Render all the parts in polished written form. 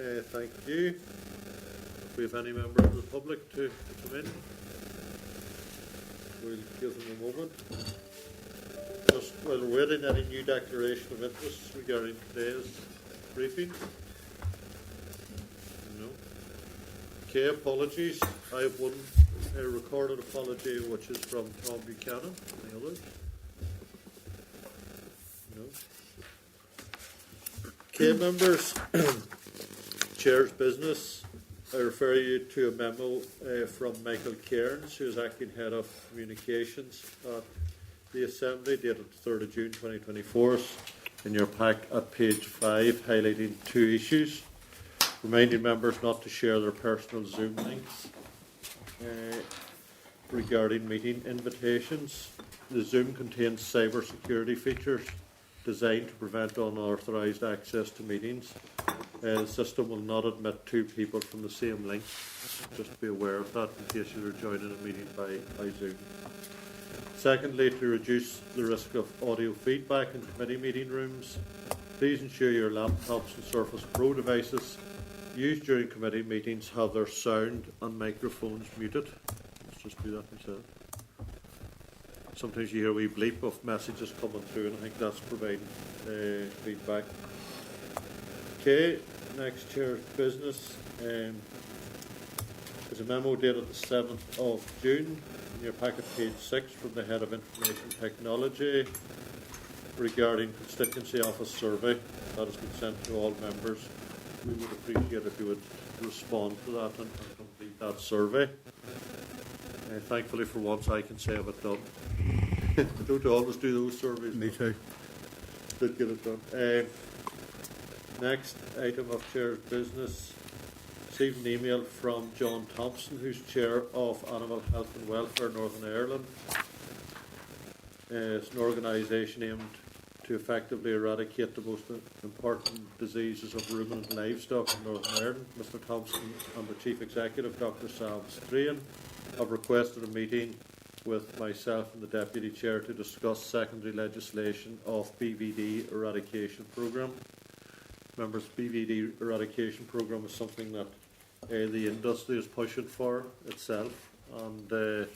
Thank you. If we have any member of the public to come in, we'll give them a moment. Just while we're waiting, any new declaration of interest regarding today's briefing? No. Okay, apologies. I have one recorded apology, which is from Tom Buchanan. Any others? No. Okay, members. Chair's business. I refer you to a memo from Michael Cairns, who is acting head of communications at the Assembly, dated 3rd of June 2024, in your pack at page 5, highlighting two issues, reminding members not to share their personal Zoom links regarding meeting invitations. The Zoom contains cyber security features designed to prevent unauthorised access to meetings. The system will not admit two people from the same link. Just be aware of that in case you are joining a meeting by Zoom. Secondly, to reduce the risk of audio feedback in committee meeting rooms, please ensure your laptops and Surface Pro devices used during committee meetings have their sound and microphones muted. Let's just do that myself. Sometimes you hear a wee bleep of messages coming through, and I think that's providing feedback. Okay, next Chair's business is a memo dated the 7th of June, in your packet page 6, from the Head of Information Technology regarding Constituency Office Survey. That has been sent to all members. We would appreciate if you would respond to that and complete that survey. Thankfully, for once, I can say I've it done. I don't always do those surveys. Me too. Did get it done. Next item of Chair's business. Received an email from John Thompson, who's Chair of Animal Health and Welfare Northern Ireland. It's an organisation aimed to effectively eradicate the most important diseases of ruminant livestock in Northern Ireland. Mr Thompson and the Chief Executive, Dr Sam Strahan, have requested a meeting with myself and the Deputy Chair to discuss secondary legislation of BVD eradication programme. Members, BVD eradication programme is something that the industry is pushing for itself, and I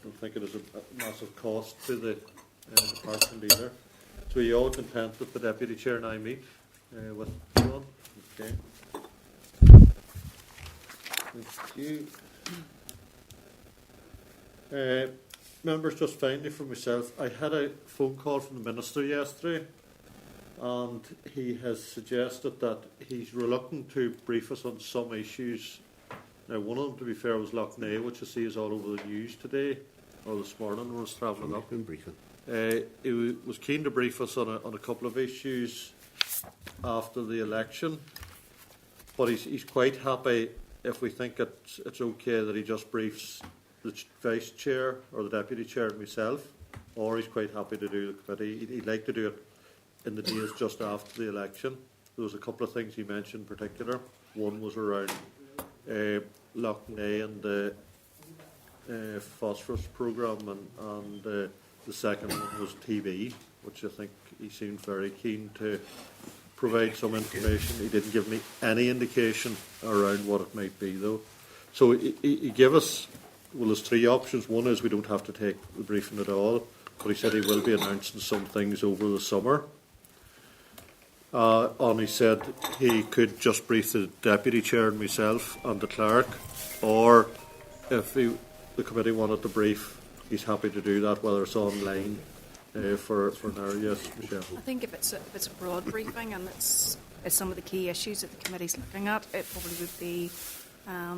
don't think it is a massive cost to the department either. So are you all content that the Deputy Chair and I meet with John? Okay. Thank you. Members, just finally for myself, I had a phone call from the Minister yesterday, and he has suggested that he's reluctant to brief us on some issues. Now, one of them, to be fair, was Lough Neagh, which I see is all over the news today, or this morning when I was travelling up. He was keen to brief us on a couple of issues after the election, but he's quite happy if we think it's okay that he just briefs the Vice Chair or the Deputy Chair and myself, or he's quite happy to do the committee. He'd like to do it in the days just after the election. There was a couple of things he mentioned in particular. One was around Lough Neagh and the phosphorus programme, and the second one was TV, which I think he seemed very keen to provide some information. He didn't give me any indication around what it might be, though. So he gave us, well, there's three options. One is we don't have to take the briefing at all, but he said he will be announcing some things over the summer. And he said he could just brief the Deputy Chair and myself and the Clerk, or if the committee wanted to brief, he's happy to do that, whether it's online for an hour. Yes, Michelle. I think if it's a broad briefing and it's some of the key issues that the committee's looking at, it probably would be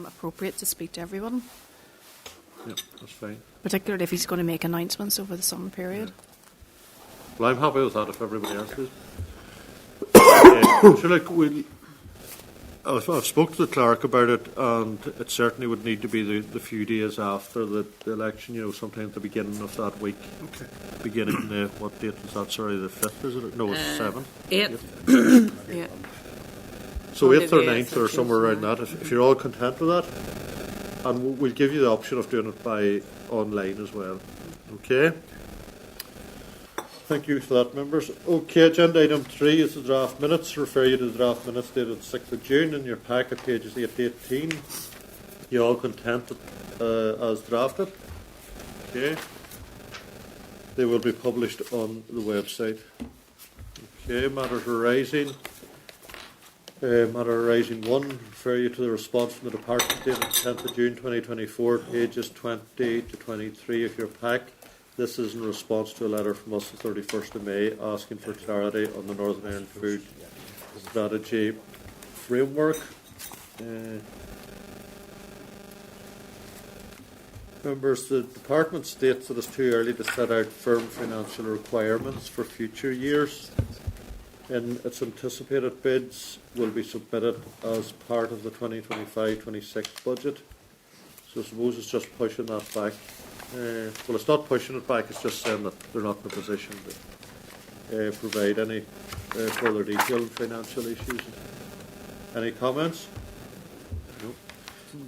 appropriate to speak to everyone. Yeah, that's fine. Particularly if he's going to make announcements over the summer period. Yeah. Well, I'm happy with that if everybody else is. So, like, I've spoken to the Clerk about it, and it certainly would need to be the few days after the election, sometime at the beginning of that week. Okay. Beginning, what date was that? Sorry, the 5th, is it? No, it's 7th. 8th. Yeah. So 8th or 9th or somewhere around that, if you're all content with that. And we'll give you the option of doing it by online as well. Okay? Thank you for that, members. Okay, agenda item 3 is the draft minutes. Refer you to the draft minutes dated 6th of June in your packet, pages 8 to 18. You all content as drafted? Okay. They will be published on the website. Okay, matters arising. Matter arising 1, refer you to the response from the Department dated 10th of June 2024, pages 20 to 23 of your pack. This is in response to a letter from us the 31st of May asking for clarity on the Northern Ireland Food Strategy Framework. Members, the Department states that it's too early to set out firm financial requirements for future years. And its anticipated bids will be submitted as part of the 2025-26 budget. So I suppose it's just pushing that back. Well, it's not pushing it back, it's just saying that they're not in a position to provide any further detail on financial issues. Any comments? No.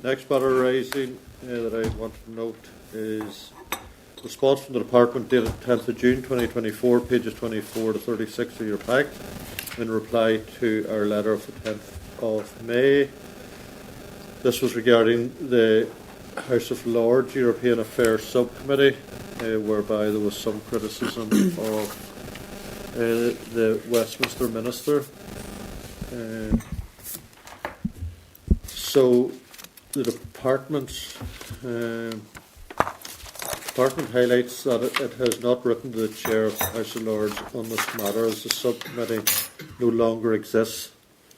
Next matter arising that I want to note is response from the Department dated 10th of June 2024, pages 24 to 36 of your pack, in reply to our letter of the 10th of May. This was regarding the House of Lords European Affairs Subcommittee, whereby there was some criticism of the Westminster Minister. So the Department highlights that it has not written to the Chair of the House of Lords on this matter, as the subcommittee no longer exists.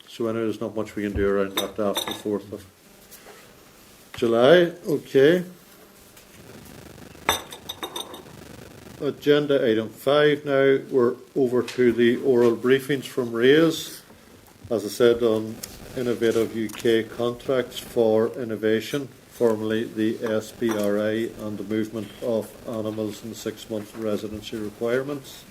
So I know there's not much we can do around that after the 4th of July. Okay. Agenda item 5 now. We're over to the oral briefings from Reid, as I said, on Innovative UK Contracts for Innovation, formerly the SBRI, and the movement of animals in 6-month residency requirements.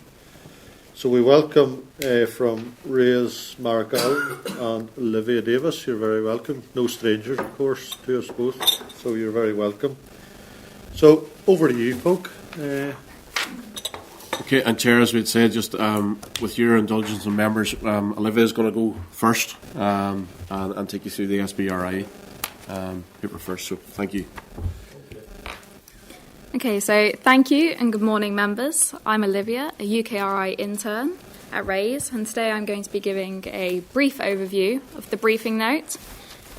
So we welcome from Reid, Mark Allen and Olivia Davis. You're very welcome. No strangers, of course, to us both, so you're very welcome. So over to you, folk. Okay, and Chair, as we'd said, just with your indulgence and members, Olivia is going to go first and take you through the SBRI paper first. So thank you. Okay, so thank you and good morning, members. I'm Olivia, a UKRI intern at Reid, and today I'm going to be giving a brief overview of the briefing note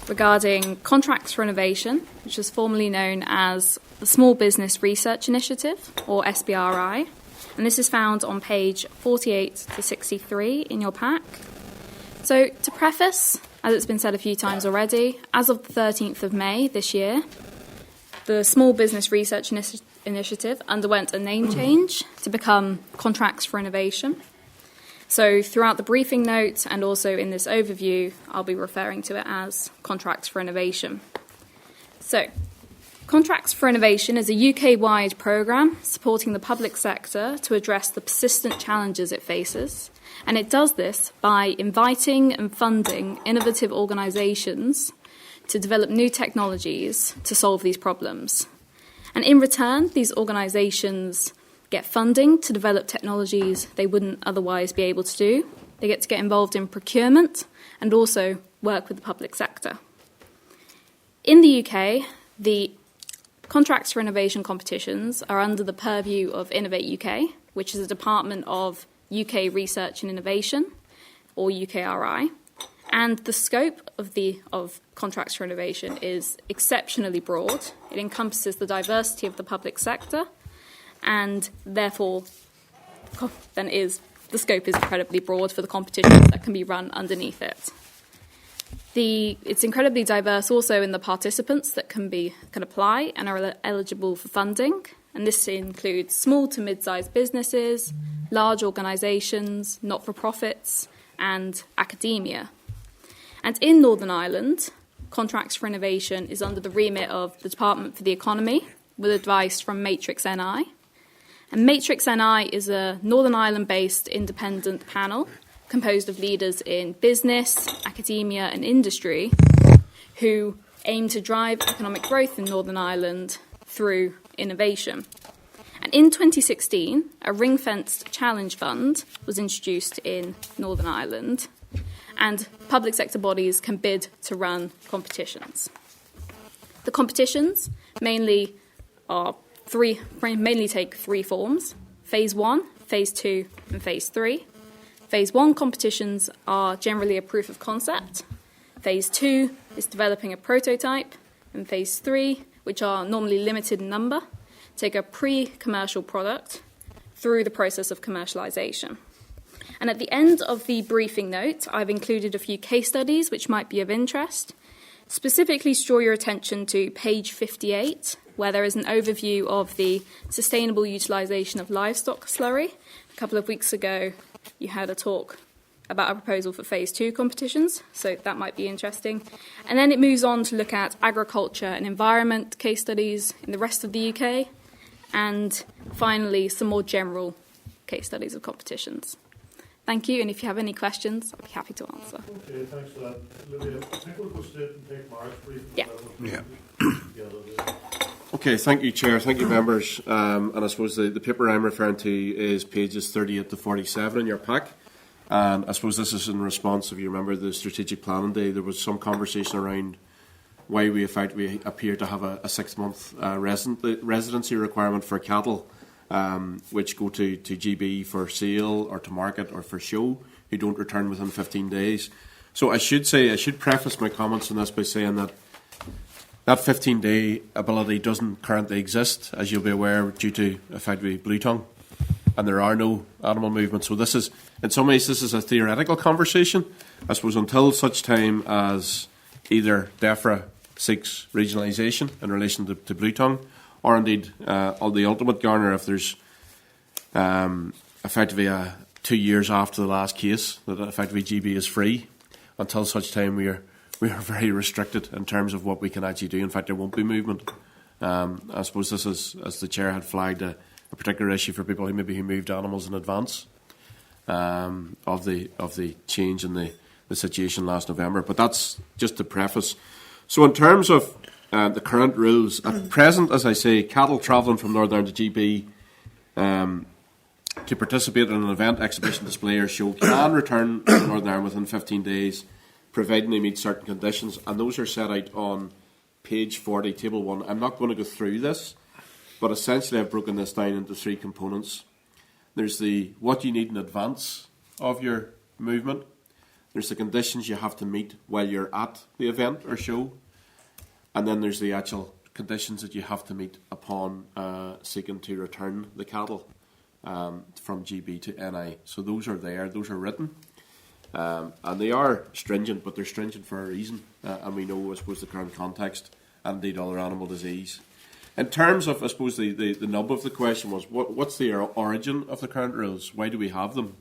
regarding Contracts for Innovation, which is formerly known as the Small Business Research Initiative, or SBRI, and this is found on page 48 to 63 in your pack. So, to preface, as it's been said a few times already, as of the 13th of May this year, the Small Business Research Initiative underwent a name change to become Contracts for Innovation. So throughout the briefing note and also in this overview, I'll be referring to it as Contracts for Innovation. So, Contracts for Innovation is a UK-wide programme supporting the public sector to address the persistent challenges it faces, and it does this by inviting and funding innovative organisations to develop new technologies to solve these problems. And in return, these organisations get funding to develop technologies they wouldn't otherwise be able to do. They get to get involved in procurement and also work with the public sector. In the UK, the Contracts for Innovation competitions are under the purview of Innovate UK, which is a department of UK Research and Innovation, or UKRI. And the scope of Contracts for Innovation is exceptionally broad. It encompasses the diversity of the public sector, and therefore, the scope is incredibly broad for the competitions that can be run underneath it. It's incredibly diverse also in the participants that can apply and are eligible for funding, and this includes small to mid-sized businesses, large organisations, not-for-profits, and academia. And in Northern Ireland, Contracts for Innovation is under the remit of the Department for the Economy, with advice from Matrix NI. And Matrix NI is a Northern Ireland-based independent panel composed of leaders in business, academia and industry who aim to drive economic growth in Northern Ireland through innovation. And And in 2016, a ring-fenced challenge fund was introduced in Northern Ireland, and public sector bodies can bid to run competitions. The competitions mainly take three forms: Phase 1, Phase 2 and Phase 3. Phase 1 competitions are generally a proof of concept. Phase 2 is developing a prototype, and Phase 3, which are normally limited in number, take a pre-commercial product through the process of commercialisation. And at the end of the briefing note, I've included a few case studies which might be of interest. Specifically, draw your attention to page 58, where there is an overview of the sustainable utilisation of livestock slurry. A couple of weeks ago, you had a talk about a proposal for Phase 2 competitions, so that might be interesting. And then it moves on to look at agriculture and environment case studies in the rest of the UK, and finally, some more general case studies of competitions. Thank you, and if you have any questions, I'll be happy to answer. Okay, thanks for that. Olivia, I think we'll go straight and take Mark's briefing. Yeah. Okay, thank you, Chair. Thank you, members. And I suppose the paper I'm referring to is pages 38 to 47 in your pack. And I suppose this is in response, if you remember the strategic planning day, there was some conversation around why we appear to have a 6-month residency requirement for cattle, which go to GB for sale or to market or for show, who don't return within 15 days. So I should preface my comments on this by saying that 15-day ability doesn't currently exist, as you'll be aware, due to effectively blue tongue, and there are no animal movements. So this is, in some ways, this is a theoretical conversation, I suppose, until such time as either DAERA seeks regionalisation in relation to blue tongue, or indeed on the ultimate garner, if there's effectively 2 years after the last case that effectively GB is free. Until such time, we are very restricted in terms of what we can actually do. In fact, there won't be movement. I suppose this is, as the Chair had flagged, a particular issue for people who moved animals in advance of the change in the situation last November. But that's just the preface. So in terms of the current rules, at present, as I say, cattle travelling from Northern Ireland to GB to participate in an event, exhibition, display or show can return to Northern Ireland within 15 days, providing they meet certain conditions, and those are set out on page 40, table 1. I'm not going to go through this, but essentially I've broken this down into 3 components. There's what you need in advance of your movement. There's the conditions you have to meet while you're at the event or show. And then there's the actual conditions that you have to meet upon seeking to return the cattle from GB to NI. So those are there, those are written. And they are stringent, but they're stringent for a reason. And we know, I suppose, the current context and indeed other animal disease. In terms of, I suppose, the nub of the question was, what's the origin of the current rules? Why do we have them?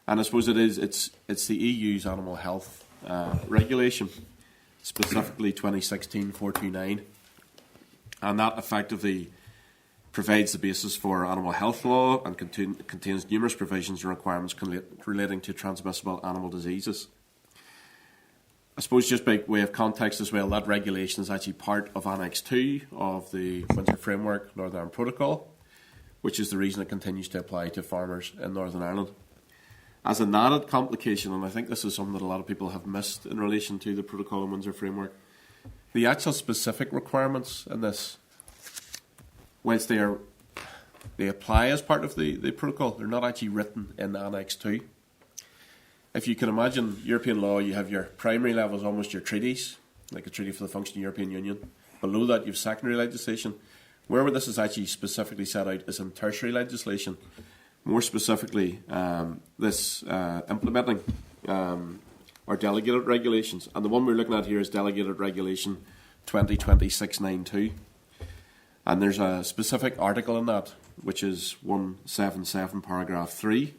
And I suppose it's the EU's animal health regulation, specifically 2016-429. And that effectively provides the basis for animal health law and contains numerous provisions and requirements relating to transmissible animal diseases. I suppose just by way of context as well, that regulation is actually part of Annex 2 of the Windsor Framework Northern Ireland Protocol, which is the reason it continues to apply to farmers in Northern Ireland. As an added complication, and I think this is something that a lot of people have missed in relation to the Protocol and Windsor Framework, the actual specific requirements in this, whilst they apply as part of the Protocol, they're not actually written in Annex 2. If you can imagine European law, you have your primary levels, almost your treaties, like a treaty for the functioning European Union. Below that, you have secondary legislation. Where this is actually specifically set out is in tertiary legislation. More specifically, this implementing or delegated regulations. And the one we're looking at here is Delegated Regulation 2020-692. And there's a specific article in that, which is 177 paragraph 3.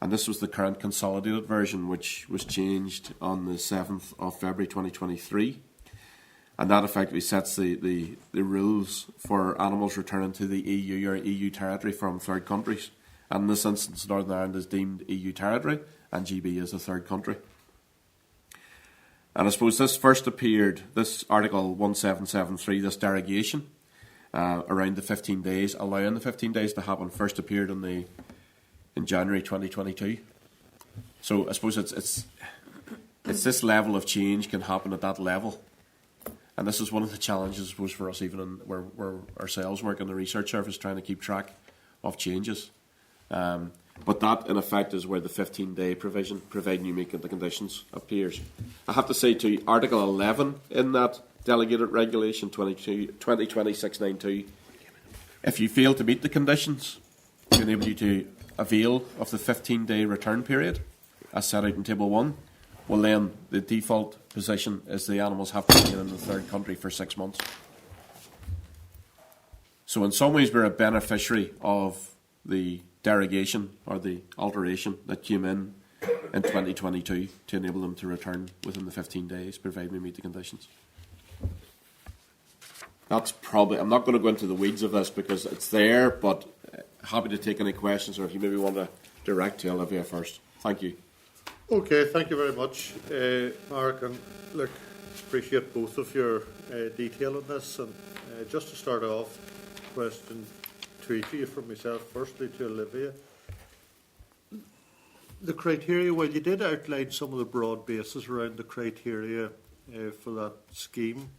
And this was the current consolidated version, which was changed on the 7th of February 2023. And that effectively sets the rules for animals returning to the EU or EU territory from third countries. And in this instance, Northern Ireland is deemed EU territory, and GB is a third country. And I suppose this first appeared, this Article 1773, this derogation, around the 15 days, allowing the 15 days to happen, first appeared in January 2022. So I suppose it's this level of change can happen at that level. And this is one of the challenges, I suppose, for us, even in where ourselves work in the research service, trying to keep track of changes. But that, in effect, is where the 15-day provision, providing you meet the conditions, appears. I have to say, to Article 11 in that Delegated Regulation 2020-692, if you fail to meet the conditions, to enable you to avail of the 15-day return period, as set out in Table 1, well then the default position is the animals have to remain in the third country for 6 months. So in some ways we're a beneficiary of the derogation or the alteration that came in 2022 to enable them to return within the 15 days, provided we meet the conditions. That's probably, I'm not going to go into the weeds of this because it's there, but happy to take any questions, or if you maybe want to direct to Olivia first. Thank you. Okay, thank you very much, Mark, and look, appreciate both of your detail on this. And just to start off, question to each of you from myself, firstly to Olivia. The criteria, well, you did outline some of the broad bases around the criteria for that scheme.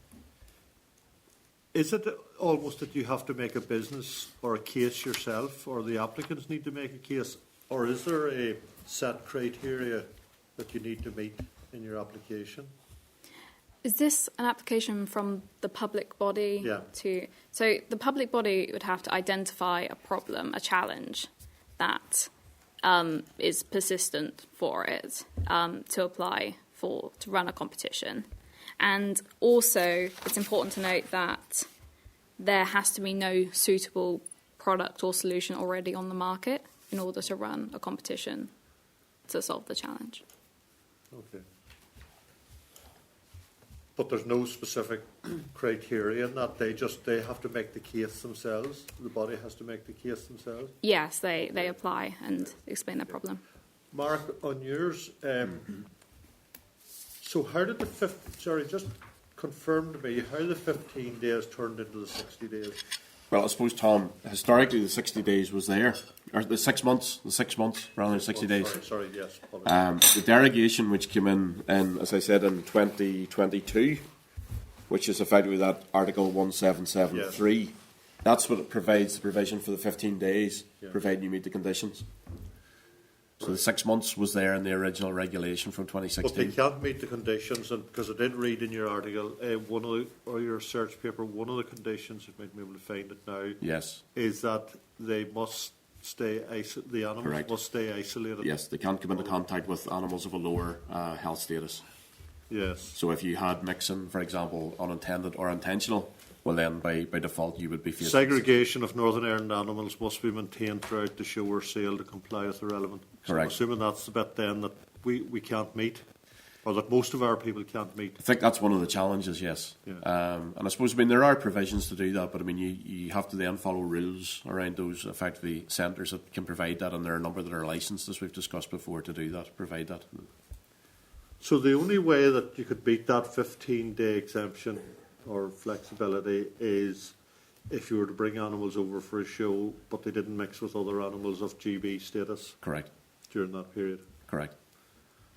Is it almost that you have to make a business or a case yourself, or the applicants need to make a case, or is there a set criteria that you need to meet in your application? Is this an application from the public body? Yeah. So the public body would have to identify a problem, a challenge that is persistent for it to apply to run a competition. And also, it's important to note that there has to be no suitable product or solution already on the market in order to run a competition to solve the challenge. Okay. But there's no specific criteria in that. They have to make the case themselves. The body has to make the case themselves. Yes, they apply and explain their problem. Mark, on yours, so how did just confirm to me how the 15 days turned into the 60 days? Well, I suppose, Tom, historically the 60 days was there, or the 6 months rather than 60 days. Sorry, yes. The derogation which came in, as I said, in 2022, which is effectively that Article 1773, yes. That's what it provides, the provision for the 15 days, yeah. Providing you meet the conditions. So the 6 months was there in the original regulation from 2016. But they can't meet the conditions, and because I did read in your article, or your research paper, one of the conditions, you might be able to find it now, yes, is that they must stay the animals Correct. Must stay isolated. Yes, they can't come into contact with animals of a lower health status. Yes. So if you had mixing, for example, unintended or intentional, well then by default you would be facing segregation of Northern Ireland animals must be maintained throughout the show or sale to comply with the relevant. Correct. So I'm assuming that's the bit then that we can't meet, or that most of our people can't meet. I think that's one of the challenges, yes. Yeah. And I suppose, there are provisions to do that, but you have to then follow rules around those effectively centres that can provide that, and there are a number that are licensed, as we've discussed before, to do that, provide that. So the only way that you could beat that 15-day exemption or flexibility is if you were to bring animals over for a show, but they didn't mix with other animals of GB status. Correct. During that period. Correct.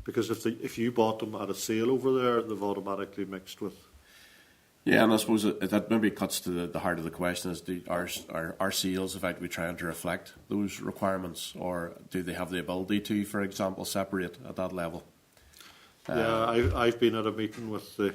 Because if you bought them at a sale over there, they've automatically mixed with. Yeah, and I suppose that maybe cuts to the heart of the question: is our sales effectively trying to reflect those requirements, or do they have the ability to, for example, separate at that level? Yeah, I've been at a meeting with the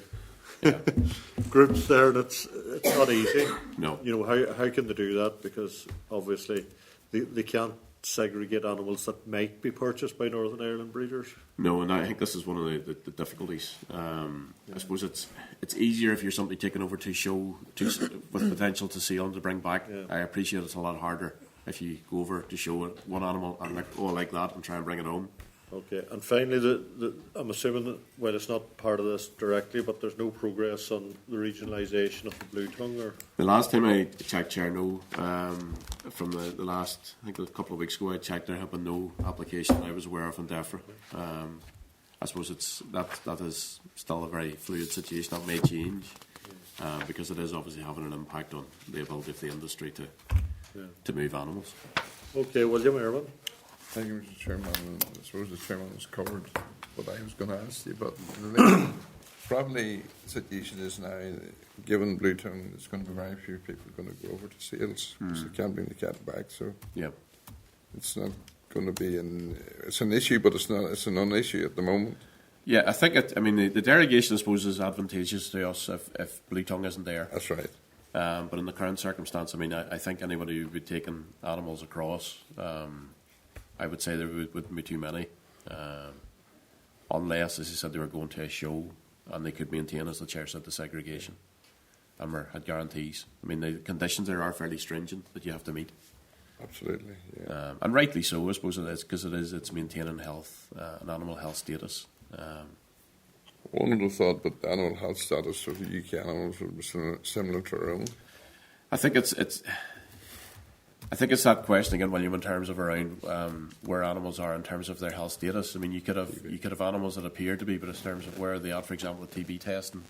groups there, and it's not easy. No. You know, how can they do that? Because obviously they can't segregate animals that might be purchased by Northern Ireland breeders. No, and I think this is one of the difficulties. I suppose it's easier if you're somebody taking over to show with potential to sell and to bring back. Yeah. I appreciate it's a lot harder if you go over to show one animal and like that and try and bring it home. Okay, and finally, I'm assuming that, well, it's not part of this directly, but there's no progress on the regionalisation of the blue tongue, or the last time I checked, Chair, no. From the last, I think a couple of weeks ago, I checked, there had been no application I was aware of in DAERA. I suppose that is still a very fluid situation. That may change. because it is obviously having an impact on the ability of the industry to move animals. Okay, William Irwin. Thank you, Mr. Chairman. I suppose the Chairman has covered what I was going to ask you, but the probably the situation is now, given Bluetongue, there's going to be very few people going to go over to sales because they can't bring the cat back. So it's not going to be it's an issue, but it's not. It's a non-issue at the moment. Yeah, I think the derogation, I suppose, is advantageous to us if Bluetongue isn't there. That's right. But in the current circumstance, I think anybody who would be taking animals across, I would say there wouldn't be too many, unless, as you said, they were going to a show and they could maintain, as the chair said, the segregation and had guarantees. The conditions there are fairly stringent that you have to meet. Absolutely, yeah. And rightly so, I suppose it is, because it's maintaining health, an animal health status. One would have thought that the animal health status of the UK animals would be similar to our own. I think it's that question again, William, in terms of around where animals are in terms of their health status. You could have animals that appear to be, but in terms of where they are, for example, with TB testing.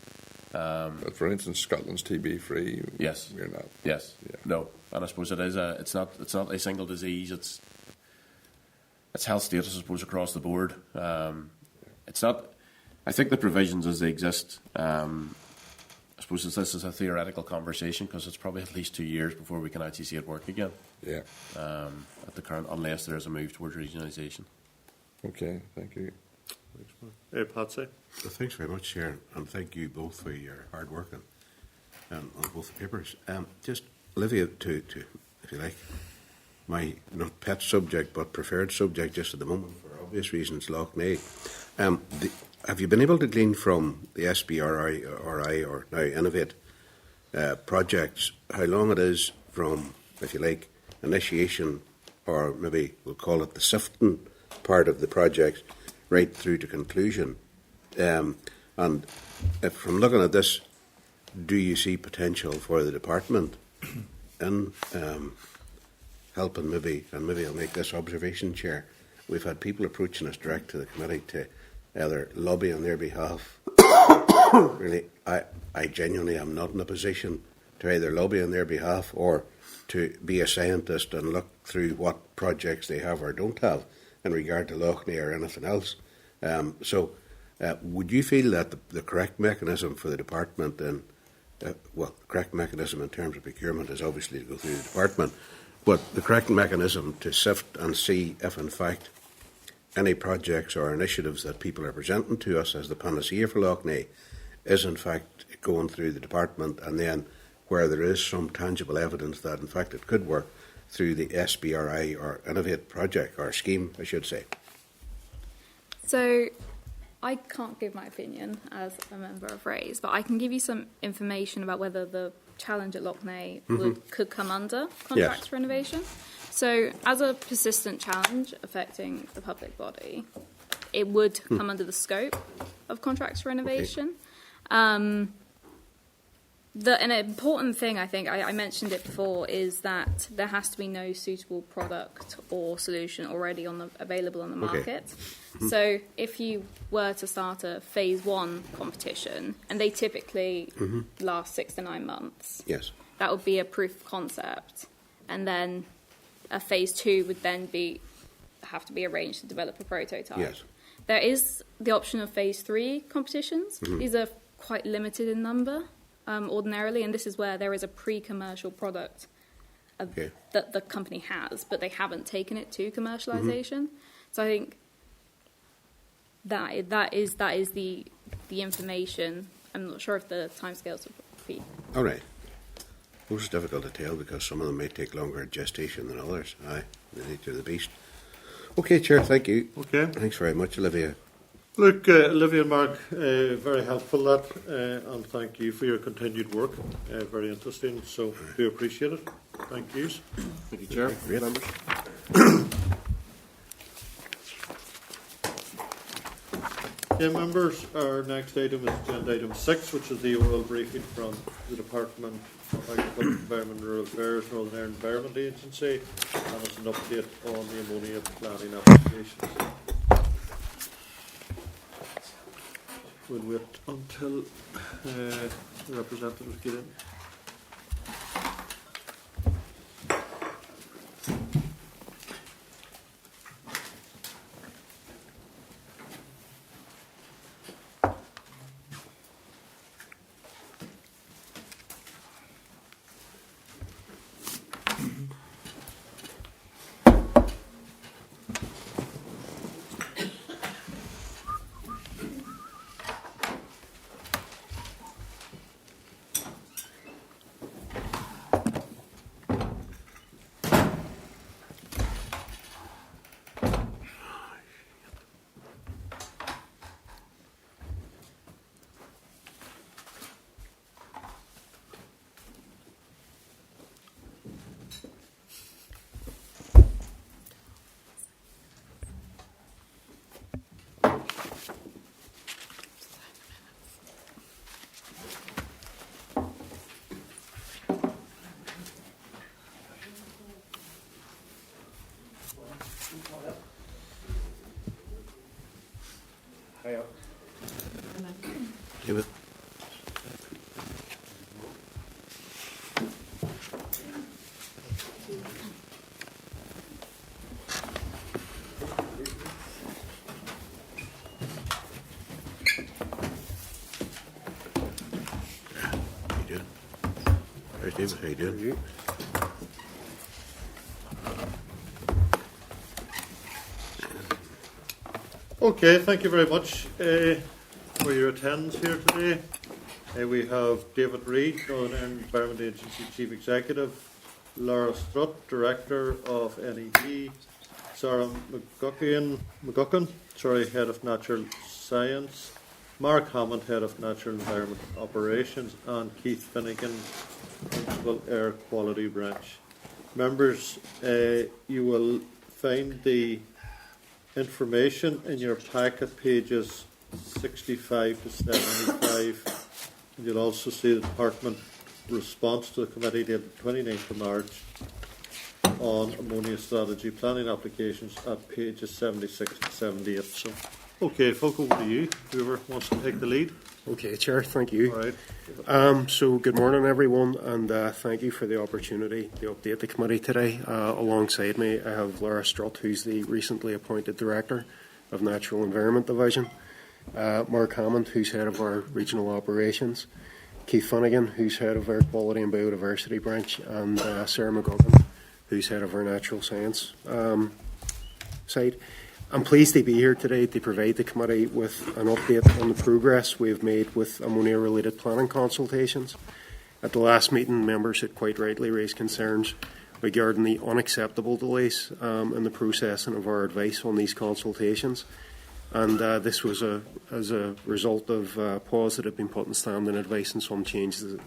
But for instance, Scotland's TB free. Yes, we're not. Yes, yeah. No, and I suppose it's not a single disease. It's health status, I suppose, across the board. It's not. I think the provisions as they exist. I suppose this is a theoretical conversation because it's probably at least 2 years before we can actually see it work again. Yeah. At the current, unless there is a move towards regionalisation. Okay, thank you. Hey, Patsy. Well, thanks very much, Chair, and thank you both for your hard work on both the papers. Just, Olivia, to if you like, my not pet subject but preferred subject just at the moment for obvious reasons, Loch Ness. Have you been able to glean from the SBRI or now Innovate projects how long it is from, if you like, initiation, or maybe we'll call it the sifting part of the project, right through to conclusion? And if from looking at this, do you see potential for the department in helping maybe I'll make this observation, Chair. We've had people approaching us direct to the committee to either lobby on their behalf. Really, I genuinely am not in a position to either lobby on their behalf or to be a scientist and look through what projects they have or don't have in regard to Loch Ness or anything else. Would you feel that the correct mechanism for the department the correct mechanism in terms of procurement is obviously to go through the department, but the correct mechanism to sift and see if in fact any projects or initiatives that people are presenting to us as the panacea for Loch Ness is in fact going through the department, and then where there is some tangible evidence that in fact it could work through the SBRI or Innovate project or scheme, I should say? So I can't give my opinion as a member of RAISE, but I can give you some information about whether the challenge at Loch Ness could come under contracts for innovation. So as a persistent challenge affecting the public body, it would come under the scope of contracts for innovation. Okay. An important thing, I think, I mentioned it before, is that there has to be no suitable product or solution already available on the market. Okay. So if you were to start a phase 1 competition, and they typically last 6 to 9 months, that would be a proof of concept, and then a phase 2 would then have to be arranged to develop a prototype. Yes. There is the option of phase 3 competitions. These are quite limited in number. Ordinarily, and this is where there is a pre-commercial product that the company has, but they haven't taken it to commercialisation. So I think that is the information. I'm not sure if the timescales would be. All right. Well, it's difficult to tell because some of them may take longer gestation than others. Aye, the nature of the beast. Okay, Chair, thank you. Okay. Thanks very much, Olivia. Look, Olivia and Mark, very helpful that, and thank you for your continued work. Very interesting, so do appreciate it. Thank you. Thank you, Chair. Great. Members. Members, our next item is agenda item 6, which is the oral briefing from the Department of Agriculture, Environment and Rural Affairs, Northern Ireland Environment Agency, and it's an update on the ammonia planning applications. we'll wait until the representatives get in. David. How you doing? There's David. How you doing? Okay, thank you very much for your attendance here today. We have David Reid, Northern Environment Agency Chief Executive, Lara Strutt, Director of NIEA, Sara McGuckin, Head of Natural Science, Mark Hammond, Head of Natural Environment Operations, and Keith Finegan, Principal Air Quality Branch. Members, you will find the information in your packet, pages 65 to 75, and you'll also see the Department response to the committee dated 29th of March on ammonia strategy planning applications at pages 76 to 78. So, okay, folk, over to you, whoever wants to take the lead. Okay, Chair, thank you. All right. So good morning, everyone, and thank you for the opportunity to update the committee today. Alongside me, I have Lara Strutt, who's the recently appointed Director of Natural Environment Division, Mark Hammond, who's Head of our Regional Operations, Keith Finegan, who's Head of Air Quality and Biodiversity Branch, and Sara McGuckin, who's Head of our Natural Science side. I'm pleased to be here today to provide the committee with an update on the progress we have made with ammonia-related planning consultations. At the last meeting, members had quite rightly raised concerns regarding the unacceptable delays in the processing of our advice on these consultations. And this was as a result of pause that had been put in standing advice and some changes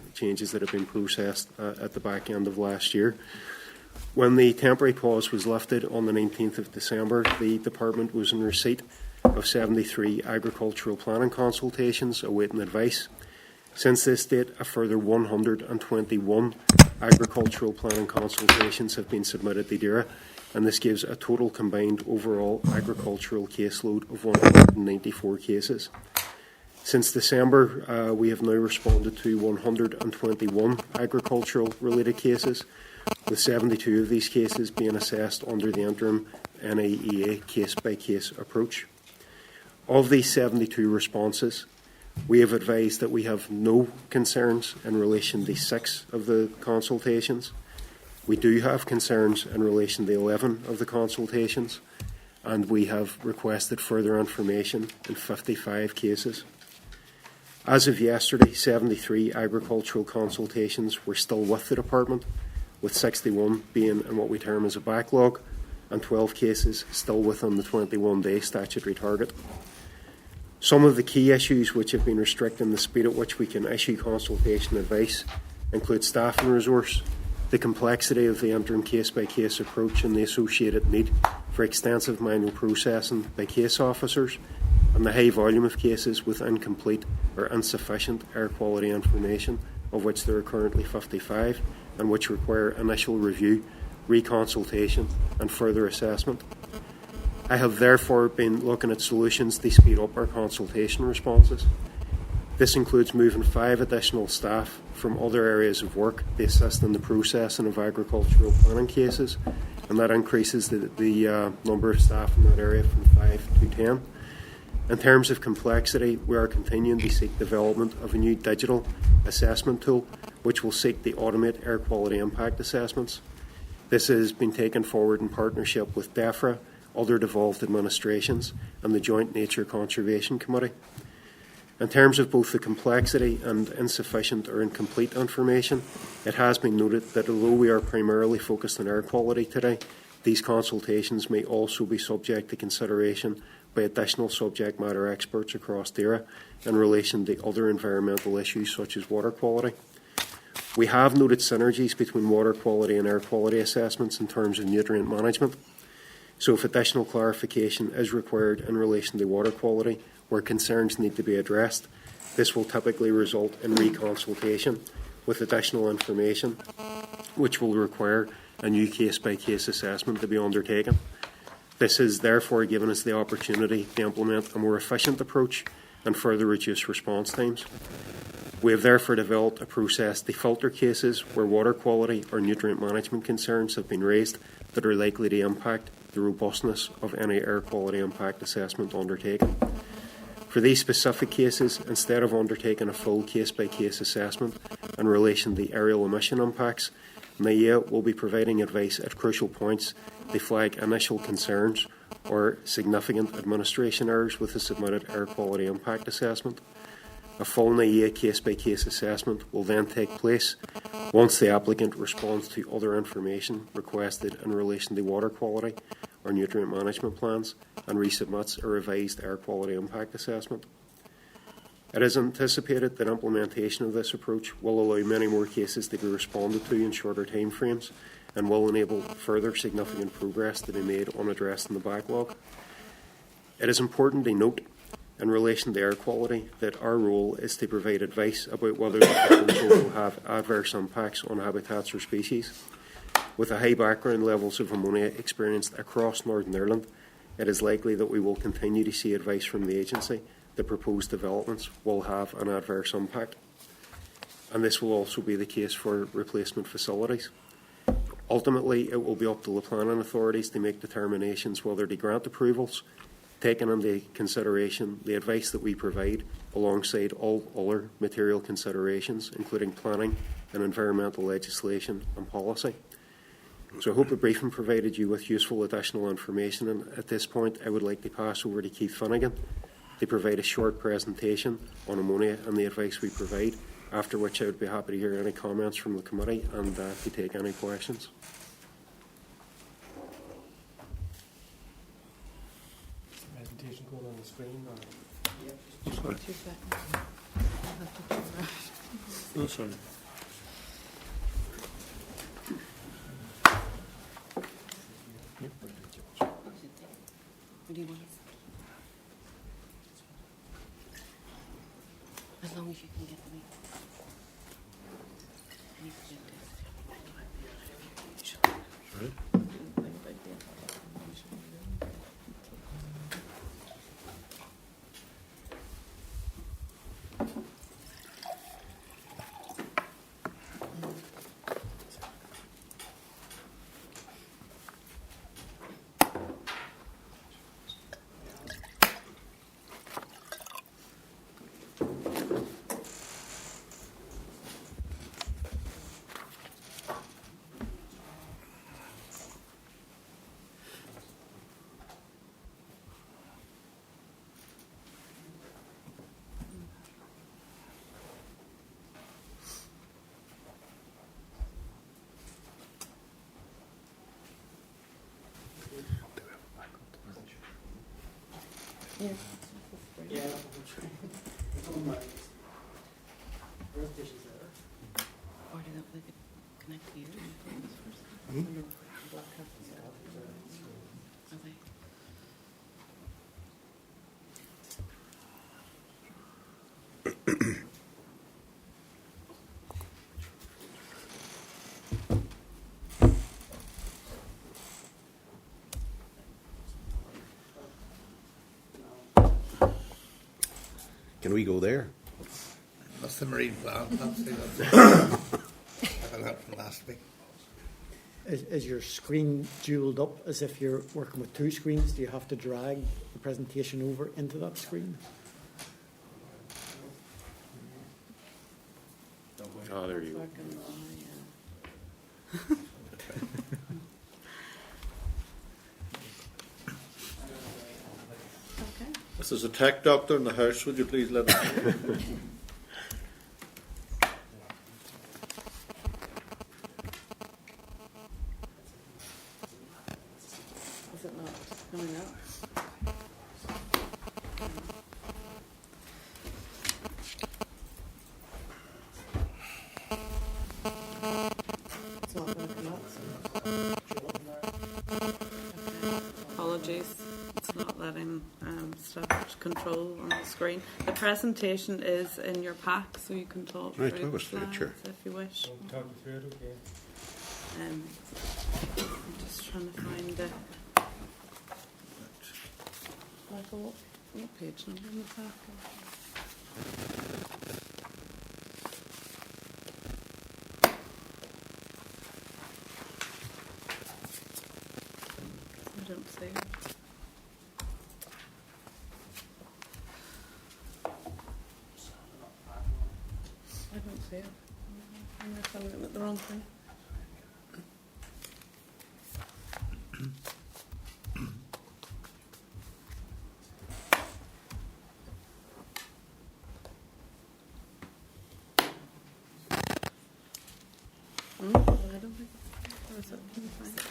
that have been processed at the back end of last year. When the temporary pause was lifted on the 19th of December, the Department was in receipt of 73 agricultural planning consultations awaiting advice. Since this date, a further 121 agricultural planning consultations have been submitted to DAERA, and this gives a total combined overall agricultural caseload of 194 cases. Since December, we have now responded to 121 agricultural-related cases, with 72 of these cases being assessed under the interim NIEA case-by-case approach. Of these 72 responses, we have advised that we have no concerns in relation to 6 of the consultations. We do have concerns in relation to 11 of the consultations, and we have requested further information in 55 cases. As of yesterday, 73 agricultural consultations were still with the Department, with 61 being in what we term as a backlog, and 12 cases still within the 21-day statutory target. Some of the key issues which have been restricting the speed at which we can issue consultation advice include staffing resource, the complexity of the interim case-by-case approach and the associated need for extensive manual processing by case officers, and the high volume of cases with incomplete or insufficient air quality information, of which there are currently 55, and which require initial review, reconsultation and further assessment. I have therefore been looking at solutions to speed up our consultation responses. This includes moving 5 additional staff from other areas of work to assist in the processing of agricultural planning cases, and that increases the number of staff in that area from 5 to 10. In terms of complexity, we are continuing to seek development of a new digital assessment tool which will seek to automate air quality impact assessments. This has been taken forward in partnership with DAERA, other devolved administrations and the Joint Nature Conservation Committee. In terms of both the complexity and insufficient or incomplete information, it has been noted that although we are primarily focused on air quality today, these consultations may also be subject to consideration by additional subject matter experts across DAERA in relation to other environmental issues such as water quality. We have noted synergies between water quality and air quality assessments in terms of nutrient management. So if additional clarification is required in relation to water quality, where concerns need to be addressed, this will typically result in reconsultation with additional information, which will require a new case-by-case assessment to be undertaken. This has therefore given us the opportunity to implement a more efficient approach and further reduce response times. We have therefore developed a process to filter cases where water quality or nutrient management concerns have been raised that are likely to impact the robustness of any air quality impact assessment undertaken. For these specific cases, instead of undertaking a full case-by-case assessment in relation to aerial emission impacts, NIEA will be providing advice at crucial points to flag initial concerns or significant administration errors with the submitted air quality impact assessment. A full NIEA case-by-case assessment will then take place once the applicant responds to other information requested in relation to water quality or nutrient management plans and resubmits a revised air quality impact assessment. It is anticipated that implementation of this approach will allow many more cases to be responded to in shorter timeframes and will enable further significant progress to be made on addressing the backlog. It is important to note in relation to air quality that our role is to provide advice about whether the proposal will have adverse impacts on habitats or species. With the high background levels of ammonia experienced across Northern Ireland, it is likely that we will continue to see advice from the agency that proposed developments will have an adverse impact. And this will also be the case for replacement facilities. Ultimately, it will be up to the planning authorities to make determinations whether to grant approvals, taking into consideration the advice that we provide alongside all other material considerations, including planning and environmental legislation and policy. So I hope the briefing provided you with useful additional information, and at this point I would like to pass over to Keith Finegan to provide a short presentation on ammonia and the advice we provide, after which I would be happy to hear any comments from the committee and to take any questions. Presentation going on the screen? Or? Oh, sorry. What do you want? As long as you can get me. Right. Yeah. Yeah. Presentation's there. Or do they could connect to you? Okay. Can we go there? That's the marine plant. That's I got that from last week. Is your screen dualed up as if you're working with two screens? Do you have to drag the presentation over into that screen? Oh, there you go. Okay. If there's a tech doctor in the house, would you please let us know? Is it not coming up? It's not going to come up. Apologies. It's not letting start control on the screen. The presentation is in your pack, so you can talk Right, through talk the us through it, slides sure. if you wish. Talk you through it, okay. I'm just trying to find the what page number in the pack. I don't see it. I don't see it. I'm looking at the wrong thing. I don't think it's, or is it? Can you find it?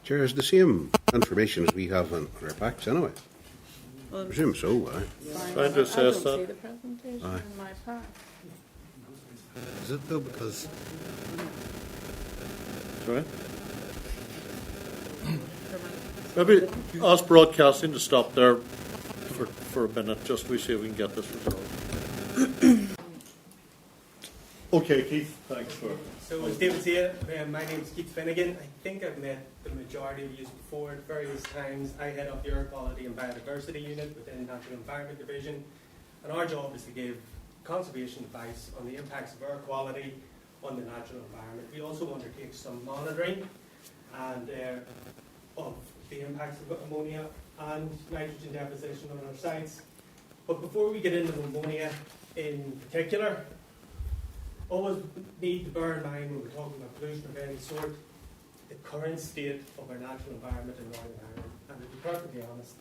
Chair, is the same information as we have on our packs anyway? Well, I presume so, aye. Trying to I assess don't see that. the presentation Aye. in my pack. Is it though? Because Sorry? Maybe ask broadcasting to stop there for a minute, just we see if we can get this resolved. Okay, Keith, thanks for... So as David said, my name is Keith Finegan. I think I've met the majority of you before at various times. I head up the Air Quality and Biodiversity Unit within the Natural Environment Division, and our job is to give conservation advice on the impacts of air quality on the natural environment. We also undertake some monitoring and of the impacts of ammonia and nitrogen deposition on our sites. But before we get into ammonia in particular, always need to bear in mind when we're talking about pollution of any sort, the current state of our natural environment in Northern Ireland. And to be perfectly honest,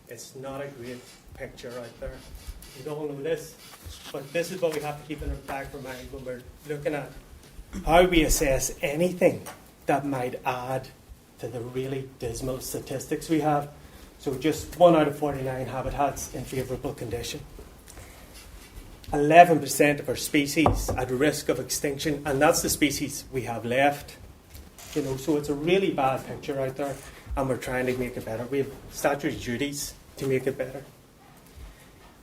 it's not a great picture out there. We all know this, but this is what we have to keep in the back of our mind when we're looking at how we assess anything that might add to the really dismal statistics we have. So just 1 out of 49 habitats in favourable condition. 11% of our species at risk of extinction, and that's the species we have left. You know, so it's a really bad picture out there, and we're trying to make it better. We have statutory duties to make it better.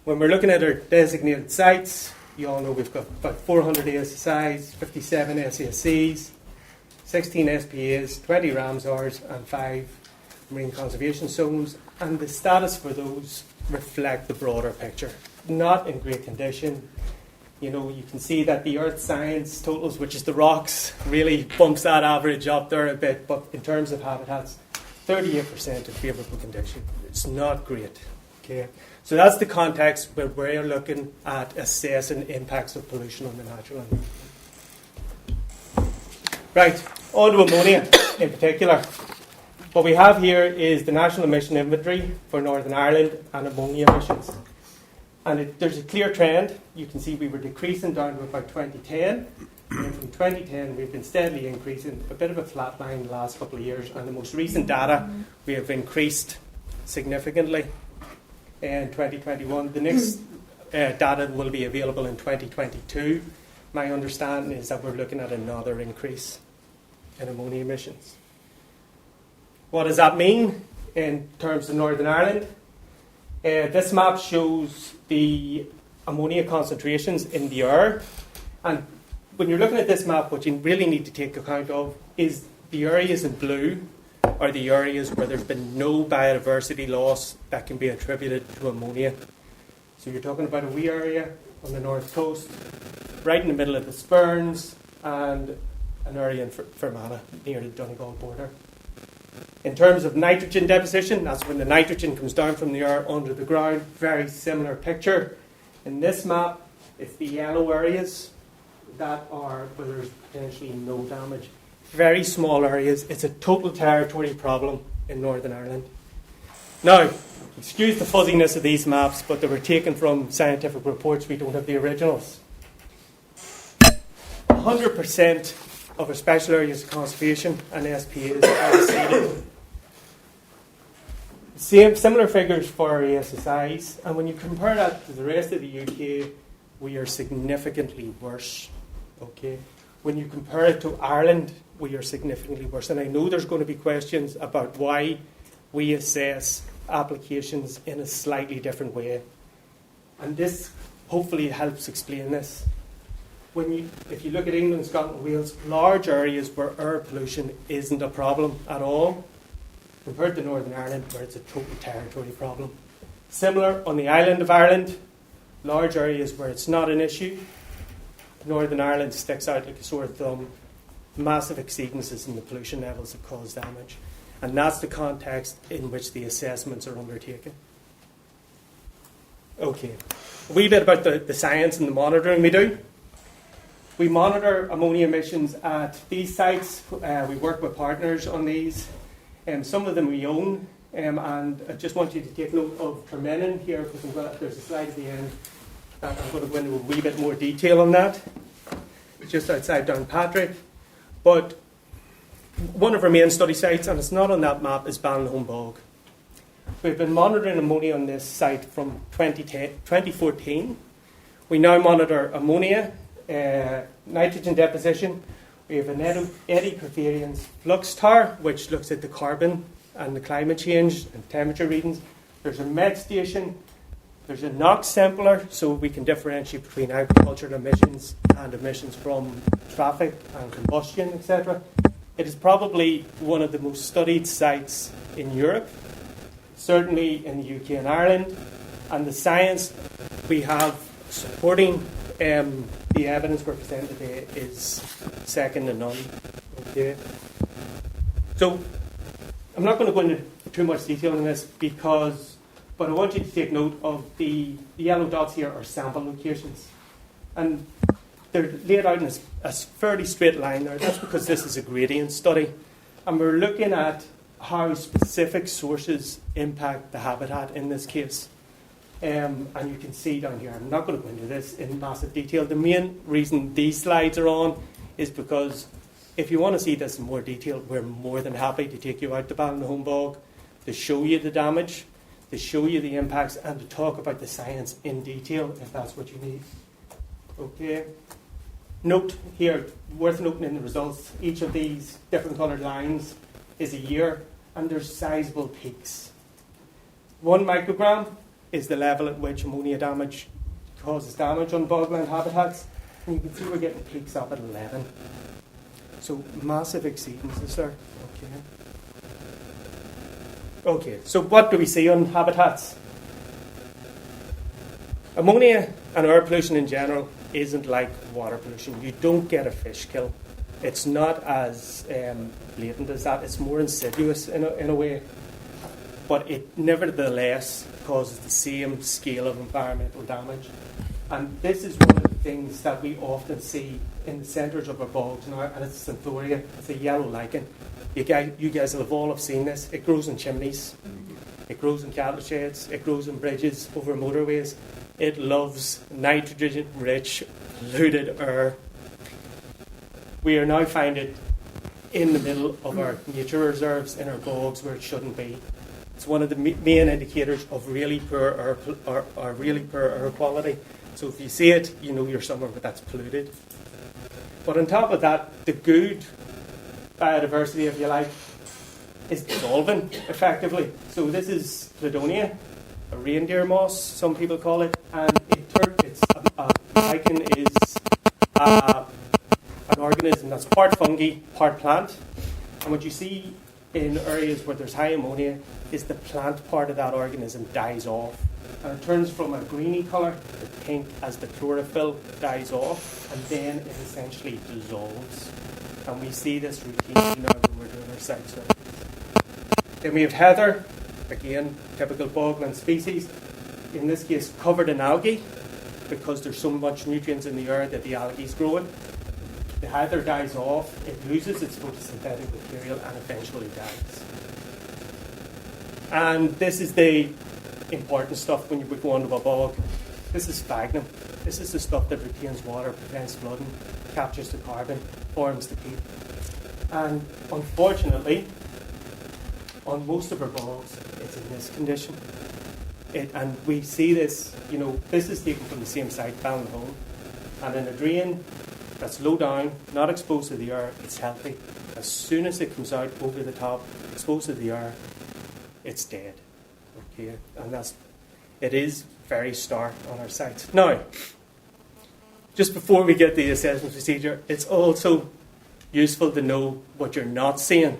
When we're looking at our designated sites, you all know we've got about 400 ASSIs, 57 SASCs, 16 SPAs, 20 Ramsars, and 5 marine conservation zones, and the status for those reflect the broader picture. Not in great condition. You know, you can see that the earth science totals, which is the rocks, really bumps that average up there a bit, but in terms of habitats, 38% in favourable condition. It's not great. Okay, so that's the context where we're looking at assessing impacts of pollution on the natural environment. Right, on to ammonia in particular. What we have here is the National Emission Inventory for Northern Ireland and ammonia emissions. And there's a clear trend. You can see we were decreasing down to about 2010. And from 2010, we've been steadily increasing, a bit of a flat line the last couple of years. And the most recent data, we have increased significantly in 2021. The next data will be available in 2022. My understanding is that we're looking at another increase in ammonia emissions. What does that mean in terms of Northern Ireland? This map shows the ammonia concentrations in the air. And when you're looking at this map, what you really need to take account of is the areas in blue are the areas where there's been no biodiversity loss that can be attributed to ammonia. So you're talking about a wee area on the north coast, right in the middle of the Spurns, and an area in Fermanagh near the Donegal border. In terms of nitrogen deposition, that's when the nitrogen comes down from the air under the ground. Very similar picture. In this map, it's the yellow areas that are where there's potentially no damage. Very small areas. It's a total territory problem in Northern Ireland. Now, excuse the fuzziness of these maps, but they were taken from scientific reports. We don't have the originals. 100% of our special areas of conservation and SPAs are seeded. Similar figures for our ASSIs, and when you compare that to the rest of the UK, we are significantly worse. Okay, when you compare it to Ireland, we are significantly worse. And I know there's going to be questions about why we assess applications in a slightly different way, and this hopefully helps explain this. If you look at England, Scotland, and Wales, large areas where air pollution isn't a problem at all, compared to Northern Ireland, where it's a total territory problem. Similar on the island of Ireland, large areas where it's not an issue. Northern Ireland sticks out like a sore thumb. Massive exceedances in the pollution levels that cause damage. And that's the context in which the assessments are undertaken. Okay, a wee bit about the science and the monitoring we do. We monitor ammonia emissions at these sites. We work with partners on these. Some of them we own. And I just want you to take note of Tremennin here, because there's a slide at the end that I'm going to go into a wee bit more detail on that. Just outside Downpatrick. But one of our main study sites, and it's not on that map, is Ballinholme Bog. We've been monitoring ammonia on this site from 2014. We now monitor ammonia, nitrogen deposition. We have an eddy covariance flux tower, which looks at the carbon and the climate change and temperature readings. There's a met station. There's a NOx sampler, so we can differentiate between agricultural emissions and emissions from traffic and combustion, etc. It is probably one of the most studied sites in Europe, certainly in the UK and Ireland, and the science we have supporting the evidence we're presenting today is second to none. Okay. So I'm not going to go into too much detail on this but I want you to take note of the yellow dots here are sample locations. And they're laid out in a fairly straight line there. That's because this is a gradient study. And we're looking at how specific sources impact the habitat in this case. And you can see down here, I'm not going to go into this in massive detail. The main reason these slides are on is because if you want to see this in more detail, we're more than happy to take you out to Ballinholme Bog to show you the damage, to show you the impacts, and to talk about the science in detail if that's what you need. Okay. Note here, worth noting in the results, each of these different coloured lines is a year, and there's sizable peaks. 1 microgram is the level at which ammonia damage causes damage on bogland habitats, and you can see we're getting peaks up at 11. So massive exceedances there. Okay, so what do we see on habitats? Ammonia and air pollution in general isn't like water pollution. You don't get a fish kill. It's not as blatant as that. It's more insidious in a way. But it nevertheless causes the same scale of environmental damage. And this is one of the things that we often see in the centres of our bogs now, and it's Xanthoria. It's a yellow lichen. You guys will have all seen this. It grows in chimneys. It grows in cattle sheds. It grows in bridges over motorways. It loves nitrogen-rich, polluted air. We are now finding it in the middle of our nature reserves in our bogs where it shouldn't be. It's one of the main indicators of really poor air quality. So if you see it, you know you're somewhere where that's polluted. But on top of that, the good biodiversity, if you like, is dissolving effectively. So this is Cladonia, a reindeer moss, some people call it, and lichen is an organism that's part fungi, part plant. And what you see in areas where there's high ammonia is the plant part of that organism dies off. And it turns from a greeny colour to pink as the chlorophyll dies off, and then it essentially dissolves. And we see this routinely now when we're doing our site surveys. Then we have heather, again, typical bogland species, in this case covered in algae, because there's so much nutrients in the air that the algae is growing. The heather dies off, it loses its photosynthetic material and eventually dies. And this is the important stuff when you would go into a bog. This is sphagnum. This is the stuff that retains water, prevents flooding, captures the carbon, forms the peat. And unfortunately, on most of our bogs, it's in this condition. And we see this, this is taken from the same site, Ballinholme. And in a drain that's low down, not exposed to the air, it's healthy. As soon as it comes out over the top, exposed to the air, it's dead. Okay, and it is very stark on our sites. Now, just before we get the assessment procedure, it's also useful to know what you're not seeing.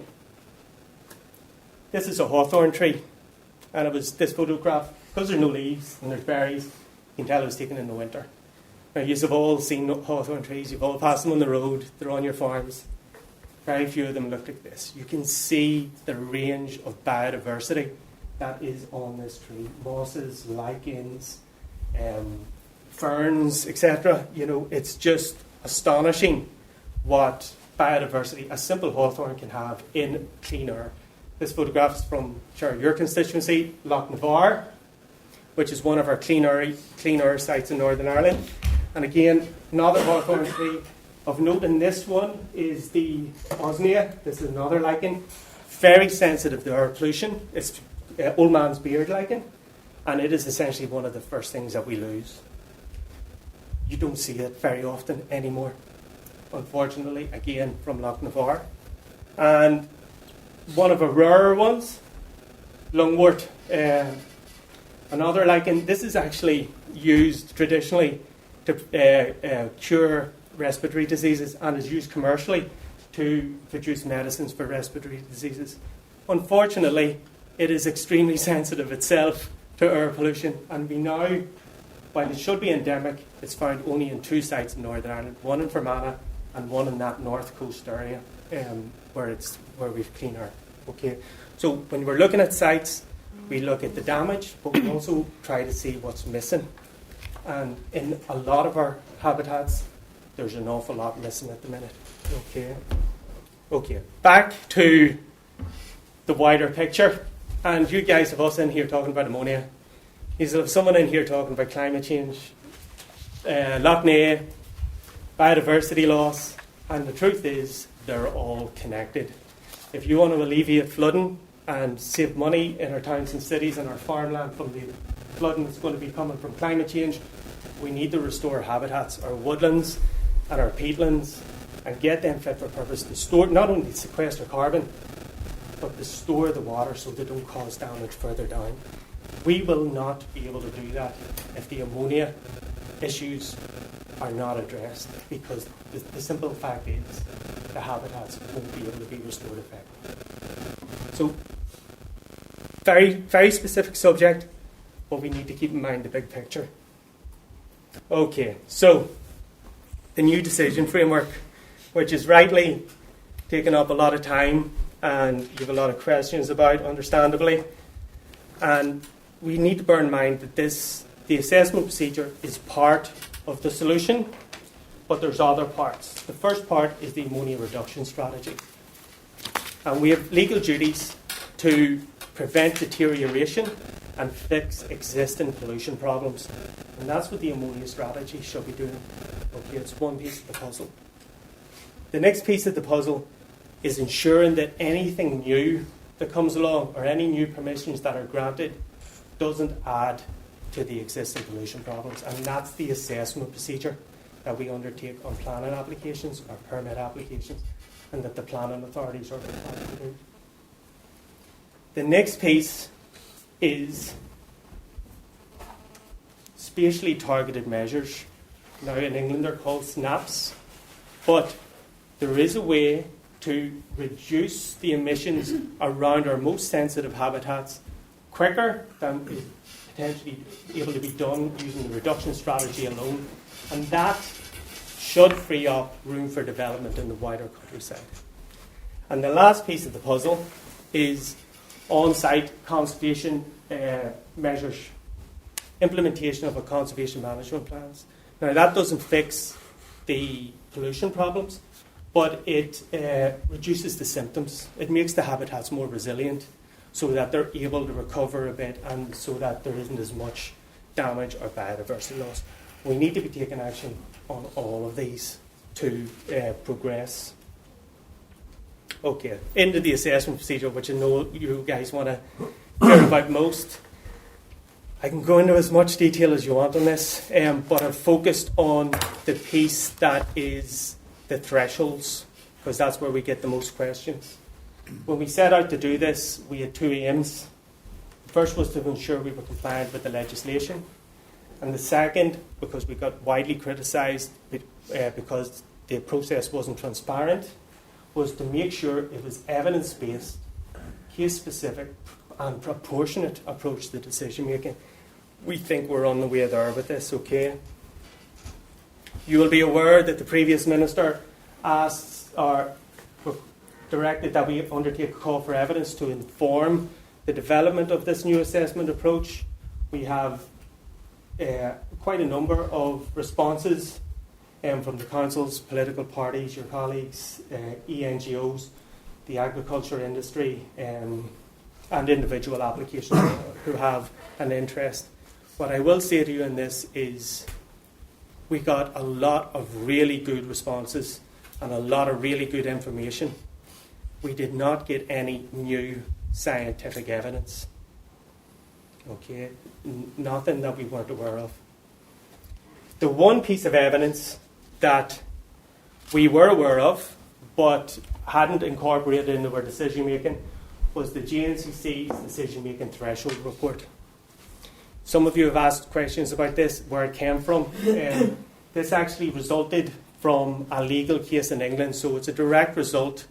This is a hawthorn tree, and it was this photograph, because there's no leaves and there's berries, you can tell it was taken in the winter. Now, you've all seen hawthorn trees, you've all passed them on the road, they're on your farms. Very few of them look like this. You can see the range of biodiversity that is on this tree. Mosses, lichens, ferns, etc. It's just astonishing what biodiversity a simple hawthorn can have in clean air. This photograph is from your constituency, Loch Navar, which is one of our clean air sites in Northern Ireland. And again, another hawthorn tree of note in this one is the Osmia. This is another lichen, very sensitive to air pollution. It's old man's beard lichen, and it is essentially one of the first things that we lose. You don't see it very often anymore, unfortunately, again, from Loch Navar. And one of the rarer ones, lungwort, another lichen. This is actually used traditionally to cure respiratory diseases and is used commercially to produce medicines for respiratory diseases. Unfortunately, it is extremely sensitive itself to air pollution, and we now, while it should be endemic, it's found only in 2 sites in Northern Ireland, one in Fermanagh and one in that north coast area where we've clean air. Okay, so when we're looking at sites, we look at the damage, but we also try to see what's missing. And in a lot of our habitats, there's an awful lot missing at the minute. Okay. Back to the wider picture. And you guys have us in here talking about ammonia. You have someone in here talking about climate change, Loch NIEA, biodiversity loss, and the truth is they're all connected. If you want to alleviate flooding and save money in our towns and cities and our farmland from the flooding that's going to be coming from climate change, we need to restore habitats, our woodlands and our peatlands, and get them fit for purpose to store, not only sequester carbon, but to store the water so they don't cause damage further down. We will not be able to do that if the ammonia issues are not addressed, because the simple fact is the habitats won't be able to be restored effectively. So, very, very specific subject, but we need to keep in mind the big picture. Okay, so the new decision framework, which is rightly taken up a lot of time and you have a lot of questions about, understandably. And we need to bear in mind that the assessment procedure is part of the solution, but there's other parts. The first part is the ammonia reduction strategy. And we have legal duties to prevent deterioration and fix existing pollution problems. And that's what the ammonia strategy should be doing. Okay, it's one piece of the puzzle. The next piece of the puzzle is ensuring that anything new that comes along or any new permissions that are granted doesn't add to the existing pollution problems. And that's the assessment procedure that we undertake on planning applications or permit applications, and that the planning authorities are required to do. The next piece is spatially targeted measures. Now in England they're called SNAPs, but there is a way to reduce the emissions around our most sensitive habitats quicker than is potentially able to be done using the reduction strategy alone. And that should free up room for development in the wider countryside. And the last piece of the puzzle is on-site conservation measures, implementation of a conservation management plans. Now that doesn't fix the pollution problems, but it reduces the symptoms. It makes the habitats more resilient so that they're able to recover a bit and so that there isn't as much damage or biodiversity loss. We need to be taking action on all of these to progress. Okay, into the assessment procedure, which I know you guys want to hear about most. I can go into as much detail as you want on this, but I've focused on the piece that is the thresholds, because that's where we get the most questions. When we set out to do this, we had two aims. The first was to ensure we were compliant with the legislation, and the second, because we got widely criticised because the process wasn't transparent, was to make sure it was evidence-based, case-specific and proportionate approach to decision-making. We think we're on the way there with this, okay? You will be aware that the previous minister asked or directed that we undertake a call for evidence to inform the development of this new assessment approach. We have quite a number of responses from the councils, political parties, your colleagues, NGOs, the agriculture industry, and individual applications who have an interest. What I will say to you in this is we got a lot of really good responses and a lot of really good information. We did not get any new scientific evidence. Okay, nothing that we weren't aware of. The one piece of evidence that we were aware of but hadn't incorporated into our decision making was the JNCC's decision making threshold report. Some of you have asked questions about this, where it came from. This actually resulted from a legal case in England, so it's a direct result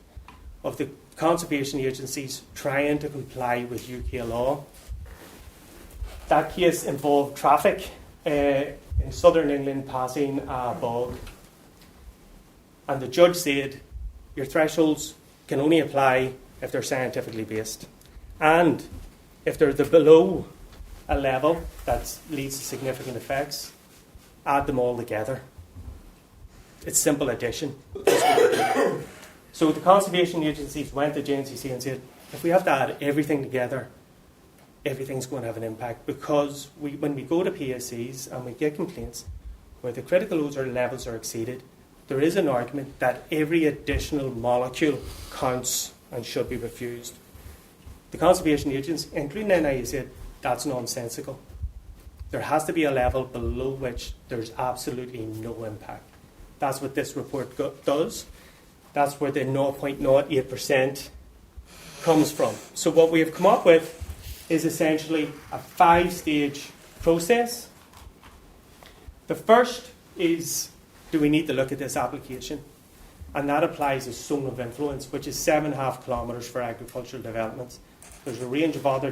of the conservation agencies trying to comply with UK law. That case involved traffic in southern England passing a bog. And the judge said, your thresholds can only apply if they're scientifically based. And if they're below a level that leads to significant effects, add them all together. It's simple addition. So the conservation agencies went to JNCC and said, if we have to add everything together, everything's going to have an impact, because when we go to PSCs and we get complaints where the critical ozone levels are exceeded, there is an argument that every additional molecule counts and should be refused. The conservation agents, including NIEA, said that's nonsensical. There has to be a level below which there's absolutely no impact. That's what this report does. That's where the 0.08% comes from. So what we have come up with is essentially a 5-stage process. The first is, do we need to look at this application? And that applies a zone of influence, which is 7.5 kilometres for agricultural developments. There's a range of other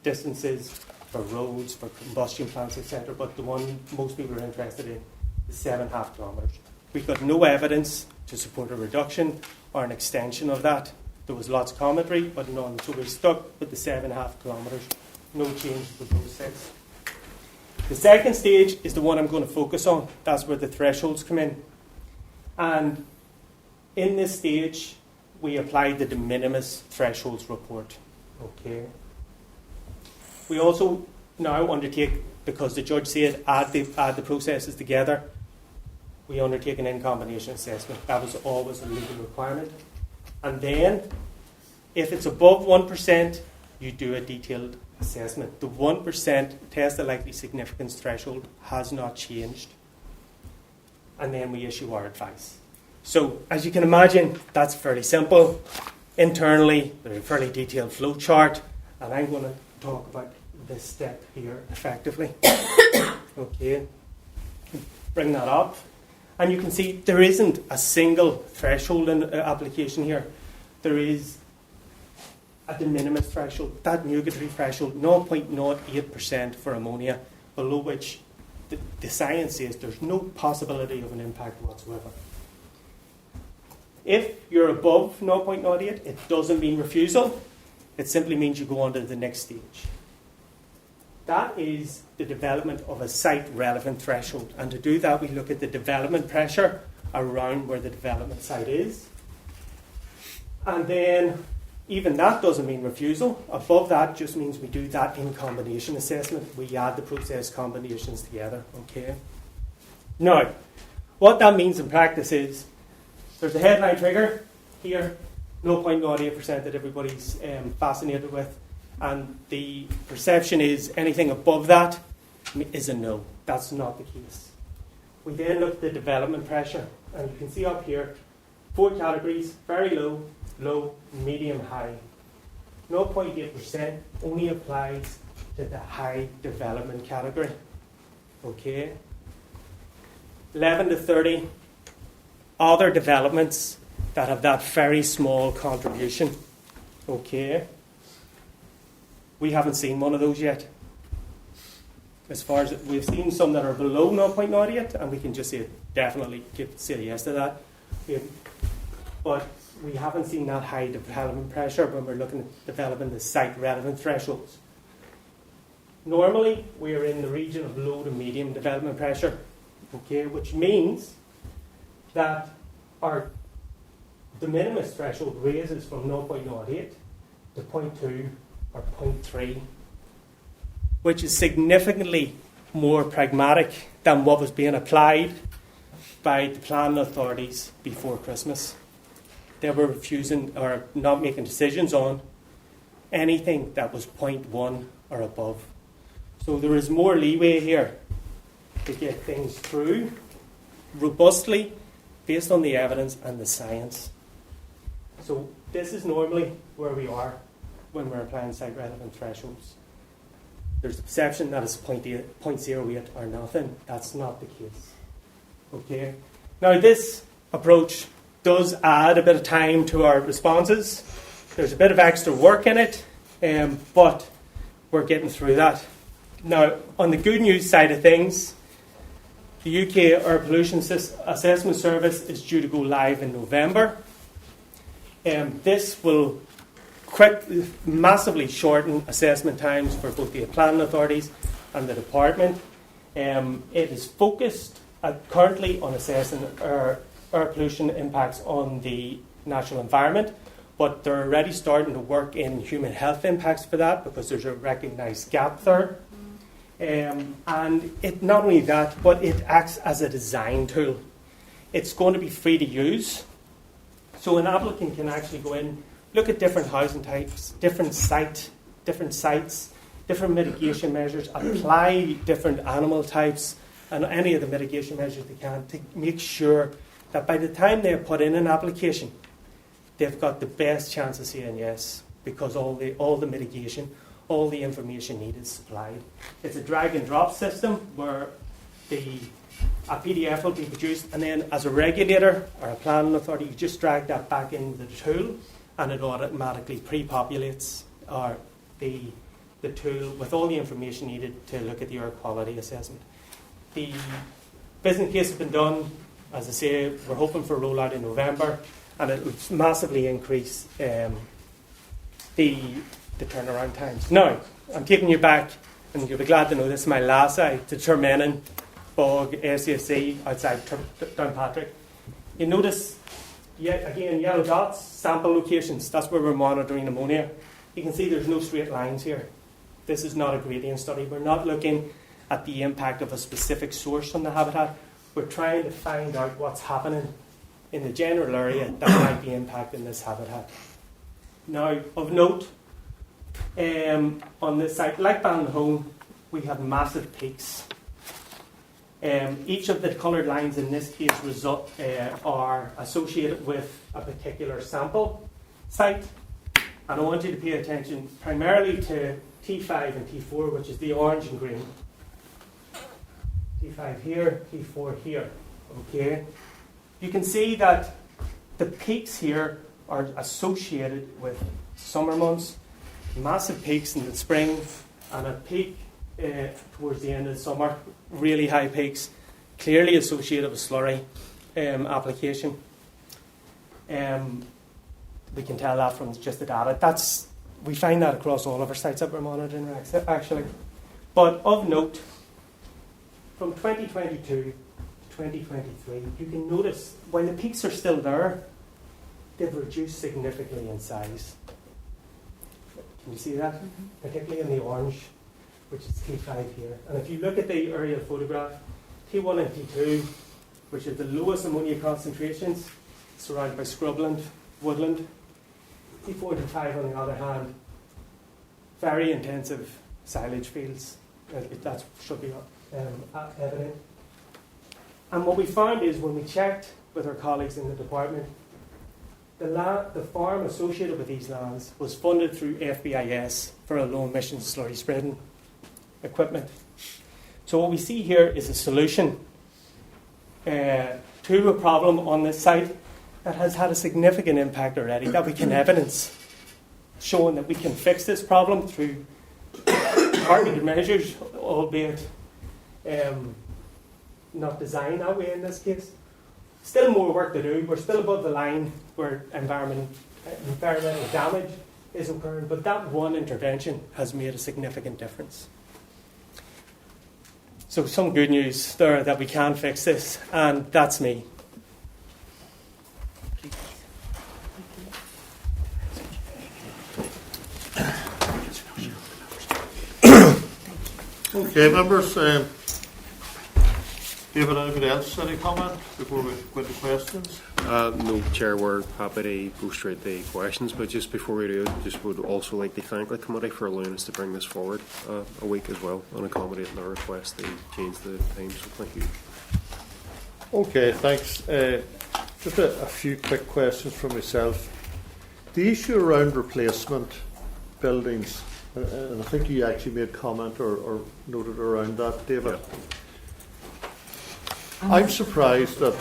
distances for roads, for combustion plants, etc. But the one most people are interested in is 7.5 kilometres. We've got no evidence to support a reduction or an extension of that. There was lots of commentary, but none. So we're stuck with the 7.5 kilometres. No change to the process. The second stage is the one I'm going to focus on. That's where the thresholds come in. And in this stage, we applied the de minimis thresholds report. Okay. We also now undertake, because the judge said add the processes together, we undertake an in-combination assessment. That was always a legal requirement. And then, if it's above 1%, you do a detailed assessment. The 1% test the likely significance threshold has not changed. And then we issue our advice. So, as you can imagine, that's fairly simple. Internally, there's a fairly detailed flow chart, and I'm going to talk about this step here effectively. Okay, bring that up. And you can see there isn't a single threshold in application here. There is a de minimis threshold, that nugatory threshold, 0.08% for ammonia, below which the science says there's no possibility of an impact whatsoever. If you're above 0.08, it doesn't mean refusal. It simply means you go on to the next stage. That is the development of a site-relevant threshold. And to do that, we look at the development pressure around where the development site is. And then, even that doesn't mean refusal. Above that just means we do that in combination assessment. We add the process combinations together, okay? Now, what that means in practice is, there's a headline trigger here, 0.08% that everybody's fascinated with. And the perception is anything above that is a no. That's not the case. We then look at the development pressure, and you can see up here 4 categories: very low, low, medium, high. 0.8% only applies to the high development category. Okay? 11 to 30, other developments that have that very small contribution. Okay? We haven't seen one of those yet. As far as we've seen some that are below 0.08, and we can just say definitely say yes to that. But we haven't seen that high development pressure when we're looking at developing the site-relevant thresholds. Normally, we're in the region of low to medium development pressure, okay, which means that our de minimis threshold raises from 0.08 to 0.2 or 0.3, which is significantly more pragmatic than what was being applied by the planning authorities before Christmas. They were refusing or not making decisions on anything that was 0.1 or above. So there is more leeway here to get things through robustly based on the evidence and the science. So this is normally where we are when we're applying site-relevant thresholds. There's the perception that it's 0.08 or nothing. That's not the case. Okay. Now this approach does add a bit of time to our responses. There's a bit of extra work in it, but we're getting through that. Now, on the good news side of things, the UK Air Pollution Assessment Service is due to go live in November. This will massively shorten assessment times for both the planning authorities and the department. It is focused currently on assessing air pollution impacts on the natural environment, but they're already starting to work in human health impacts for that because there's a recognised gap there. And it not only that, but it acts as a design tool. It's going to be free to use. So an applicant can actually go in, look at different housing types, different sites, different mitigation measures, apply different animal types and any of the mitigation measures they can to make sure that by the time they're put in an application, they've got the best chance of saying yes because all the mitigation, all the information needed is supplied. It's a drag and drop system where a PDF will be produced, and then as a regulator or a planning authority, you just drag that back into the tool and it automatically pre-populates the tool with all the information needed to look at the air quality assessment. The business case has been done. As I say, we're hoping for a rollout in November, and it will massively increase the turnaround times. Now, I'm taking you back, and you'll be glad to know this is my last site, to Termenin Bog SAC outside Downpatrick. You notice, yet again, yellow dots, sample locations. That's where we're monitoring ammonia. You can see there's no straight lines here. This is not a gradient study. We're not looking at the impact of a specific source on the habitat. We're trying to find out what's happening in the general area that might be impacting this habitat. Now, of note, on this site, like Ballinholme, we have massive peaks. Each of the coloured lines in this case are associated with a particular sample site. And I want you to pay attention primarily to T5 and T4, which is the orange and green. T5 here, T4 here. Okay, you can see that the peaks here are associated with summer months, massive peaks in the spring, and a peak towards the end of the summer, really high peaks, clearly associated with slurry application. We can tell that from just the data. We find that across all of our sites that we're monitoring, actually. But of note, from 2022 to 2023, you can notice while the peaks are still there, they've reduced significantly in size. Can you see that? Particularly in the orange, which is T5 here. And if you look at the aerial photograph, T1 and T2, which is the lowest ammonia concentrations, surrounded by scrubland, woodland. T4 and T5, on the other hand, very intensive silage fields. That should be evident. And what we found is when we checked with our colleagues in the department, the farm associated with these lands was funded through FBIS for a low emissions slurry spreading equipment. So what we see here is a solution to a problem on this site that has had a significant impact already, that we can evidence, showing that we can fix this problem through targeted measures, albeit not designed that way in this case. Still more work to do. We're still above the line where environmental damage is occurring, but that one intervention has made a significant difference. So some good news there that we can fix this, and that's me. Okay, members, David, anybody else, any comment before we go into questions? No, Chair, we're happy to go straight to questions, but just before we do, just would also like to thank the committee for allowing us to bring this forward a week as well and accommodating their request to change the time, so thank you. Okay, thanks. Just a few quick questions from myself. The issue around replacement buildings, and I think you actually made comment or noted around that, David. Yeah. I'm surprised that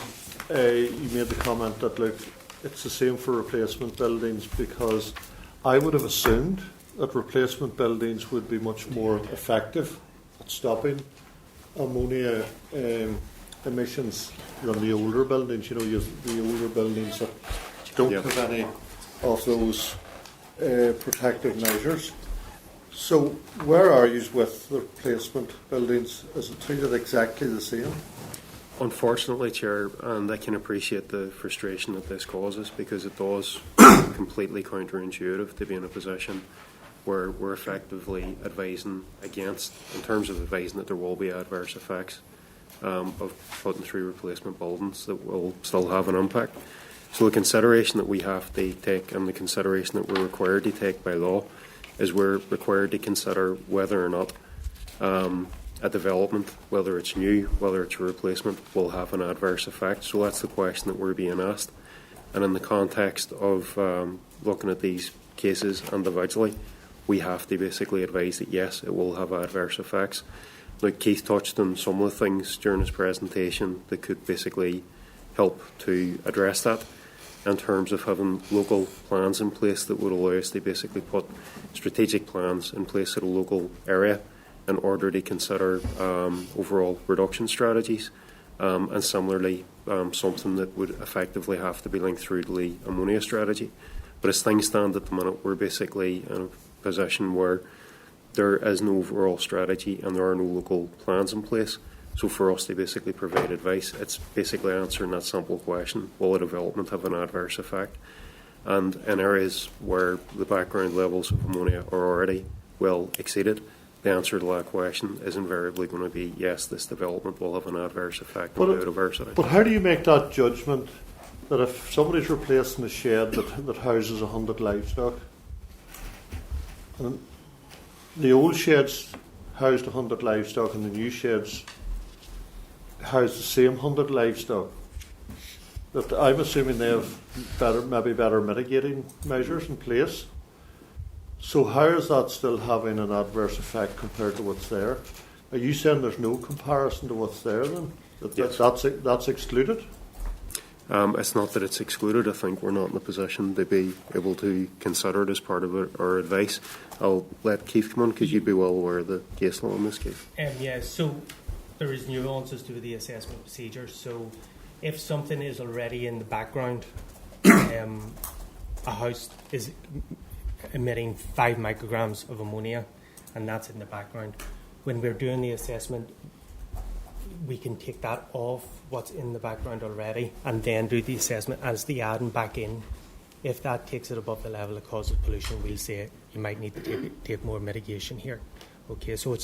you made the comment that, look, it's the same for replacement buildings, because I would have assumed that replacement buildings would be much more effective at stopping ammonia emissions than the older buildings. You know, the older buildings that don't have any of those protective measures. So where are you with the replacement buildings? Is it treated exactly the same? Unfortunately, Chair, and I can appreciate the frustration that this causes, because it does completely counterintuitive to be in a position where we're effectively advising against, in terms of advising that there will be adverse effects of putting through replacement buildings that will still have an impact. So the consideration that we have to take, and the consideration that we're required to take by law, is we're required to consider whether or not a development, whether it's new, whether it's a replacement, will have an adverse effect. So that's the question that we're being asked. And in the context of looking at these cases individually, we have to basically advise that yes, it will have adverse effects. Like Keith touched on some of the things during his presentation that could basically help to address that, in terms of having local plans in place that would allow us to basically put strategic plans in place at a local area in order to consider overall reduction strategies, and similarly something that would effectively have to be linked through to the ammonia strategy. But as things stand at the minute, we're basically in a position where there is no overall strategy and there are no local plans in place. So for us to basically provide advice, it's basically answering that simple question: will a development have an adverse effect? And in areas where the background levels of ammonia are already well exceeded, the answer to that question is invariably going to be yes, this development will have an adverse effect on biodiversity. But how do you make that judgment that if somebody's replacing a shed that houses 100 livestock, and the old sheds housed 100 livestock and the new sheds house the same 100 livestock, that I'm assuming they have maybe better mitigating measures in place? So how is that still having an adverse effect compared to what's there? Are you saying there's no comparison to what's there then? That's excluded? It's not that it's excluded. I think we're not in a position to be able to consider it as part of our advice. I'll let Keith come on because you'd be well aware of the case law in this case. Yeah, so there is nuances to the assessment procedure. So if something is already in the background, a house is emitting 5 micrograms of ammonia, and that's in the background. When we're doing the assessment, we can take that off what's in the background already and then do the assessment as the adding back in. If that takes it above the level that causes pollution, we'll say you might need to take more mitigation here. Okay, so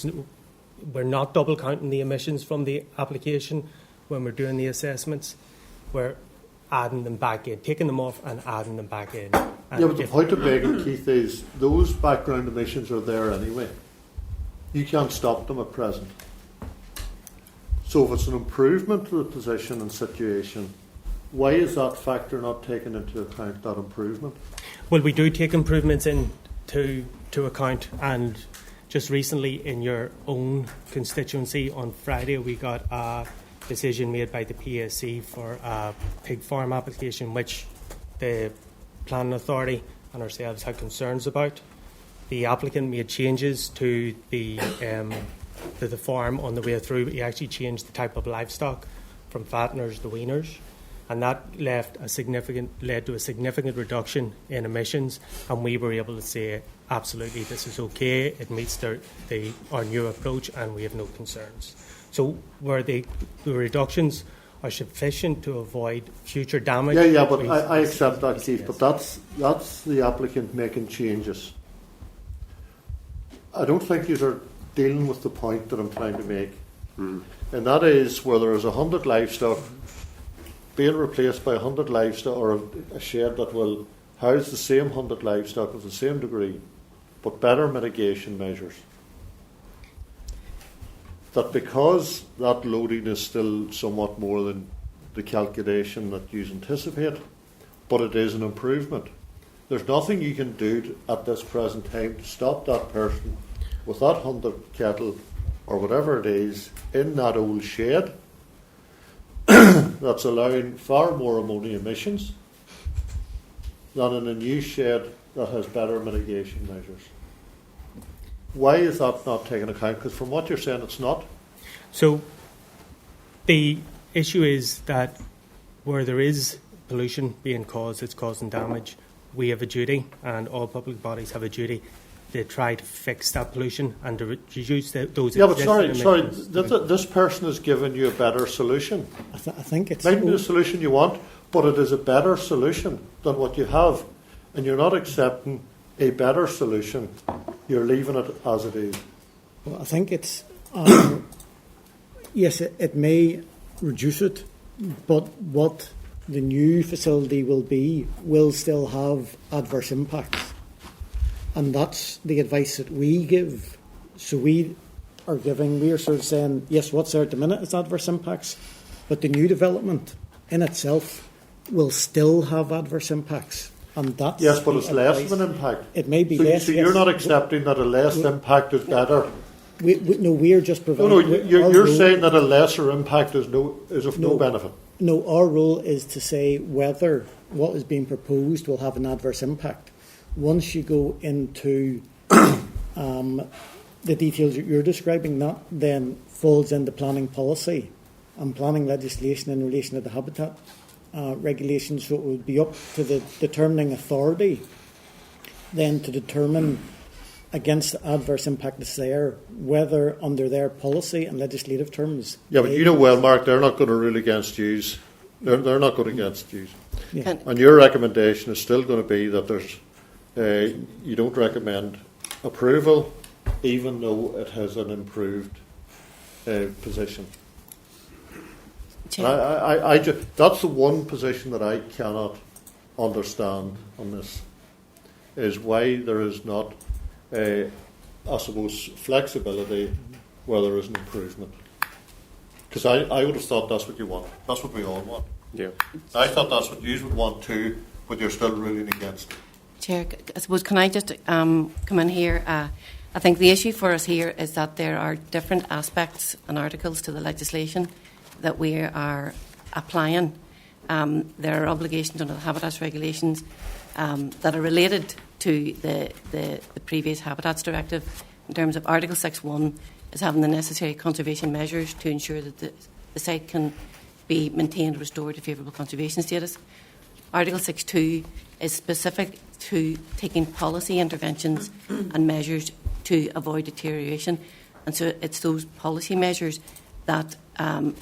we're not double counting the emissions from the application when we're doing the assessments. We're adding them back in, taking them off and adding them back in. And but the point of making, Keith, is those background emissions are there anyway. You can't stop them at present. So if it's an improvement to the position and situation, why is that factor not taken into account, that improvement? Well, we do take improvements into account, and just recently in your own constituency on Friday we got a decision made by the PSC for a pig farm application which the planning authority and ourselves had concerns about. The applicant made changes to the farm on the way through. He actually changed the type of livestock from fatteners to weaners, and that led to a significant reduction in emissions, and we were able to say absolutely this is okay, it meets our new approach and we have no concerns. So where the reductions are sufficient to avoid future damage. Yeah, but I accept that, Keith, but that's the applicant making changes. I don't think you are dealing with the point that I'm trying to make. And that is where there is 100 livestock being replaced by 100 livestock, or a shed that will house the same 100 livestock of the same degree, but better mitigation measures. That because that loading is still somewhat more than the calculation that you anticipate, but it is an improvement. There's nothing you can do at this present time to stop that person with that 100 cattle or whatever it is in that old shed that's allowing far more ammonia emissions than in a new shed that has better mitigation measures. Why is that not taken account? Because from what you're saying, it's not. So the issue is that where there is pollution being caused, it's causing damage. We have a duty, and all public bodies have a duty, to try to fix that pollution and to reduce those. Yeah, but sorry. This person has given you a better solution. I think it's maybe the solution you want, but it is a better solution than what you have, and you're not accepting a better solution. You're leaving it as it is. Well, I think it's yes, it may reduce it, but what the new facility will still have adverse impacts. And that's the advice that we give. So we are sort of saying, yes, what's there at the minute is adverse impacts, but the new development in itself will still have adverse impacts. And that's yes, but it's less of an impact. It may be less. So you're not accepting that a less impact is better? We're just providing... No, you're saying that a lesser impact is of no benefit. No, our role is to say whether what is being proposed will have an adverse impact. Once you go into the details that you're describing, that then falls into planning policy and planning legislation in relation to the habitat regulations. So it would be up to the determining authority then to determine against the adverse impact that's there, whether under their policy and legislative terms. Yeah, but you know well, Mark, they're not going to rule against yous. They're not going against yous. Yeah. And your recommendation is still going to be that there's you don't recommend approval, even though it has an improved position. That's the one position that I cannot understand on this, is why there is not, I suppose, flexibility where there is an improvement. Because I would have thought that's what you want. That's what we all want. Yeah. I thought that's what you would want too, but you're still ruling against it. Chair, I suppose, can I just come in here? I think the issue for us here is that there are different aspects and articles to the legislation. that we are applying. There are obligations under the Habitats regulations that are related to the previous Habitats Directive in terms of Article 6.1 is having the necessary conservation measures to ensure that the site can be maintained, restored to favourable conservation status. Article 6.2 is specific to taking policy interventions and measures to avoid deterioration. And so it's those policy measures that the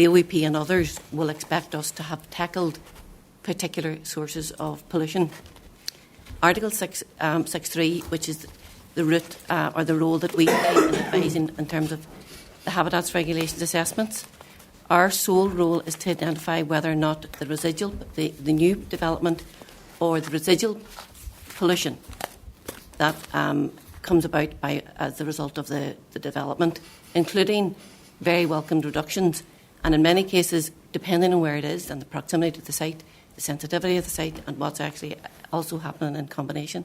OEP and others will expect us to have tackled particular sources of pollution. Article 6.3, which is the route or the role that we play in advising in terms of the Habitats Regulations assessments. Our sole role is to identify whether or not the residual, the new development or the residual pollution that comes about as the result of the development, including very welcomed reductions, and in many cases, depending on where it is and the proximity to the site, the sensitivity of the site and what's actually also happening in combination,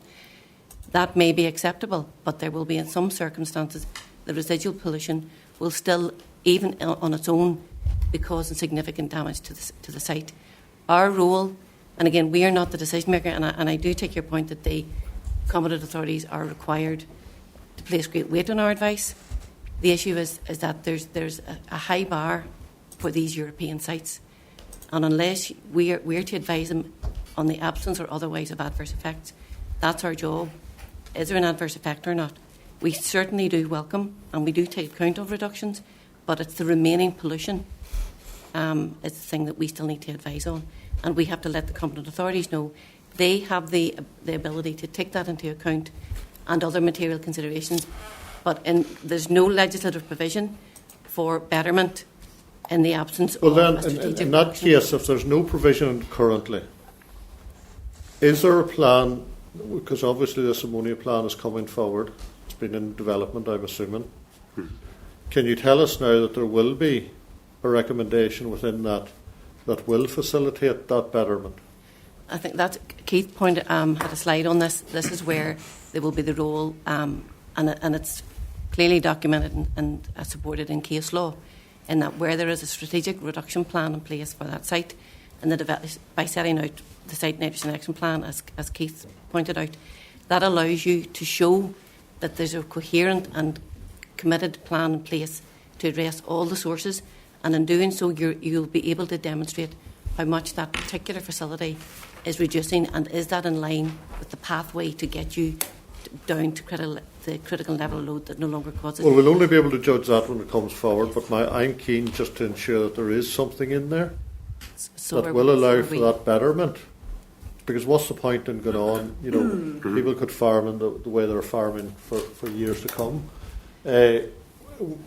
that may be acceptable, but there will be in some circumstances the residual pollution will still, even on its own, be causing significant damage to the site. Our role, and again, we are not the decision maker, and I do take your point that the competent authorities are required to place great weight on our advice. The issue is that there's a high bar for these European sites, and unless we are to advise them on the absence or otherwise of adverse effects, that's our job. Is there an adverse effect or not? We certainly do welcome and we do take account of reductions, but it's the remaining pollution is the thing that we still need to advise on, and we have to let the competent authorities know they have the ability to take that into account and other material considerations, but there's no legislative provision for betterment in the absence of a strategic in that case, if there's no provision currently, is there a plan, because obviously this ammonia plan is coming forward, it's been in development, I'm assuming. Can you tell us now that there will be a recommendation within that will facilitate that betterment? I think that Keith pointed had a slide on this. This is where there will be the role, and it's clearly documented and supported in case law, in that where there is a strategic reduction plan in place for that site, and by setting out the site nitrogen action plan, as Keith pointed out, that allows you to show that there's a coherent and committed plan in place to address all the sources, and in doing so you'll be able to demonstrate how much that particular facility is reducing, and is that in line with the pathway to get you down to the critical level of load that no longer causes. Well, we'll only be able to judge that when it comes forward, but I'm keen just to ensure that there is something in there that will allow for that betterment. Because what's the point in going on? You know, people could farm in the way they're farming for years to come,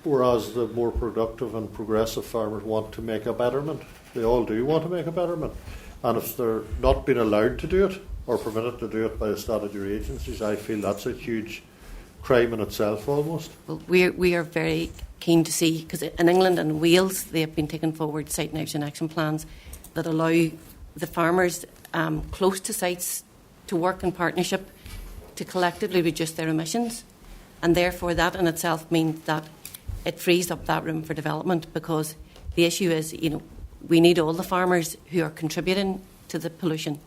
whereas the more productive and progressive farmers want to make a betterment. They all do want to make a betterment, and if they're not being allowed to do it or permitted to do it by the statutory agencies, I feel that's a huge crime in itself almost. Well, we are very keen to see, because in England and Wales they have been taking forward site nitrogen action plans that allow the farmers close to sites to work in partnership to collectively reduce their emissions, and therefore that in itself means that it frees up that room for development, because the issue is, you know, we need all the farmers who are contributing to the pollution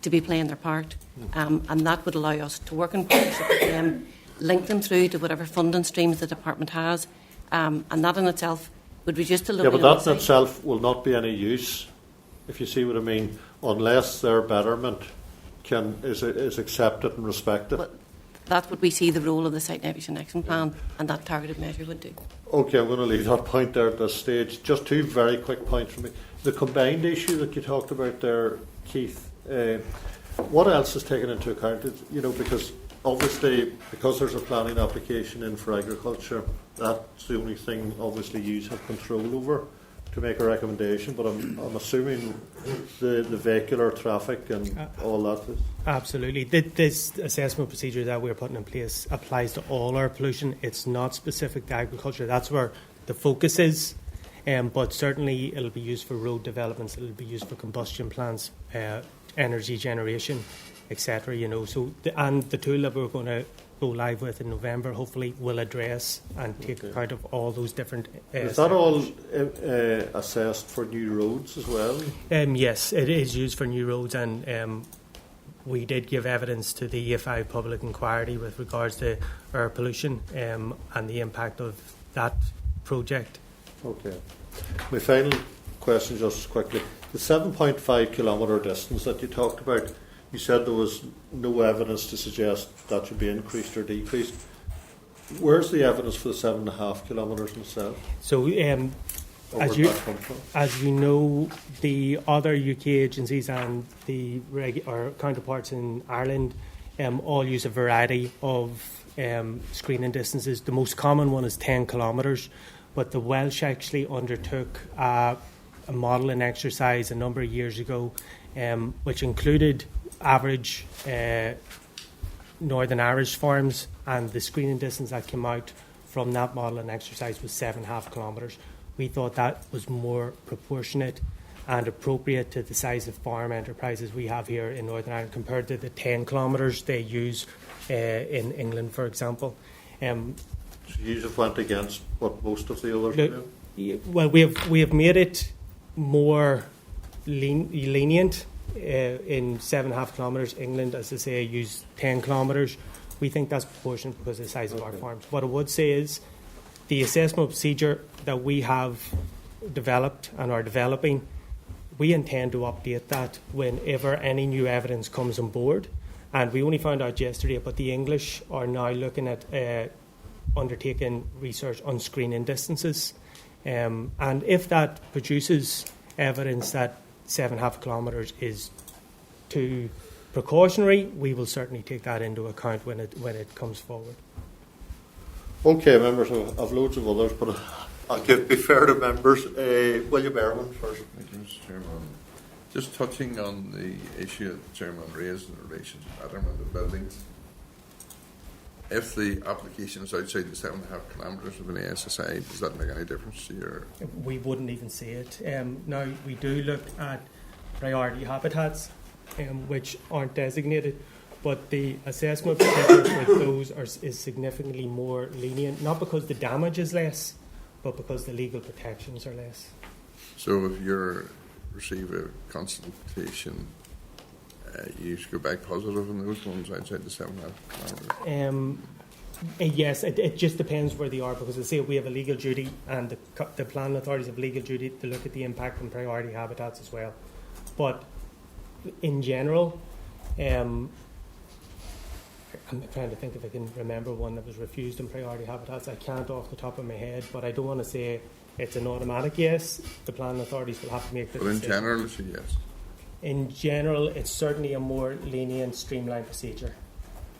to be playing their part, and that would allow us to work in partnership with them, link them through to whatever funding streams the department has, and that in itself would reduce the load. Yeah, but that in itself will not be any use, if you see what I mean, unless their betterment is accepted and respected. But that's what we see the role of the site nitrogen action plan and that targeted measure would do. Okay, I'm going to leave that point there at this stage. Just two very quick points from me. The combined issue that you talked about there, Keith, what else is taken into account? You know, because obviously, because there's a planning application in for agriculture, that's the only thing obviously you have control over to make a recommendation, but I'm assuming the vehicular traffic and all that is... Absolutely. This assessment procedure that we're putting in place applies to all our pollution. It's not specific to agriculture. That's where the focus is, but certainly it'll be used for road developments, it'll be used for combustion plants, energy generation, etc. You know, so the tool that we're going to go live with in November, hopefully will address and take account of all those different. Is that all assessed for new roads as well? Yes, it is used for new roads, and we did give evidence to the EFI public inquiry with regards to air pollution and the impact of that project. Okay. My final question, just quickly. The 7.5 kilometre distance that you talked about, you said there was no evidence to suggest that should be increased or decreased. Where's the evidence for the 7.5 kilometres itself? So, as you know, the other UK agencies and the or counterparts in Ireland all use a variety of screening distances. The most common one is 10 kilometres, but the Welsh actually undertook a modelling exercise a number of years ago, which included average Northern Irish farms, and the screening distance that came out from that modelling exercise was 7.5 kilometres. We thought that was more proportionate and appropriate to the size of farm enterprises we have here in Northern Ireland compared to the 10 kilometres they use in England, for example. So you have went against what most of the others do? Well, we have made it more lenient in 7.5 kilometres. England, as I say, use 10 kilometres. We think that's proportionate because of the size of our farms. What I would say is the assessment procedure that we have developed and are developing, we intend to update that whenever any new evidence comes on board. And we only found out yesterday, but the English are now looking at undertaking research on screening distances. And if that produces evidence that 7.5 kilometres is too precautionary, we will certainly take that into account when it comes forward. Okay, members, I've loads of others, but I'll be fair to members. William Erwin first. Thank you, Mr. Chairman. Just touching on the issue that the Chairman raised in relation to betterment of buildings. If the application is outside the 7.5 kilometres of an ASSI, does that make any difference to your? We wouldn't even see it. Now, we do look at priority habitats, which aren't designated, but the assessment procedure for those is significantly more lenient, not because the damage is less, but because the legal protections are less. So if you receive a consultation, you should go back positive on those ones outside the 7.5 kilometres? Yes, it just depends where they are, because I say we have a legal duty, and the planning authorities have legal duty to look at the impact on priority habitats as well. But in general, I'm trying to think if I can remember one that was refused in priority habitats. I can't off the top of my head, but I don't want to say it's an automatic yes. The planning authorities will have to make the decision. But in general, it's a yes. In general, it's certainly a more lenient, streamlined procedure.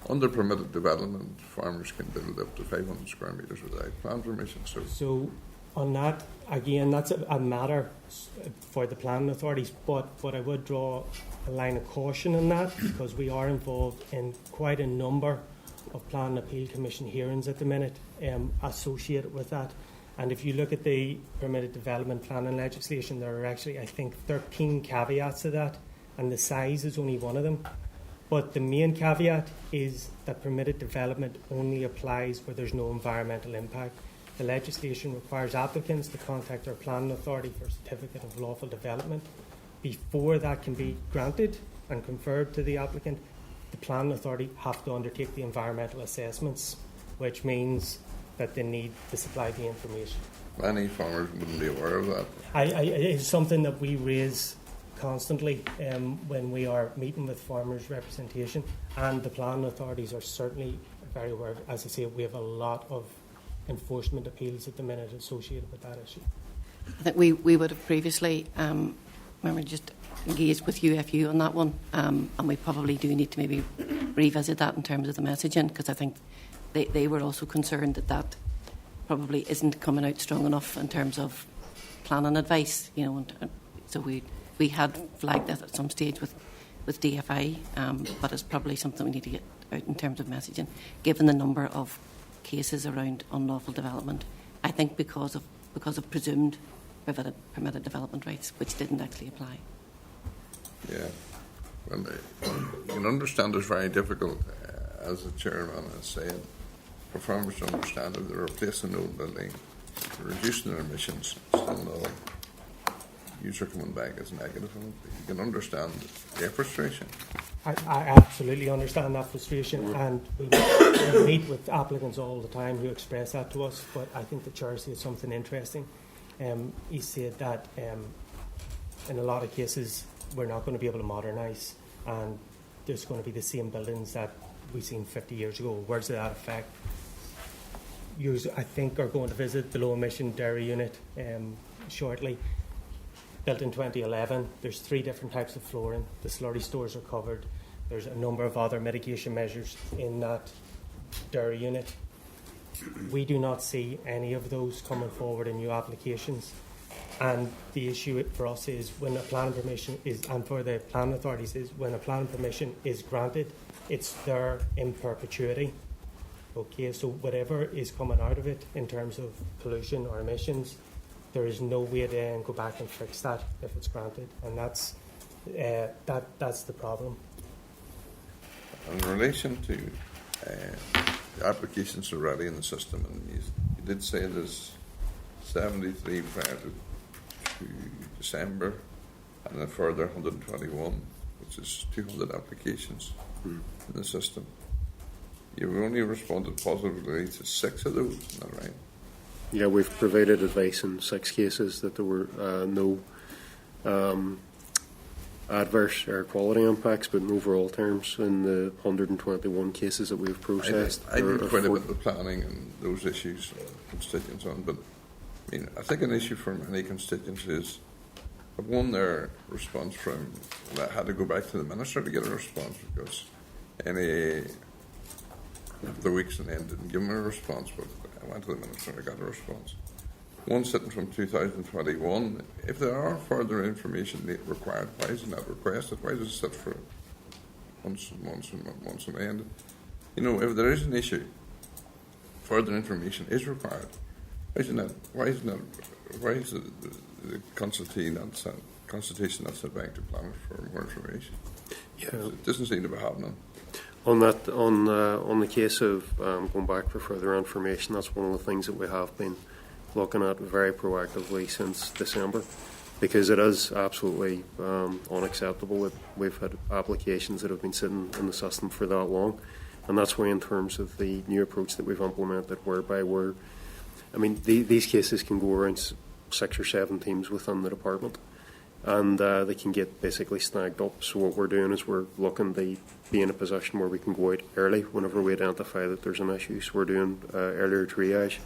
Under permitted development, farmers can build up to 500 square metres without plan permission. So on that, again, that's a matter for the planning authorities, but I would draw a line of caution in that, because we are involved in quite a number of Planning Appeal Commission hearings at the minute associated with that. And if you look at the permitted development planning legislation, there are actually, I think, 13 caveats to that, and the size is only one of them. But the main caveat is that permitted development only applies where there's no environmental impact. The legislation requires applicants to contact their planning authority for a certificate of lawful development. Before that can be granted and conferred to the applicant, the planning authority have to undertake the environmental assessments, which means that they need to supply the information. Many farmers wouldn't be aware of that. It's something that we raise constantly when we are meeting with farmers' representation, and the planning authorities are certainly very aware. As I say, we have a lot of enforcement appeals at the minute associated with that issue. I think we would have previously, remember, just engaged with UFU on that one, and we probably do need to maybe revisit that in terms of the messaging, because I think they were also concerned that probably isn't coming out strong enough in terms of planning advice, you know. And so we had flagged that at some stage with DFI, but it's probably something we need to get out in terms of messaging, given the number of cases around unlawful development. I think because of presumed permitted development rights, which didn't actually apply. Yeah, well, you can understand it's very difficult as the chairman has said, for farmers to understand if they're replacing an old building, reducing their emissions, still no user coming back as negative. You can understand their frustration. I absolutely understand that frustration, and we meet with applicants all the time who express that to us, but I think the Chair said something interesting. He said that in a lot of cases we're not going to be able to modernise, and there's going to be the same buildings that we've seen 50 years ago. Where's that effect? You, I think, are going to visit the low emission dairy unit shortly. Built in 2011, there's 3 different types of flooring. The slurry stores are covered. There's a number of other mitigation measures in that dairy unit. We do not see any of those coming forward in new applications. And the issue for us is when a planning permission is, and for the planning authorities, is when a planning permission is granted, it's there in perpetuity. Okay, so whatever is coming out of it in terms of pollution or emissions, there is no way to then go back and fix that if it's granted, and that's the problem. In relation to the applications already in the system, and you did say there's 73 prior to December, and a further 121, which is 200 applications in the system. You've only responded positively to 6 of those, isn't that right? Yeah, we've provided advice in 6 cases that there were no adverse air quality impacts, but in overall terms, in the 121 cases that we've processed. I did quite a bit of the planning and those issues constituents on, but I mean, I think an issue for many constituents is, I've won their response from, I had to go back to the Minister to get a response because NIEA, after the weeks and then didn't give me a response, but I went to the Minister and I got a response. One sitting from 2021, if there are further information required, why isn't that requested? Why does it sit for months and months and months on end? You know, if there is an issue, further information is required. Why is the consultation not sent back to planners for more information? Yeah. It doesn't seem to be happening. On that, on the case of going back for further information, that's one of the things that we have been looking at very proactively since December, because it is absolutely unacceptable that we've had applications that have been sitting in the system for that long, and that's why in terms of the new approach that we've implemented, whereby these cases can go around 6 or 7 teams within the department, and they can get basically snagged up. So what we're doing is we're looking to be in a position where we can go out early whenever we identify that there's an issue. So we're doing earlier triage,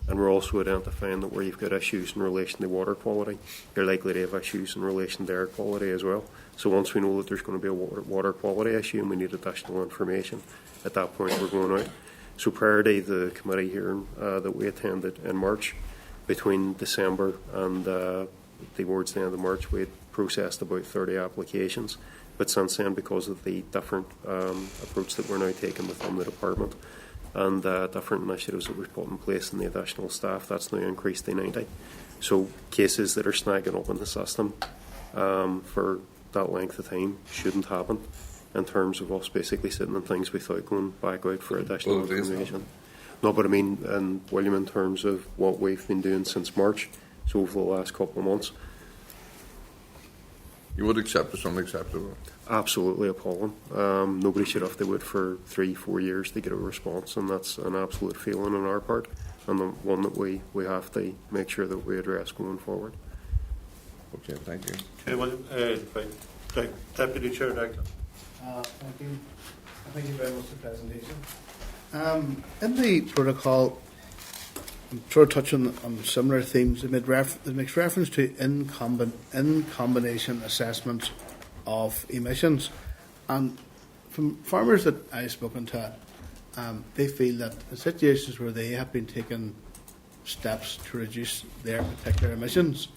and we're also identifying that where you've got issues in relation to water quality, you're likely to have issues in relation to air quality as well. So once we know that there's going to be a water quality issue and we need additional information, at that point we're going out. So prior to the committee hearing that we attended in March, between December and towards the end of March, we had processed about 30 applications. But since then, because of the different approach that we're now taking within the department and different initiatives that we've put in place and the additional staff, that's now increased to 90. So cases that are snagging up in the system for that length of time shouldn't happen, in terms of us basically sitting on things without going back out for additional information. No, but I mean, and William, in terms of what we've been doing since March, so over the last couple of months. You would accept it's unacceptable? Absolutely appalling. Nobody should have to wait for 3-4 years to get a response, and that's an absolute failing on our part, and the one that we have to make sure that we address going forward. Okay, thank you. Okay, well, Deputy Chair Declan. Thank you. Thank you very much for the presentation. In the protocol, I'm sort of touching on similar themes. It makes reference to in combination assessments of emissions, and from farmers that I've spoken to, they feel that in situations where they have been taking steps to reduce their particular emissions,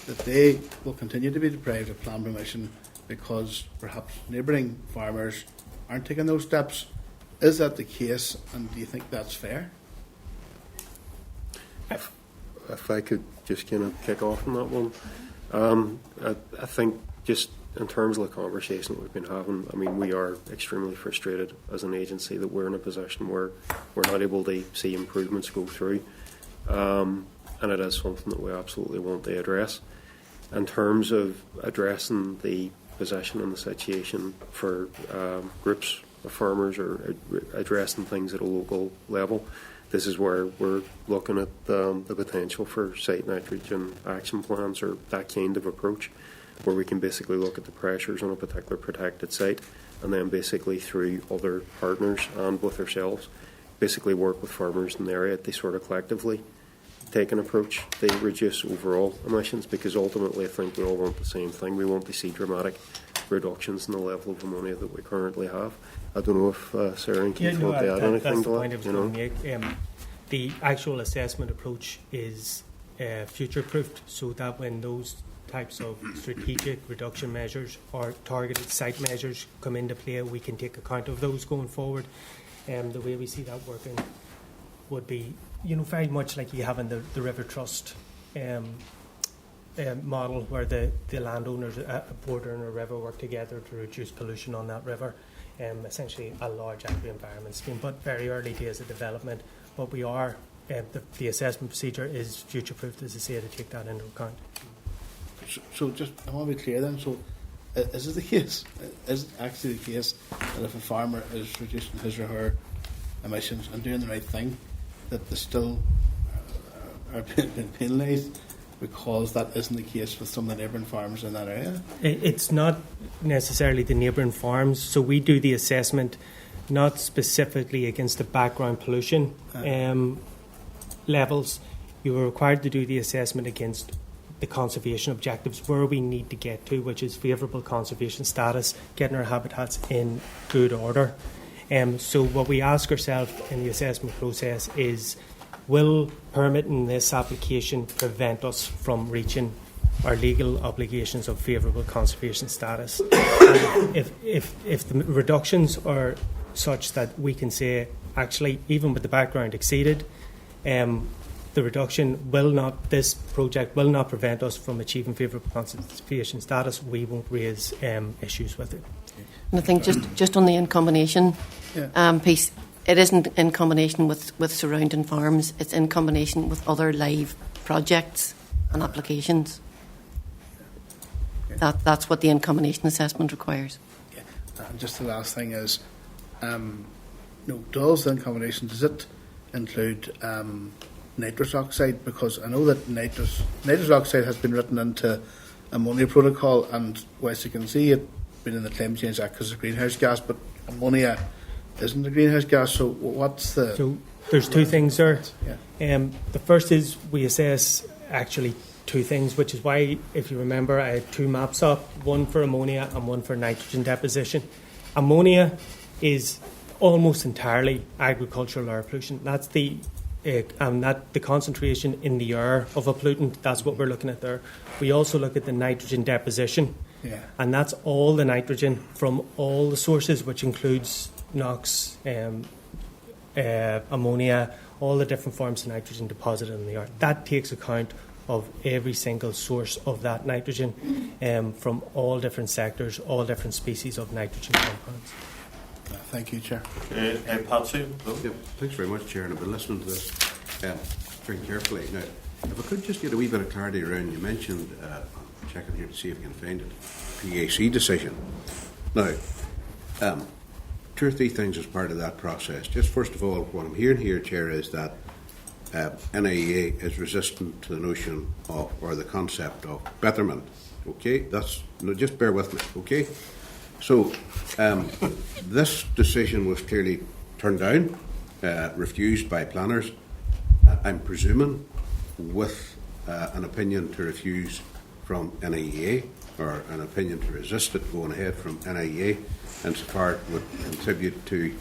that they will continue to be deprived of plan permission because perhaps neighbouring farmers aren't taking those steps. Is that the case, and do you think that's fair? If I could just kind of kick off on that one, I think just in terms of the conversation that we've been having, I mean, we are extremely frustrated as an agency that we're in a position where we're not able to see improvements go through, and it is something that we absolutely want to address. In terms of addressing the position and the situation for groups of farmers, or addressing things at a local level, this is where we're looking at the potential for site nitrogen action plans, or that kind of approach, where we can basically look at the pressures on a particular protected site, and then basically through other partners and with ourselves, basically work with farmers in the area. They sort of collectively take an approach. They reduce overall emissions, because ultimately I think we all want the same thing. We want to see dramatic reductions in the level of ammonia that we currently have. I don't know if Sara and Keith want to add anything that's to the point I was that. going to make. The actual assessment approach is future-proofed, so that when those types of strategic reduction measures or targeted site measures come into play, we can take account of those going forward. The way we see that working would be, very much like you have in the River Trust model, where the landowners bordering a river work together to reduce pollution on that river. Essentially a large agri-environment scheme, but very early days of development. But we are, the assessment procedure is future-proofed, as I say, to take that into account. So just, I want to be clear then, so is it the case, is it actually the case that if a farmer is reducing his or her emissions and doing the right thing, that they still are being penalised because that isn't the case with some of the neighbouring farmers in that area? It's not necessarily the neighbouring farms, so we do the assessment not specifically against the background pollution levels. You are required to do the assessment against the conservation objectives, where we need to get to, which is favourable conservation status, getting our habitats in good order. So what we ask ourselves in the assessment process is, will permitting this application prevent us from reaching our legal obligations of favourable conservation status? If the reductions are such that we can say, actually, even with the background exceeded, the reduction will not, this project will not prevent us from achieving favourable conservation status, we won't raise issues with it. And I think just on the in combination piece, it isn't in combination with surrounding farms, it's in combination with other live projects and applications. That's what the in combination assessment requires. Yeah. And just the last thing is, does the in combination, does it include nitrous oxide? Because I know that nitrous oxide has been written into ammonia protocol, and whilst you can see it being in the Climate Change Act because of greenhouse gas, but ammonia isn't a greenhouse gas, so what's the... So there's two things there. Yeah. The first is we assess actually two things, which is why, if you remember, I had two maps up, one for ammonia and one for nitrogen deposition. Ammonia is almost entirely agricultural air pollution. That's the concentration in the air of a pollutant. That's what we're looking at there. We also look at the nitrogen deposition, and that's all the nitrogen from all the sources, which includes NOx, ammonia, all the different forms of nitrogen deposited in the earth. That takes account of every single source of that nitrogen from all different sectors, all different species of nitrogen compounds. Thank you, Chair. Patsy? Yeah, thanks very much, Chair. And I've been listening to this very carefully. Now, if I could just get a wee bit of clarity around, you mentioned, I'm checking here to see if I can find it, PAC decision. Now, two or three things as part of that process. Just first of all, what I'm hearing here, Chair, is that NIEA is resistant to the notion of, or the concept of, betterment. Okay? Just bear with me, okay? So, this decision was clearly turned down, refused by planners, I'm presuming, with an opinion to refuse from NIEA, or an opinion to resist it going ahead from NIEA, insofar it would contribute to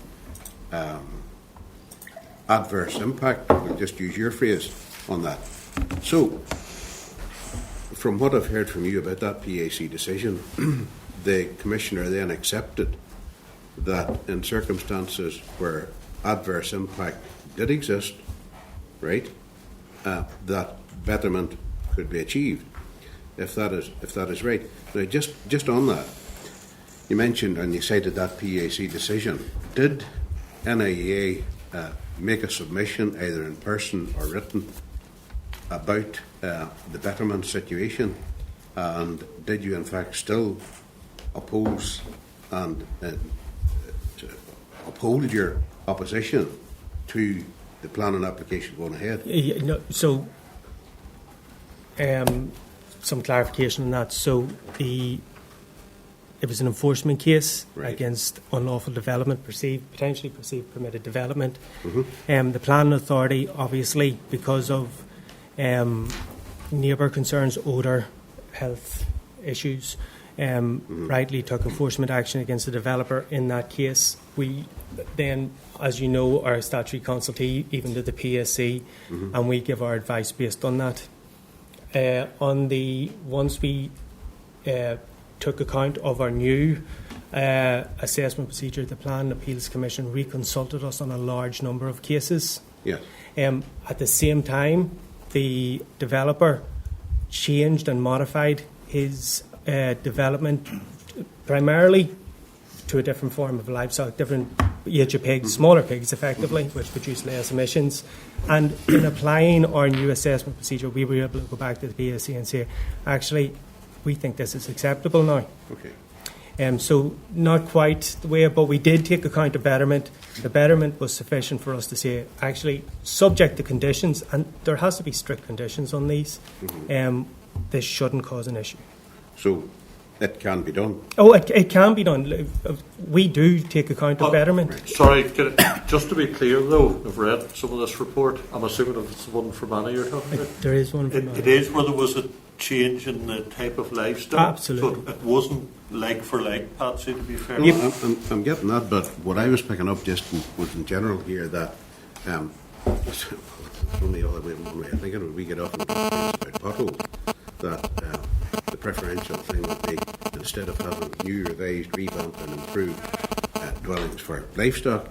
adverse impact. We'll just use your phrase on that. So, from what I've heard from you about that PAC decision, the Commissioner then accepted that in circumstances where adverse impact did exist, right, that betterment could be achieved. if that is right. Now, just on that, you mentioned and you cited that PAC decision. Did NIEA make a submission, either in person or written, about the betterment situation? And did you, in fact, still oppose and uphold your opposition to the planning application going ahead? So, some clarification on that. So, it was an enforcement case against unlawful development, potentially perceived permitted development. The planning authority, obviously, because of neighbour concerns, odour, health issues, rightly took enforcement action against the developer in that case. We then, as you know, are a statutory consultee even to the PSC, and we give our advice based on that. Once we took account of our new assessment procedure, the Planning Appeals Commission reconsulted us on a large number of cases. Yes. At the same time, the developer changed and modified his development primarily to a different form of livestock, different age of pigs, smaller pigs effectively, which produce less emissions. And in applying our new assessment procedure, we were able to go back to the PSC and say, actually, we think this is acceptable now. Okay. So not quite the way, but we did take account of betterment. The betterment was sufficient for us to say, actually, subject to conditions, and there has to be strict conditions on these, this shouldn't cause an issue. So it can be done? Oh, it can be done. We do take account of betterment. Right. Sorry, just to be clear though, I've read some of this report. I'm assuming it's the one from Anna you're talking about? There is one from Anna. It is where there was a change in the type of livestock. Absolutely. So it wasn't like for like, Patsy, to be fair. No, I'm getting that, but what I was picking up just was in general here that only other way one way. I think when we get off and talk about potholes, that the preferential thing would be, instead of having new, revised, revamped and improved dwellings for livestock,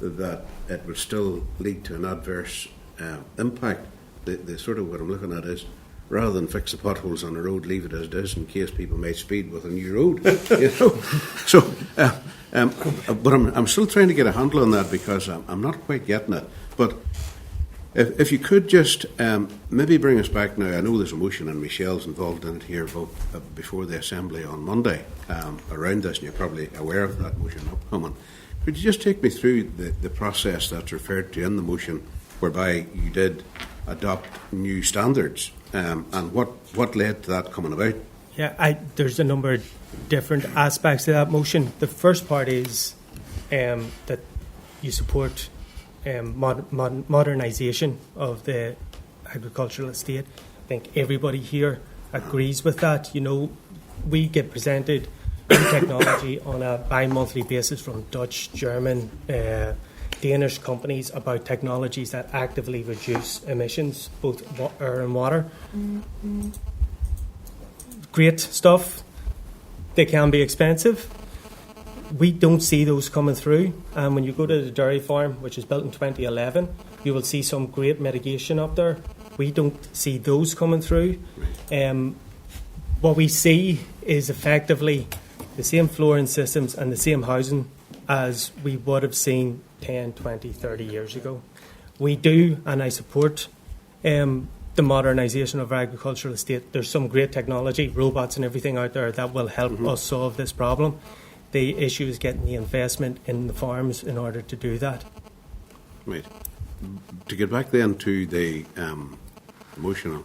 that it would still lead to an adverse impact. The sort of what I'm looking at is, rather than fix the potholes on the road, leave it as it is in case people may speed with a new road. You know? So, but I'm still trying to get a handle on that because I'm not quite getting it. But if you could just maybe bring us back now. I know there's a motion and Michelle's involved in it here before the Assembly on Monday around this, and you're probably aware of that motion upcoming. Could you just take me through the process that's referred to in the motion whereby you did adopt new standards and what led to that coming about? Yeah, there's a number of different aspects to that motion. The first part is that you support modernisation of the agricultural estate. I think everybody here agrees with that. You know, we get presented new technology on a bi-monthly basis from Dutch, German, Danish companies about technologies that actively reduce emissions, both air and water. Great stuff. They can be expensive. We don't see those coming through. And when you go to the dairy farm, which was built in 2011, you will see some great mitigation up there. We don't see those coming through. What we see is effectively the same flooring systems and the same housing as we would have seen 10, 20, 30 years ago. We do, and I support the modernisation of our agricultural estate. There's some great technology, robots and everything out there that will help us solve this problem. The issue is getting the investment in the farms in order to do that. Right. To get back then to the motion,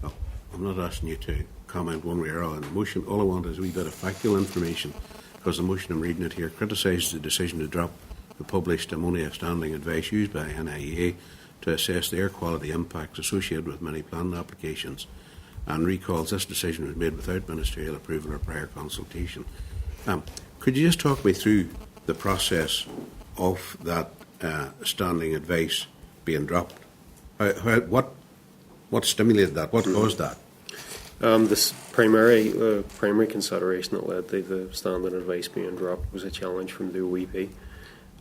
I'm not asking you to comment one way or other on the motion. All I want is a wee bit of factual information, because the motion, I'm reading it here, criticises the decision to drop the published ammonia standing advice used by NIEA to assess the air quality impacts associated with many planning applications, and recalls this decision was made without ministerial approval or prior consultation. Could you just talk me through the process of that standing advice being dropped? What stimulated that? What caused that? This primary consideration that led to the standing advice being dropped was a challenge from the OEP.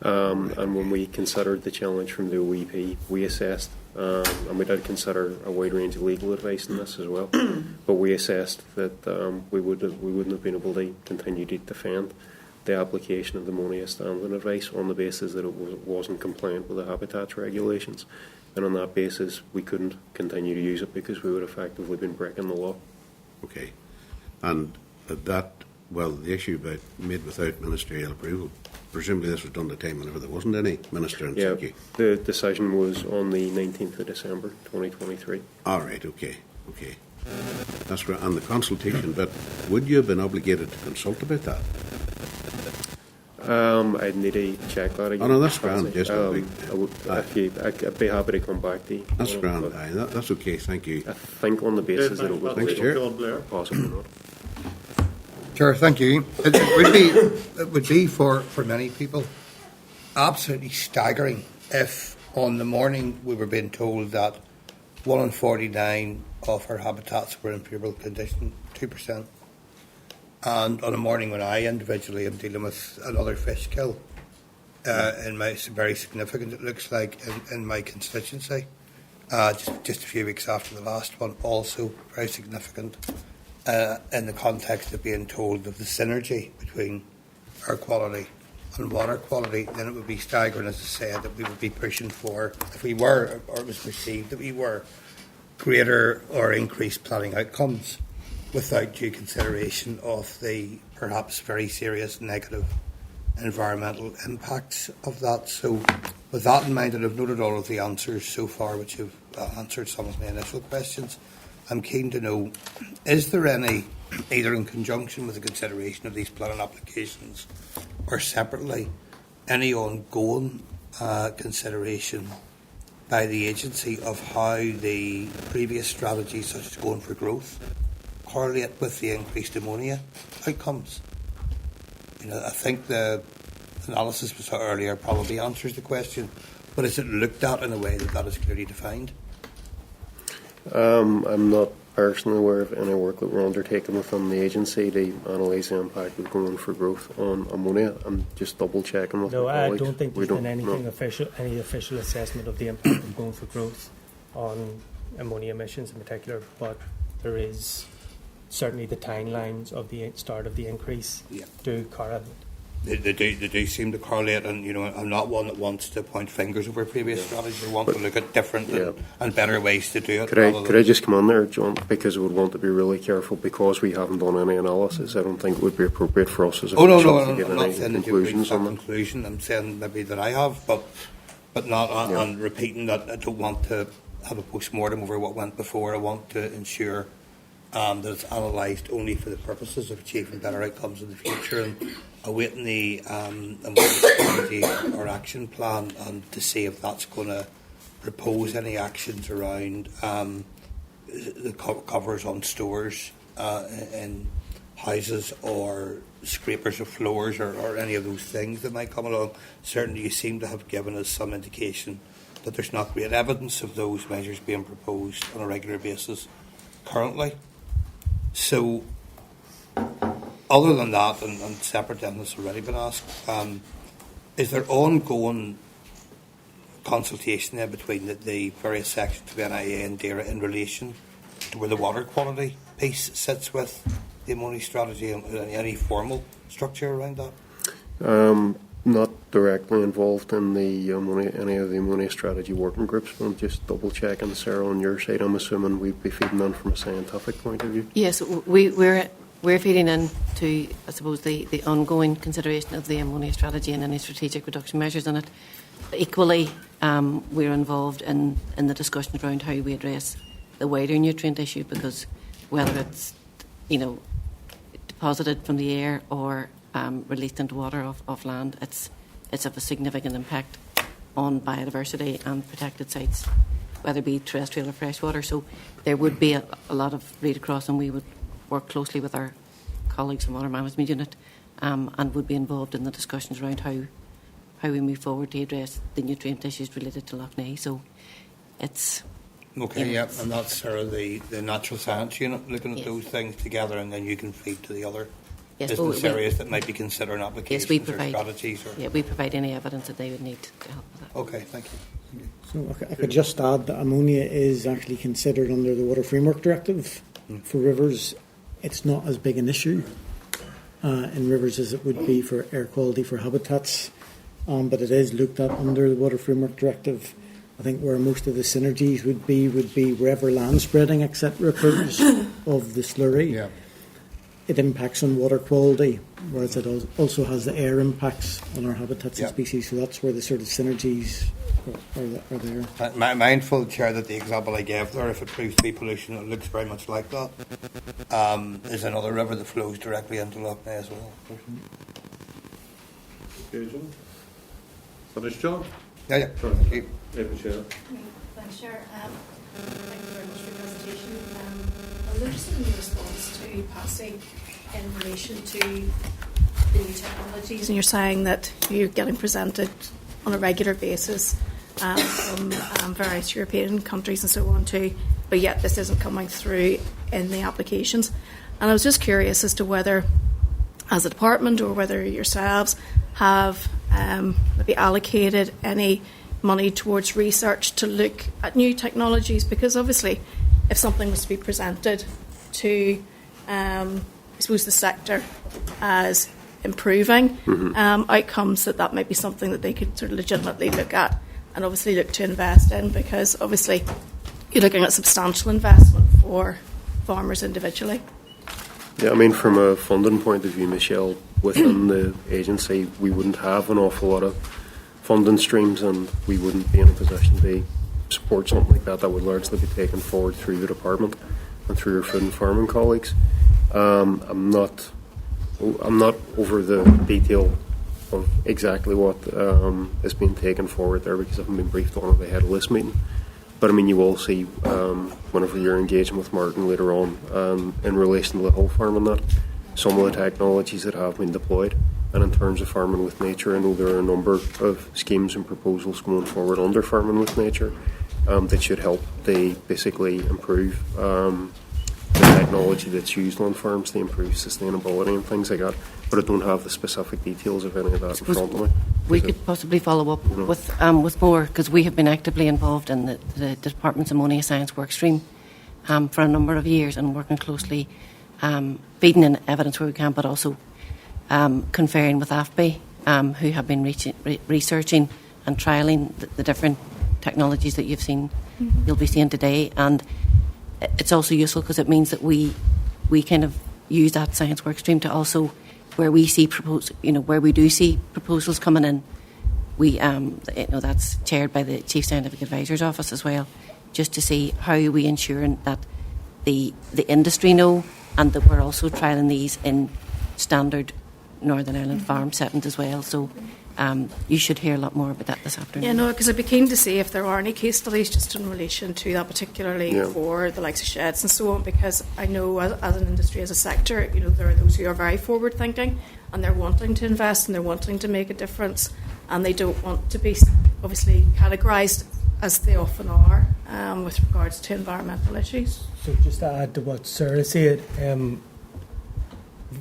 And when we considered the challenge from the OEP, we assessed, and we did consider a wide range of legal advice in this as well, but we assessed that we wouldn't have been able to continue to defend the application of the ammonia standing advice on the basis that it wasn't compliant with the habitats regulations. And on that basis, we couldn't continue to use it because we would effectively been breaking the law. Okay. And that, well, the issue about made without ministerial approval, presumably this was done at a time whenever there wasn't any minister in situ. The decision was on the 19th of December 2023. All right, okay. That's great. And the consultation bit, would you have been obligated to consult about that? I'd need to check that again. Oh, no, that's grand. I'd be happy to come back to you. That's grand. That's okay, thank you. I think on the basis that it would be possibly not. Sure, thank you. It would be for many people absolutely staggering if on the morning we were being told that 1 in 49 of our habitats were in favourable condition, 2%. And on a morning when I individually am dealing with another fish kill, it's very significant, it looks like, in my constituency, just a few weeks after the last one, also very significant in the context of being told of the synergy between air quality and water quality. Then it would be staggering, as I said, that we would be pushing for, if we were, or it was perceived that we were, greater or increased planning outcomes without due consideration of the perhaps very serious negative environmental impacts of that. So with that in mind, and I've noted all of the answers so far, which have answered some of my initial questions, I'm keen to know, is there any, either in conjunction with the consideration of these planning applications or separately, any ongoing consideration by the agency of how the previous strategies, such as going for growth, correlate with the increased ammonia outcomes? I think the analysis we saw earlier probably answers the question, but is it looked at in a way that is clearly defined? I'm not personally aware of any work that we're undertaking within the agency to analyse the impact of going for growth on ammonia. I'm just double checking with my colleagues. I don't think there's been anything official, any official assessment of the impact of going for growth on ammonia emissions in particular, but there is certainly the timelines of the start of the increase do correlate. They do seem to correlate, and I'm not one that wants to point fingers over previous strategies. I want to look at different and better ways to do it. Could I just come on there, John, because I would want to be really careful because we haven't done any analysis. I don't think it would be appropriate for us as a to get any conclusions on that. Conclusion. I'm saying maybe that I have, but not on repeating that. I don't want to have a post-mortem over what went before. I want to ensure that it's analysed only for the purposes of achieving better outcomes in the future, and awaiting the strategy or action plan to see if that's going to propose any actions around the covers on stores in houses or scrapers of floors or any of those things that might come along. Certainly you seem to have given us some indication that there's not great evidence of those measures being proposed on a regular basis currently. So, other than that, and separate than has already been asked, is there ongoing consultation there between the various sections of NIEA and DAERA in relation to where the water quality piece sits with the ammonia strategy, and any formal structure around that? Not directly involved in the any of the ammonia strategy working groups, but I'm just double checking, Sarah, on your side. I'm assuming we'd be feeding in from a scientific point of view. Yes, we're feeding into, I suppose, the ongoing consideration of the ammonia strategy and any strategic reduction measures in it. Equally, we're involved in the discussions around how we address the wider nutrient issue, because whether it's deposited from the air or released into water off land, it's of a significant impact on biodiversity and protected sites, whether it be terrestrial or freshwater. So there would be a lot of read across, and we would work closely with our colleagues in Water Management Unit and would be involved in the discussions around how we move forward to address the nutrient issues related to Lough Neagh. So it's... Okay, and that's sort of the natural science unit looking at those things together, and then you can feed to the other business areas that might be considering applications or strategies? Or? Yeah, we provide any evidence that they would need to help with that. Okay, thank you. So I could just add that ammonia is actually considered under the Water Framework Directive. For rivers, it's not as big an issue in rivers as it would be for air quality for habitats, but it is looked at under the Water Framework Directive. I think where most of the synergies would be wherever land spreading, etc., occurs of the slurry. Yeah. It impacts on water quality, whereas it also has the air impacts on our habitats and species. So that's where the sort of synergies are there. Mindful, Chair, that the example I gave there, if it proves to be pollution, it looks very much like that. There's another river that flows directly into Loch Ness as well. Okay, John. Finish, John? Yeah. Thank you. Thanks, Chair. Thank you very much for your presentation. I'm interested in your response to passing in relation to the new technologies, and you're saying that you're getting presented on a regular basis from various European countries and so on too, but yet this isn't coming through in the applications. And I was just curious as to whether, as a department or whether yourselves have maybe allocated any money towards research to look at new technologies, because obviously if something was to be presented to I suppose the sector as improving outcomes, that might be something that they could sort of legitimately look at and obviously look to invest in, because obviously you're looking at substantial investment for farmers individually. Yeah, I mean, from a funding point of view, Michelle, within the agency we wouldn't have an awful lot of funding streams, and we wouldn't be in a position to support something like that. That would largely be taken forward through the department and through your food and farming colleagues. I'm not over the detail of exactly what is being taken forward there, because I haven't been briefed on it ahead of this meeting. But I mean, you will see whenever you're engaging with Martin later on in relation to the whole farm and that, some of the technologies that have been deployed. And in terms of farming with nature, I know there are a number of schemes and proposals going forward under farming with nature that should help. They basically improve the technology that's used on farms to improve sustainability and things like that. But I don't have the specific details of any of that in front of me. We could possibly follow up with more, because we have been actively involved in the Department's Ammonia Science Workstream for a number of years, and working closely, feeding in evidence where we can, but also conferring with AFBI, who have been researching and trialling the different technologies that you'll be seeing today. And it's also useful because it means that we kind of use that science work stream to also, where we see where we do see proposals coming in, we that's chaired by the Chief Scientific Advisor's Office as well, just to see how are we ensuring that the industry know, and that we're also trialling these in standard Northern Ireland farm settings as well. So you should hear a lot more about that this afternoon. Yeah, no, because I'd be keen to see if there are any case studies just in relation to that, particularly for the likes of sheds and so on, because I know as an industry, as a sector, there are those who are very forward thinking and they're wanting to invest and they're wanting to make a difference, and they don't want to be obviously categorised as they often are with regards to environmental issues. So just to add to what Sara said,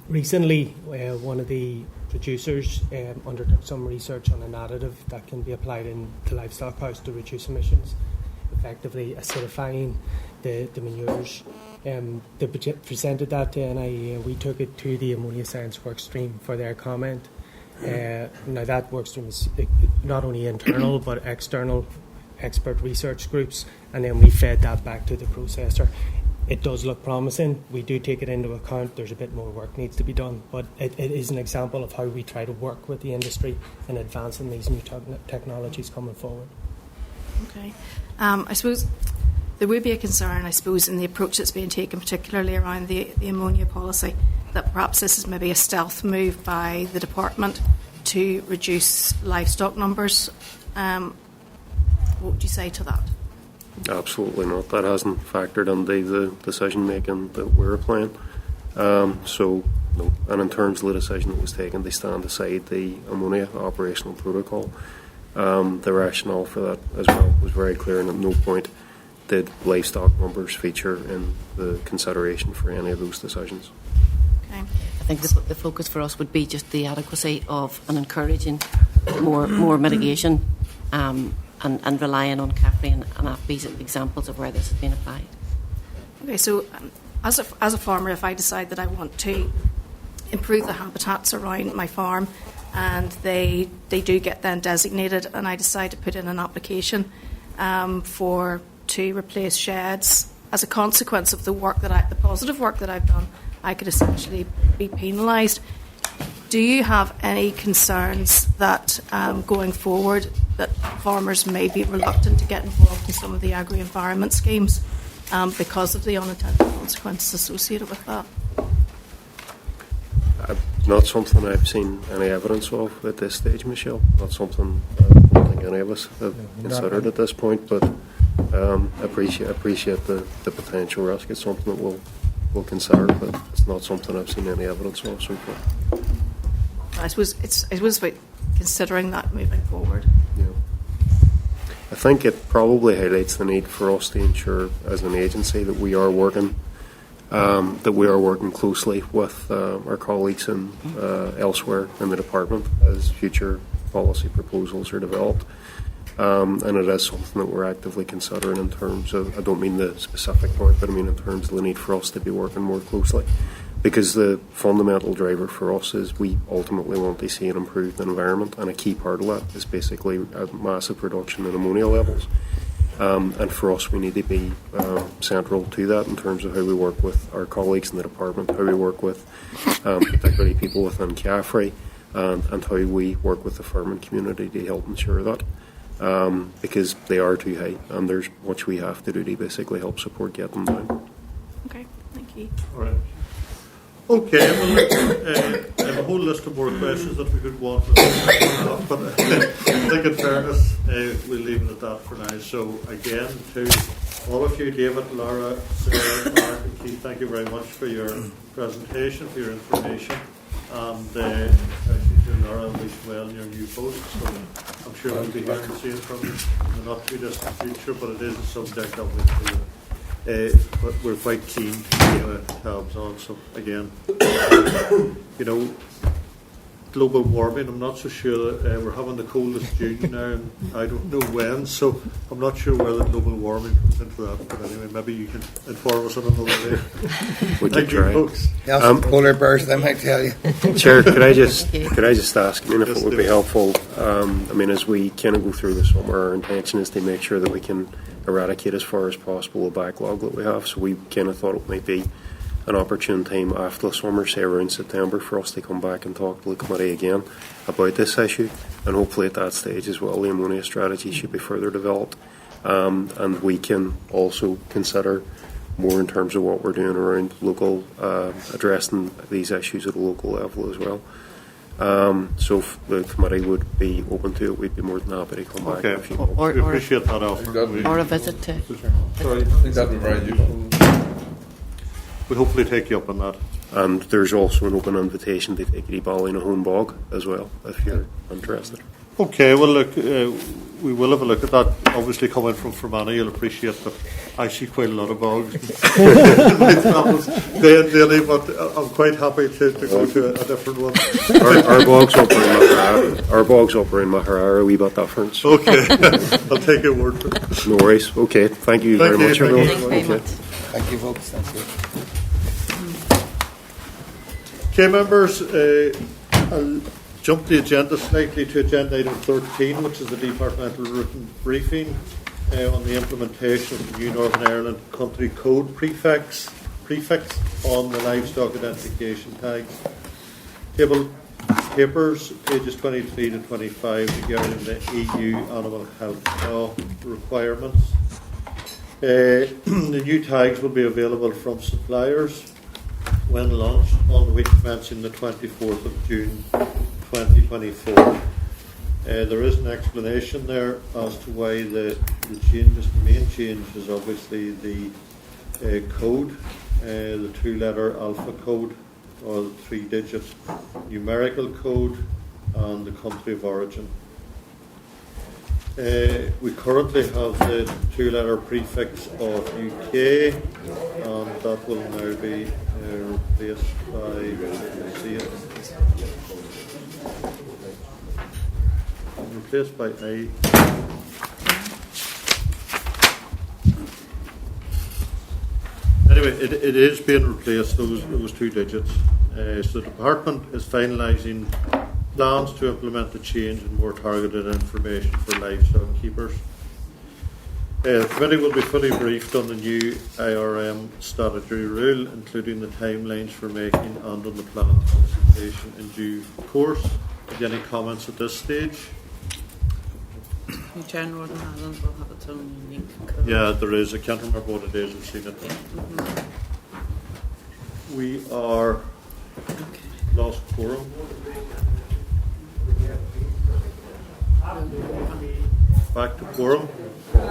recently one of the producers undertook some research on an additive that can be applied in the livestock house to reduce emissions, effectively acidifying the manures. They presented that to NIEA. We took it to the Ammonia Science work stream for their comment. Now that work stream is not only internal but external expert research groups, and then we fed that back to the processor. It does look promising. We do take it into account. There's a bit more work needs to be done, but it is an example of how we try to work with the industry in advancing these new technologies coming forward. Okay. I suppose there would be a concern, in the approach that's being taken, particularly around the ammonia policy, that perhaps this is maybe a stealth move by the department to reduce livestock numbers. What would you say to that? Absolutely not. That hasn't factored into the decision making that we're applying. So, no. And in terms of the decision that was taken, they stand aside the ammonia operational protocol. The rationale for that as well was very clear, and at no point did livestock numbers feature in the consideration for any of those decisions. Okay. think the focus for us would be just the adequacy of and encouraging more mitigation and relying on CAFRE and AFBI's examples of where this has been applied. Okay, so as a farmer, if I decide that I want to improve the habitats around my farm, and they do get then designated, and I decide to put in an application to replace sheds as a consequence of the positive work that I've done, I could essentially be penalised. Do you have any concerns that going forward that farmers may be reluctant to get involved in some of the agri-environment schemes because of the unintended consequences associated with that? Not something I've seen any evidence of at this stage, Michelle. Not something I don't think any of us have considered at this point, but appreciate the potential risk. It's something that we'll consider, but it's not something I've seen any evidence of so far. I suppose about considering that moving forward. Yeah. I think it probably highlights the need for us to ensure, as an agency, that we are working closely with our colleagues in elsewhere in the department as future policy proposals are developed. And it is something that we're actively considering in terms of, I don't mean the specific point, but I mean in terms of the need for us to be working more closely. Because the fundamental driver for us is we ultimately want to see an improved environment, and a key part of that is basically a massive reduction in ammonia levels. And for us, we need to be central to that in terms of how we work with our colleagues in the department, how we work with particularly people within CAFRE, and how we work with the farming community to help ensure that. Because they are too high, and there's much we have to do to basically help support get them down. Okay, thank you. All right. Okay, well, I have a whole list of more questions that we could go on to, but I think in fairness, we'll leave it at that for now. So again, to all of you, David, Lara, Sara, Mark and Keith, thank you very much for your presentation, for your information, and especially to Lara and wish well in your new post. So I'm sure we'll be hearing the same from you in the not too distant future, but it is a subject obviously but we're quite keen to keep tabs on. So again, global warming, I'm not so sure that we're having the coldest June now, and I don't know when, so I'm not sure where the global warming comes into that, but anyway, maybe you can inform us on another day. Thank you, folks. Polar bears, they might tell you. Chair, could I just ask, if it would be helpful, as we kind of go through the summer, our intention is to make sure that we can eradicate as far as possible the backlog that we have, so we kind of thought it might be an opportune time after the summer, say around September, for us to come back and talk to the committee again about this issue, and hopefully at that stage as well the ammonia strategy should be further developed, and we can also consider more in terms of what we're doing around local addressing these issues at a local level as well. So if the committee would be open to it, we'd be more than happy to come back. Okay, we appreciate that offer. Or a visit to. Sorry. I think that would be very useful. We'll hopefully take you up on that. And there's also an open invitation to take it to Home Bog as well, if you're interested. Okay, well look, we will have a look at that. Obviously coming from Fermanagh, you'll appreciate that I see quite a lot of bogs in my travels daily, but I'm quite happy to go to a different one. Our bogs up around Mahara are a wee bit different. So. Okay, I'll take your word for it. No worries. Okay, thank you very much, everyone. Thank you very much. Thank you, folks. Thank you. Okay, members, I'll jump the agenda slightly to agenda item 13, which is the departmental written briefing on the implementation of the new Northern Ireland Country Code prefix on the livestock identification tags. Table papers, pages 23 to 25, regarding the EU animal health law requirements. The new tags will be available from suppliers when launched on the week commencing the 24th of June 2024. There is an explanation there as to why the changes. The main change is obviously the code, the 2-letter alpha code, or the 3-digit numerical code, and the country of origin. We currently have the two-letter prefix of UK, and that will now be replaced by A. Anyway, it is being replaced, those two digits. So the department is finalising plans to implement the change and more targeted information for livestock keepers. The committee will be fully briefed on the new IRM statutory rule, including the timelines for making and on the plan consultation in due course. Any comments at this stage? New Chair, Northern Ireland will have its own unique code. Yeah, there is. I can't remember what it is. We've seen it. We are lost quorum. Back to quorum.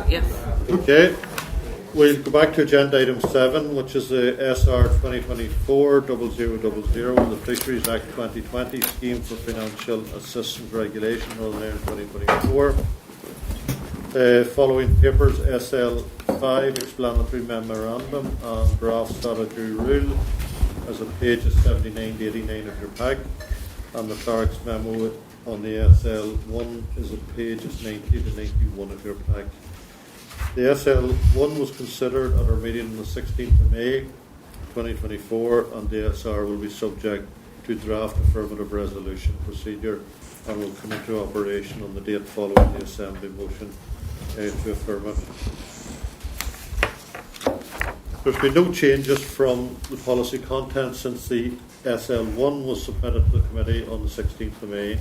Yes. Okay. We'll go back to agenda item 7, which is the SR 2024-0000, the Fisheries Act 2020 Scheme for Financial Assistance Regulation, Northern Ireland 2024. Following papers SL5, Explanatory Memorandum and Draft Statutory Rule, as of pages 79 to 89 of your pack, and the clerk's memo on the SL1 is at pages 90 to 91 of your pack. The SL1 was considered at our meeting on the 16th of May 2024, and the SR will be subject to draft affirmative resolution procedure and will come into operation on the date following the Assembly motion to affirm it. There's been no changes from the policy content since the SL1 was submitted to the committee on the 16th of May.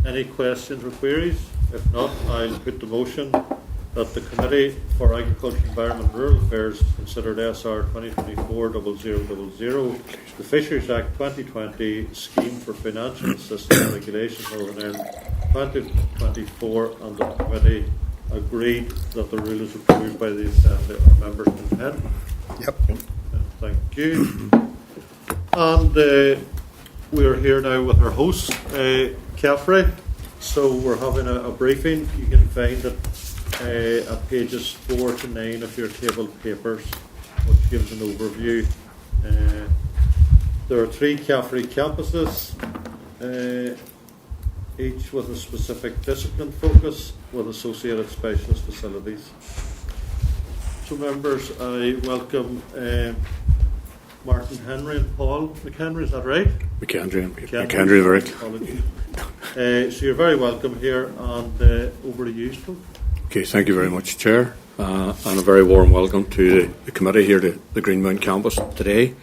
Any questions or queries? If not, I'll put the motion that the Committee for Agriculture, Environment and Rural Affairs considered SR 2024-0000, the Fisheries Act 2020 Scheme for Financial Assistance Regulation Northern Ireland 2024, and the Committee agreed that the rule is approved by the Assembly. Are members content? Yep. Thank you. And we are here now with our host, CAFRE. So we're having a briefing. You can find it at pages 4 to 9 of your table papers, which gives an overview. There are 3 CAFRE campuses, each with a specific discipline focus with associated specialist facilities. So members, I welcome Martin Henry and Paul McHenry, is that right? McHenry, right. So you're very welcome here, and over to you, Strutt. Okay, thank you very much, Chair, and a very warm welcome to the committee here to the Greenmount campus today.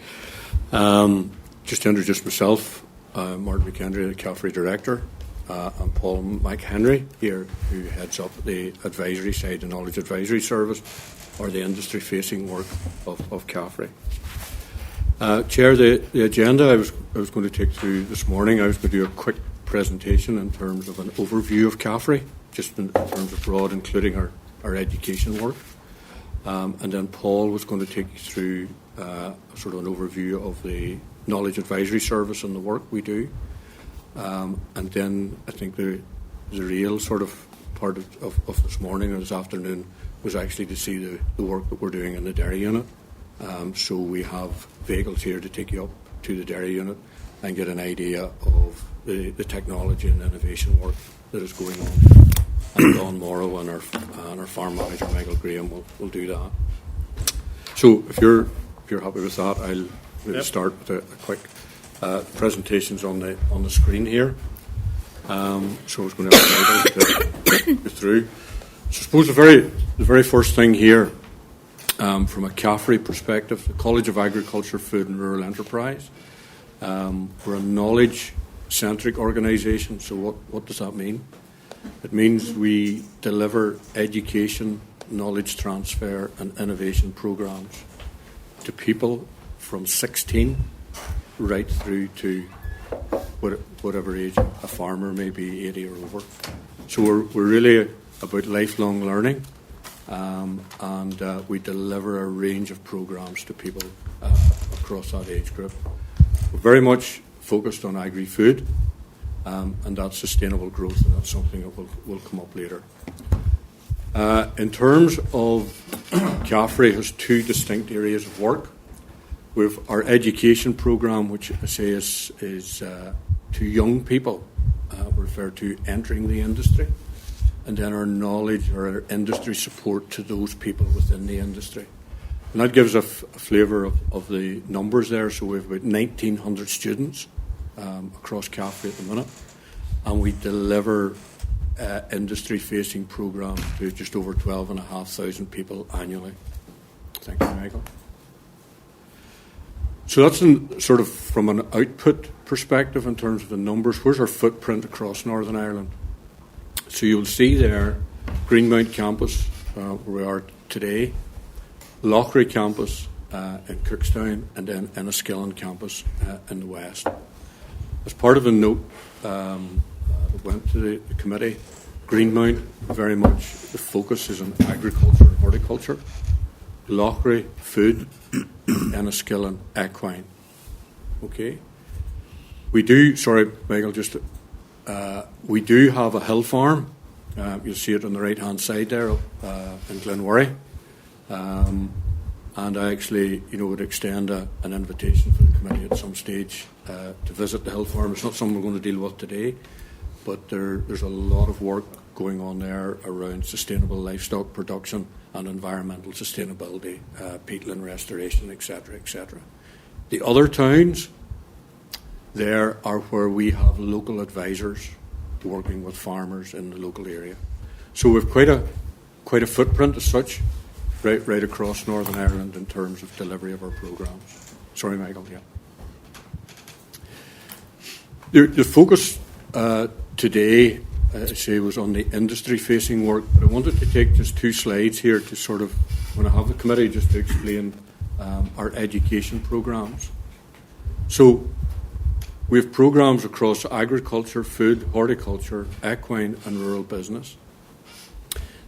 Just to introduce myself, Martin McHenry, the CAFRE Director, and Paul McHenry here, who heads up the advisory side, the Knowledge Advisory Service, or the industry-facing work of CAFRE. Chair, the agenda I was going to take through this morning, I was going to do a quick presentation in terms of an overview of CAFRE, just in terms of broad, including our education work. And then Paul was going to take you through sort of an overview of the Knowledge Advisory Service and the work we do. And then I think the real sort of part of this morning or this afternoon was actually to see the work that we're doing in the dairy unit. So we have vehicles here to take you up to the dairy unit and get an idea of the technology and innovation work that is going on. And Don Morrow and our farm manager Michael Graham will do that. So if you're happy with that, I'll maybe start with a quick presentations on the screen here. So I was going to have to go through. So I suppose the very first thing here, from a CAFRE perspective, the College of Agriculture, Food and Rural Enterprise. We're a knowledge-centric organisation. So what does that mean? It means we deliver education, knowledge transfer and innovation programmes to people from 16 right through to whatever age a farmer may be, 80 or over. So we're really about lifelong learning, and we deliver a range of programmes to people across that age group. We're very much focused on agri-food, and that's sustainable growth, and that's something that will come up later. In terms of CAFRE has two distinct areas of work. We have our education programme, which I say is to young people, referred to entering the industry, and then our knowledge or our industry support to those people within the industry. And that gives a flavour of the numbers there. So we have about 1,900 students across CAFRE at the minute, and we deliver industry-facing programmes to just over 12,500 people annually. Thank you, Michael. So that's sort of from an output perspective in terms of the numbers. Where's our footprint across Northern Ireland? So you'll see there Greenmount campus, where we are today, Loughry campus in Cookstown, and then Enniskillen campus in the west. As part of a note that went to the committee, Greenmount, very much the focus is on agriculture and horticulture. Loughry, food, Enniskillen, equine. Okay. We do, sorry, Michael, we do have a hill farm. You'll see it on the right-hand side there in Glenworry. And I actually, would extend an invitation for the committee at some stage to visit the hill farm. It's not something we're going to deal with today, but there's a lot of work going on there around sustainable livestock production and environmental sustainability, peatland restoration, etc., etc. The other towns there are where we have local advisors working with farmers in the local area. So we've quite a footprint as such, right across Northern Ireland in terms of delivery of our programmes. Sorry, Michael. Yeah. The focus today, I say, was on the industry-facing work, but I wanted to take just two slides here to sort of, when I have the committee, just to explain our education programmes. So we have programmes across agriculture, food, horticulture, equine and rural business.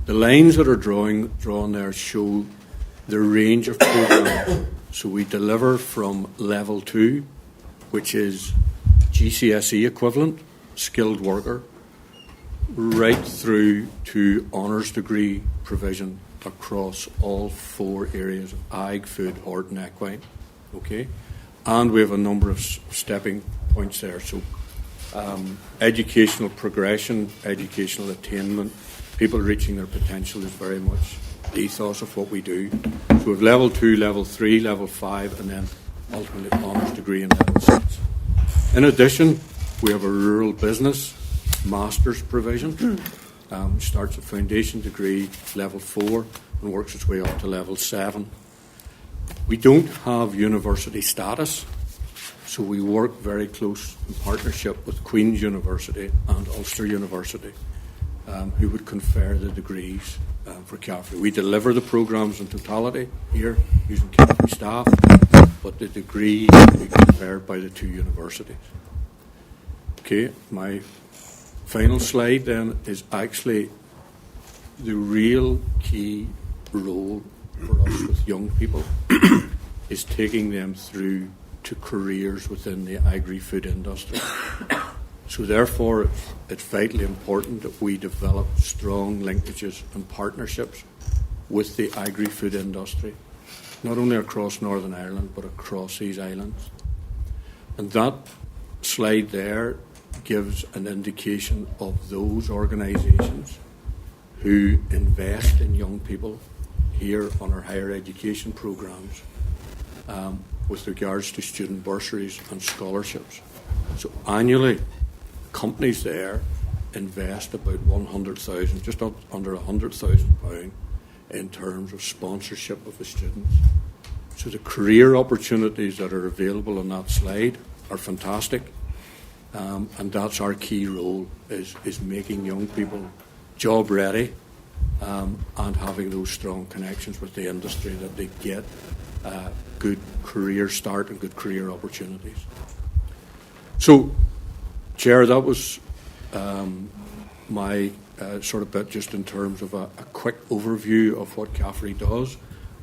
The lines that are drawn there show the range of programmes. So we deliver from level 2, which is GCSE equivalent, skilled worker, right through to honours degree provision across all 4 areas of ag, food, hort and equine. Okay? And we have a number of stepping points there. So educational progression, educational attainment, people reaching their potential is very much the ethos of what we do. So we have level 2, level 3, level 5, and then ultimately honours degree in level 6. In addition, we have a rural business master's provision, which starts at foundation degree level 4 and works its way up to level 7. We don't have university status, so we work very close in partnership with Queen's University and Ulster University, who would confer the degrees for CAFRE. We deliver the programmes in totality here using CAFRE staff, but the degree will be conferred by the 2 universities. Okay, my final slide then is actually the real key role for us with young people is taking them through to careers within the agri-food industry. So therefore, it's vitally important that we develop strong linkages and partnerships with the agri-food industry, not only across Northern Ireland, but across these islands. And that slide there gives an indication of those organisations who invest in young people here on our higher education programmes with regards to student bursaries and scholarships. So annually, companies there invest about 100,000, just up under £100,000 in terms of sponsorship of the students. So the career opportunities that are available on that slide are fantastic, and that's our key role, is making young people job ready and having those strong connections with the industry that they get good career start and good career opportunities. So, Chair, that was my sort of bit just in terms of a quick overview of what CAFRE does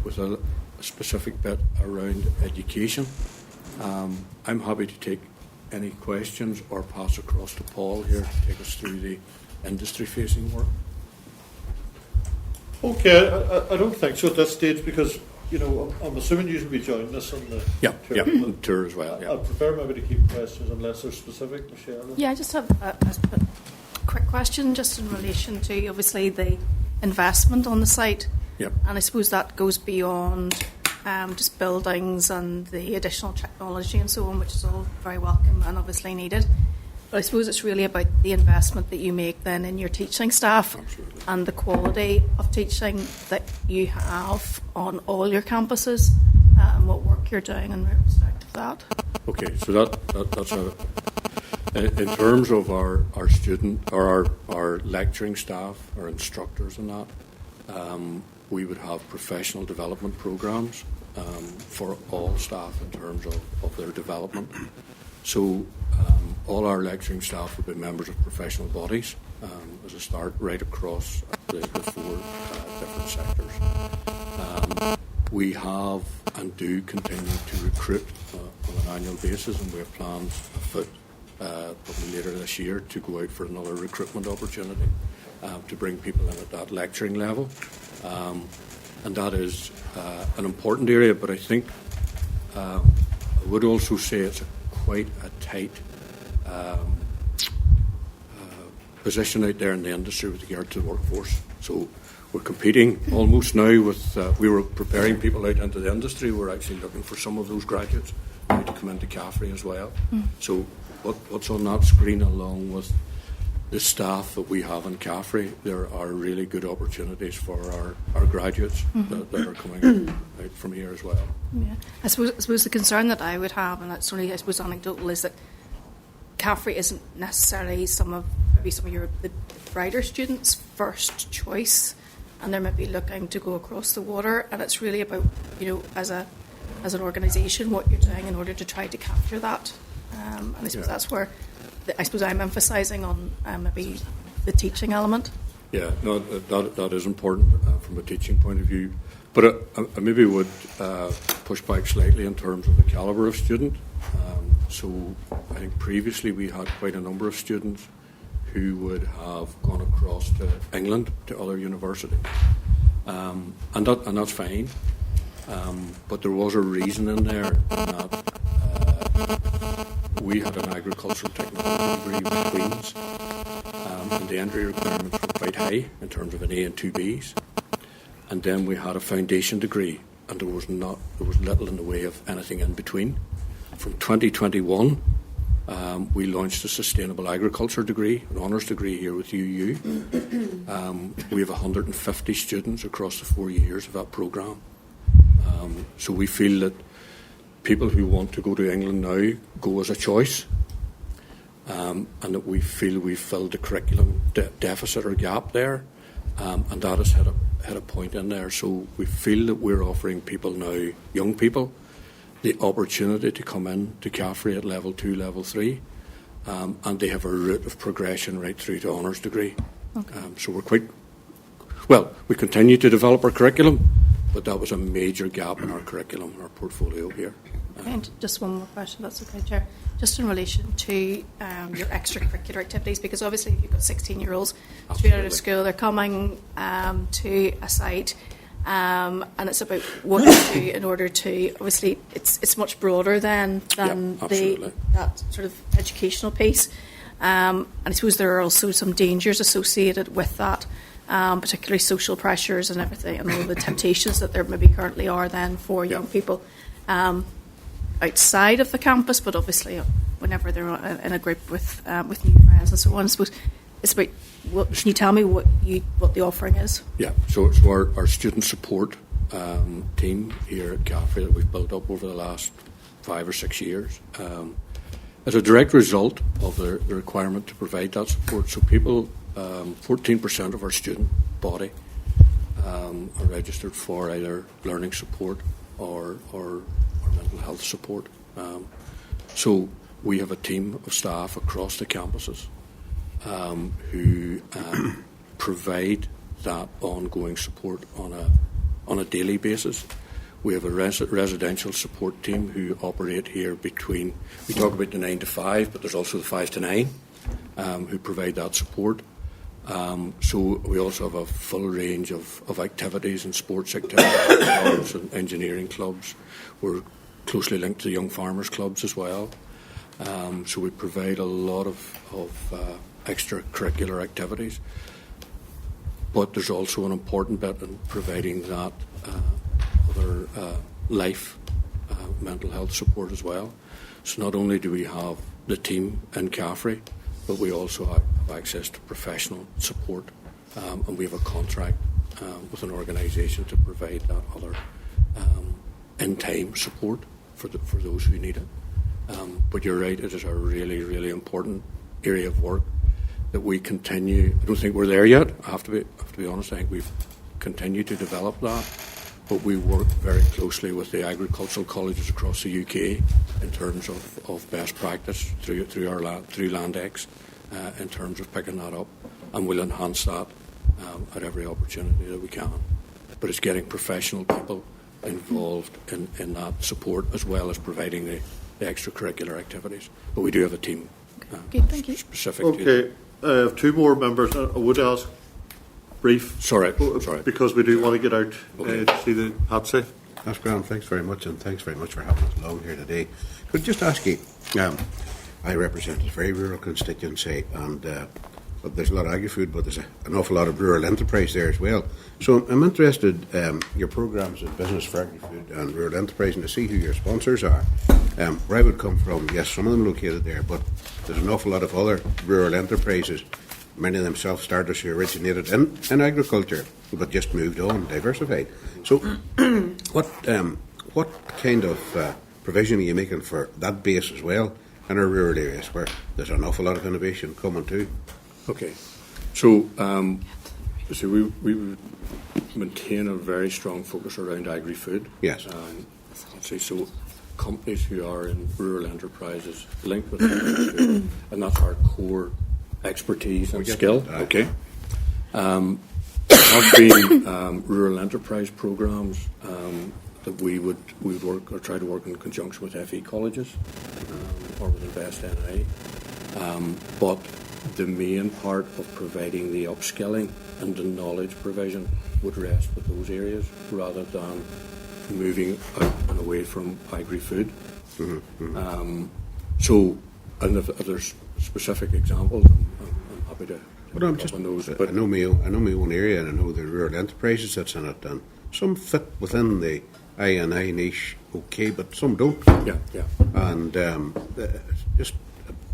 with a specific bit around education. I'm happy to take any questions or pass across to Paul here to take us through the industry-facing work. Okay, I don't think so at this stage because, I'm assuming you will be joining us on the tour as well. I'd prefer maybe to keep questions unless they're specific, Michelle. Yeah, I just have a quick question just in relation to, obviously, the investment on the site. Yep. And I suppose that goes beyond just buildings and the additional technology and so on, which is all very welcome and obviously needed. But I suppose it's really about the investment that you make then in your teaching staff. Absolutely. And the quality of teaching that you have on all your campuses and what work you're doing in respect of that. Okay, so that's in terms of our student or our lecturing staff, our instructors and that, we would have professional development programs for all staff in terms of their development. So all our lecturing staff would be members of professional bodies as a start right across the 4 different sectors. We have and do continue to recruit on an annual basis, and we have plans afoot probably later this year to go out for another recruitment opportunity to bring people in at that lecturing level. And that is an important area, but I think I would also say it's quite a tight position out there in the industry with regard to the workforce. So we're competing almost now with, we were preparing people out into the industry. We're actually looking for some of those graduates now to come into CAFRE as well. So what's on that screen, along with the staff that we have in CAFRE, there are really good opportunities for our graduates that are coming out from here as well. Yeah, I suppose the concern that I would have, and that's only, I suppose, anecdotal, is that CAFRE isn't necessarily some of the brighter students' first choice, and they're maybe looking to go across the water, and it's really about, as an organisation, what you're doing in order to try to capture that. And I suppose that's where I'm emphasising on maybe the teaching element. Yeah, no, that is important from a teaching point of view. But I maybe would push back slightly in terms of the calibre of student. So I think previously we had quite a number of students who would have gone across to England to other universities, and that's fine. But there was a reason in there that we had an agricultural technology degree with Queen's, and the entry requirements were quite high in terms of an A and 2 Bs. And then we had a foundation degree, and there was little in the way of anything in between. From 2021, we launched a sustainable agriculture degree, an honours degree here with UU. We have 150 students across the 4 years of that programme. So we feel that people who want to go to England now go as a choice, and that we feel we've filled the curriculum deficit or gap there, and that has hit a point in there. So we feel that we're offering people now, young people, the opportunity to come in to CAFRE at level 2, level 3, and they have a route of progression right through to honours degree. Okay. So we continue to develop our curriculum, but that was a major gap in our curriculum, our portfolio here. And just one more question, that's okay, Chair. Just in relation to your extracurricular activities, because obviously if you've got 16-year-olds straight out of school, they're coming to a site, and it's about what you do in order to, obviously it's much broader than that sort of educational piece. And I suppose there are also some dangers associated with that, particularly social pressures and everything, and all the temptations that there maybe currently are then for young people outside of the campus, but obviously whenever they're in a group with new friends and so on. I suppose it's about, can you tell me what the offering is? Yeah, so our student support team here at CAFRE that we've built up over the last 5 or 6 years. As a direct result of the requirement to provide that support, so people, 14% of our student body are registered for either learning support or mental health support. So we have a team of staff across the campuses who provide that ongoing support on a daily basis. We have a residential support team who operate here between, we talk about the 9 to 5, but there's also the 5 to 9 who provide that support. So we also have a full range of activities and sports activities, clubs and engineering clubs. We're closely linked to the young farmers clubs as well. So we provide a lot of extracurricular activities. But there's also an important bit in providing that other life mental health support as well. So not only do we have the team in CAFRE, but we also have access to professional support, and we have a contract with an organisation to provide that other in-time support for those who need it. But you're right, it is a really, really important area of work that we continue. I don't think we're there yet. I have to be honest. I think we've continued to develop that. But we work very closely with the agricultural colleges across the UK in terms of best practice through Landex in terms of picking that up, and we'll enhance that at every opportunity that we can. But it's getting professional people involved in that support as well as providing the extracurricular activities. But we do have a team thank you. Specific. Okay, I have two more members. I would ask brief. Sorry. Because we do want to get out to see the Patsy. That's grand. Thanks very much, and thanks very much for having us along here today. Could I just ask you, I represent a very rural constituency, and but there's a lot of agri-food, but there's an awful lot of rural enterprise there as well. So I'm interested, your programmes in business for agri-food and rural enterprise, and to see who your sponsors are. Where I would come from, yes, some of them located there, but there's an awful lot of other rural enterprises, many of them self-starters who originated in agriculture, but just moved on, diversified. So what kind of provision are you making for that base as well in our rural areas where there's an awful lot of innovation coming too? Okay. So, we maintain a very strong focus around agri-food. Yes. So companies who are in rural enterprises linked with agri-food, and that's our core expertise and skill. That. Okay. There have been rural enterprise programs that we would work or try to work in conjunction with FE colleges or with Invest NI. But the main part of providing the upskilling and the knowledge provision would rest with those areas rather than moving out and away from agri-food. So, and if there's specific examples, I'm happy to. But I'm just, I know my own area, and I know the rural enterprises that's in it, and some fit within the I&I niche, okay, but some don't. Yeah. And just,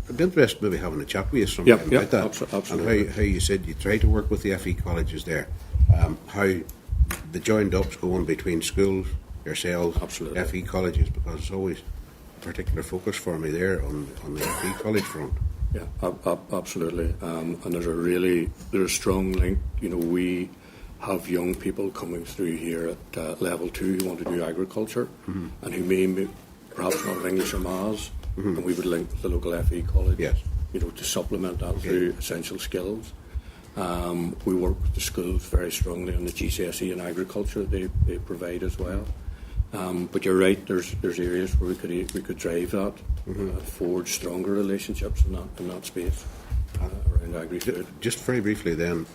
I'd be interested maybe having a chat with you sometime about that. Absolutely. And how you said you try to work with the FE colleges there, how the joined up's going between schools, yourselves, absolutely. FE colleges, because it's always a particular focus for me there on the FE college front. Yeah, absolutely. And there's a strong link. You know, we have young people coming through here at level 2 who want to do agriculture and who may perhaps not have English or Maths, and we would link with the local FE college, you know, to supplement that through essential skills. We work with the schools very strongly on the GCSE in agriculture they provide as well. But you're right, there's areas where we could drive that, forge stronger relationships in that space around agri-food. Just very briefly then,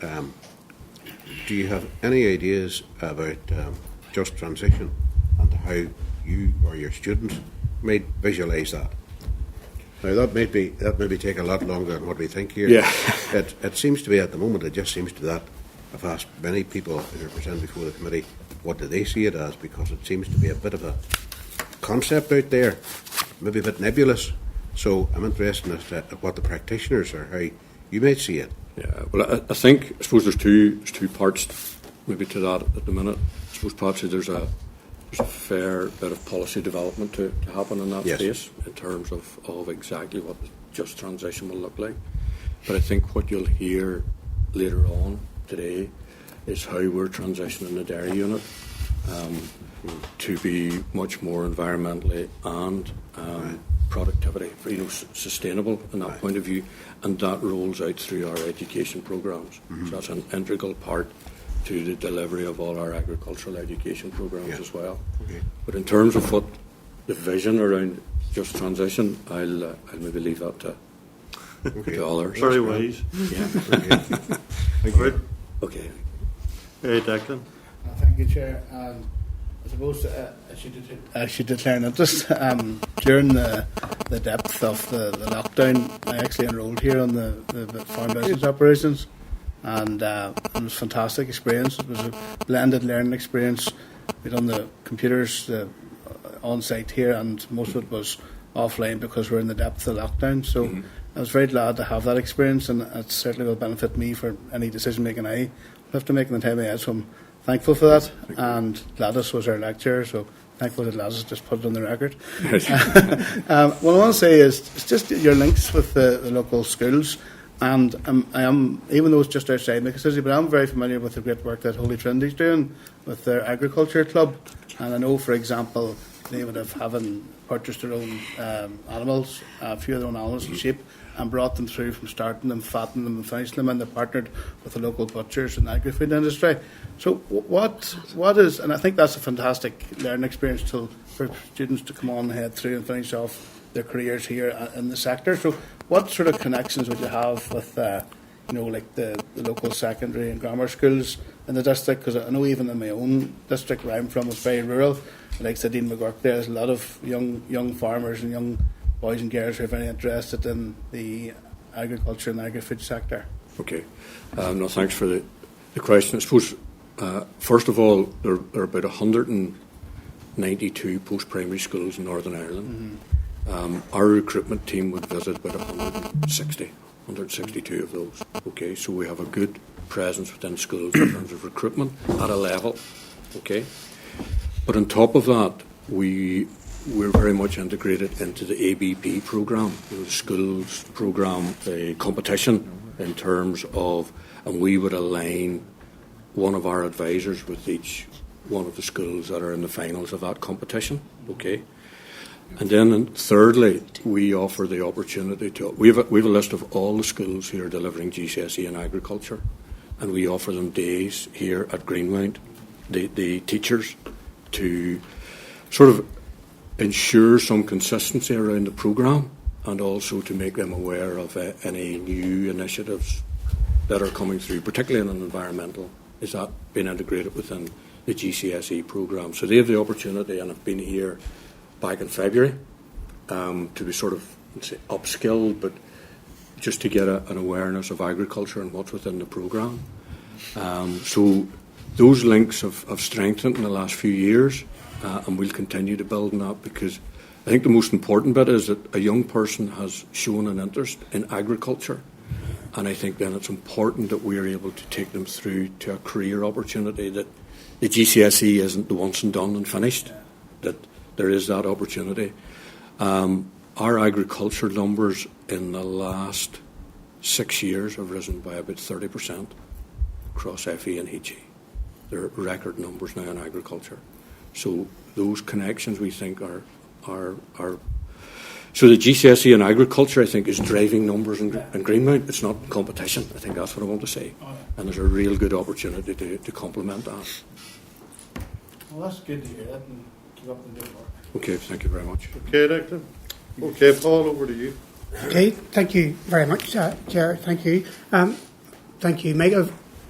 do you have any ideas about just transition and how you or your students might visualise that? Now that maybe take a lot longer than what we think here. Yeah. It seems to be at the moment, it just seems to that I've asked many people who are present before the committee what do they see it as, because it seems to be a bit of a concept out there, maybe a bit nebulous. So I'm interested as to what the practitioners or how you might see it. Yeah, well, I suppose there's two parts maybe to that at the minute. I suppose perhaps there's a fair bit of policy development to happen in that space in terms of exactly what the just transition will look like. But I think what you'll hear later on today is how we're transitioning the dairy unit to be much more environmentally and productivity, sustainable in that point of view, and that rolls out through our education programs. So that's an integral part to the delivery of all our agricultural education programs as well. Okay. But in terms of what the vision around just transition, I'll maybe leave that to others. Very wise. Yeah. Okay. Thank you. Okay. Declan. Thank you, Chair. I suppose I should declare an interest. During the depth of the lockdown, I actually enrolled here on the farm business operations, and it was a fantastic experience. It was a blended learning experience. We done the computers on site here, and most of it was offline because we're in the depth of the lockdown. So I was very glad to have that experience, and it certainly will benefit me for any decision making I have to make in the time ahead. So I'm thankful for that. And Gladys was our lecturer, so thankful that Gladys just put it on the record. What I want to say is it's just your links with the local schools. And I am, even though it's just outside my constituency, but I'm very familiar with the great work that Holy Trinity's doing with their agriculture club. And I know, for example, they would have purchased their own animals, a few of their own animals and sheep, and brought them through from starting them, fattening them and finishing them, and they partnered with the local butchers and agri-food industry. So what is, and I think that's a fantastic learning experience for students to come on and head through and finish off their careers here in the sector. So what sort of connections would you have with like the local secondary and grammar schools in the district? Because I know even in my own district where I'm from, it's very rural. Like Dean McGuckin, there's a lot of young farmers and young boys and girls who are very interested in the agriculture and agri-food sector. Okay. No, thanks for the question. I suppose, first of all, there are about 192 post-primary schools in Northern Ireland. Our recruitment team would visit about 162 of those. Okay, so we have a good presence within schools in terms of recruitment at a level. Okay, but on top of that, we're very much integrated into the ABP program, the schools program, the competition in terms of, and we would align one of our advisors with each one of the schools that are in the finals of that competition. Okay. And then, thirdly, we offer the opportunity to. We have a list of all the schools who are delivering GCSE in agriculture, and we offer them days here at Greenmount, the teachers, to sort of ensure some consistency around the programme, and also to make them aware of any new initiatives that are coming through, particularly in an environmental. Is that being integrated within the GCSE programme? So they have the opportunity, and have been here back in February, to be sort of upskilled, but just to get an awareness of agriculture and what's within the programme. So those links have strengthened in the last few years, and we'll continue to build on that, because I think the most important bit is that a young person has shown an interest in agriculture, and I think then it's important that we are able to take them through to a career opportunity, that the GCSE isn't the once and done and finished, that there is that opportunity. Our agriculture numbers in the last 6 years have risen by about 30% across FE and HE. They're record numbers now in agriculture. So those connections, we think, are so the GCSE in agriculture, I think, is driving numbers in Greenmount. It's not competition. I think that's what I want to say. And there's a real good opportunity to complement that. Well, that's good to hear that, and keep up the good work. Okay, thank you very much. Okay, Declan. Okay, Paul, over to you. Okay, thank you very much, Chair. Thank you. Thank you, Mike.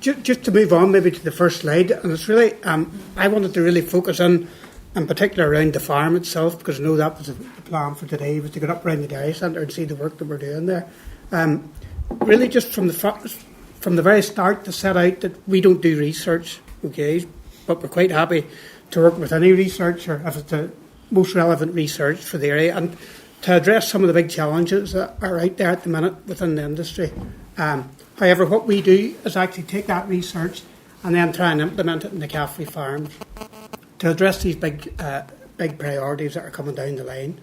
Just to move on maybe to the first slide, and it's really, I wanted to really focus in particular around the farm itself, because I know that was the plan for today, was to get up around the dairy centre and see the work that we're doing there. Really just from the very start to set out that we don't do research, okay, but we're quite happy to work with any researcher if it's the most relevant research for the area, and to address some of the big challenges that are out there at the minute within the industry. However, what we do is actually take that research and then try and implement it in the CAFRE farms to address these big priorities that are coming down the line.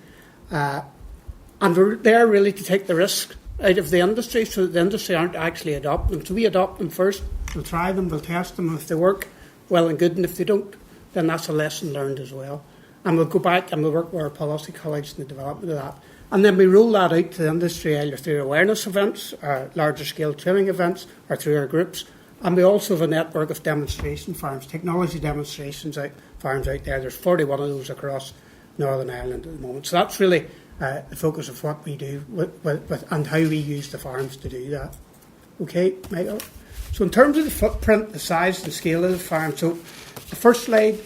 And we're there really to take the risk out of the industry, so that the industry aren't actually adopting them. So we adopt them first, we'll try them, we'll test them, and if they work, well and good, and if they don't, then that's a lesson learned as well. And we'll go back and we'll work with our policy colleagues in the development of that. And then we roll that out to the industry either through awareness events, or larger scale training events, or through our groups. And we also have a network of demonstration farms, technology demonstrations farms out there. There's 41 of those across Northern Ireland at the moment. So that's really the focus of what we do and how we use the farms to do that. Okay, Michael? So in terms of the footprint, the size and scale of the farm, so the first slide,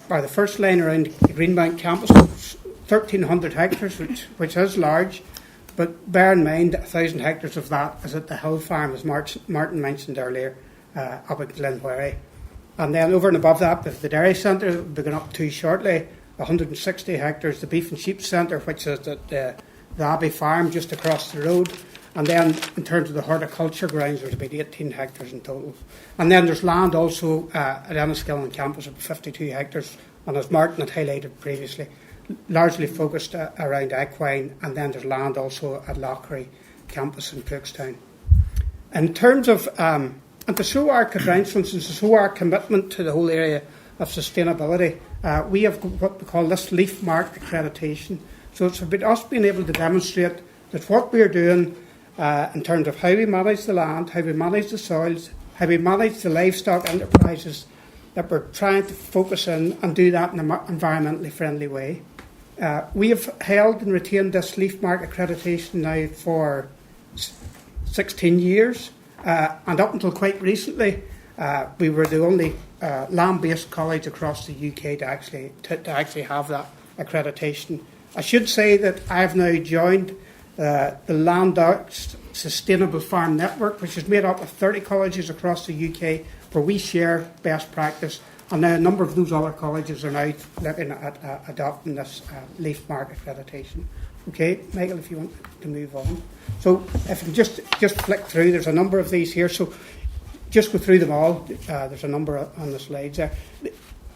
or the first line around the Greenmount campus, 1,300 hectares, which is large, but bear in mind that 1,000 hectares of that is at the Hill Farm, as Martin mentioned earlier, up at Glenwherry. And then over and above that, the dairy centre that we'll be going up to shortly, 160 hectares, the beef and sheep centre, which is at the Abbey Farm just across the road. And then in terms of the horticulture grounds, there's about 18 hectares in total. And then there's land also at Enniskillen campus of 52 hectares. And as Martin had highlighted previously, largely focused around equine. And then there's land also at Lara campus in Cookstown. In terms of, and to show our credentials and to show our commitment to the whole area of sustainability, we have what we call this leaf mark accreditation. So it's about us being able to demonstrate that what we're doing in terms of how we manage the land, how we manage the soils, how we manage the livestock enterprises, that we're trying to focus in and do that in an environmentally friendly way. We have held and retained this leaf mark accreditation now for 16 years, and up until quite recently, we were the only land-based college across the UK to actually have that accreditation. I should say that I have now joined the Landmarks Sustainable Farm Network, which is made up of 30 colleges across the UK where we share best practice, and now a number of those other colleges are now looking at adopting this leaf mark accreditation. Okay, Michael, if you want to move on. So if you just flick through, there's a number of these here, so just go through them all. There's a number on the slides there.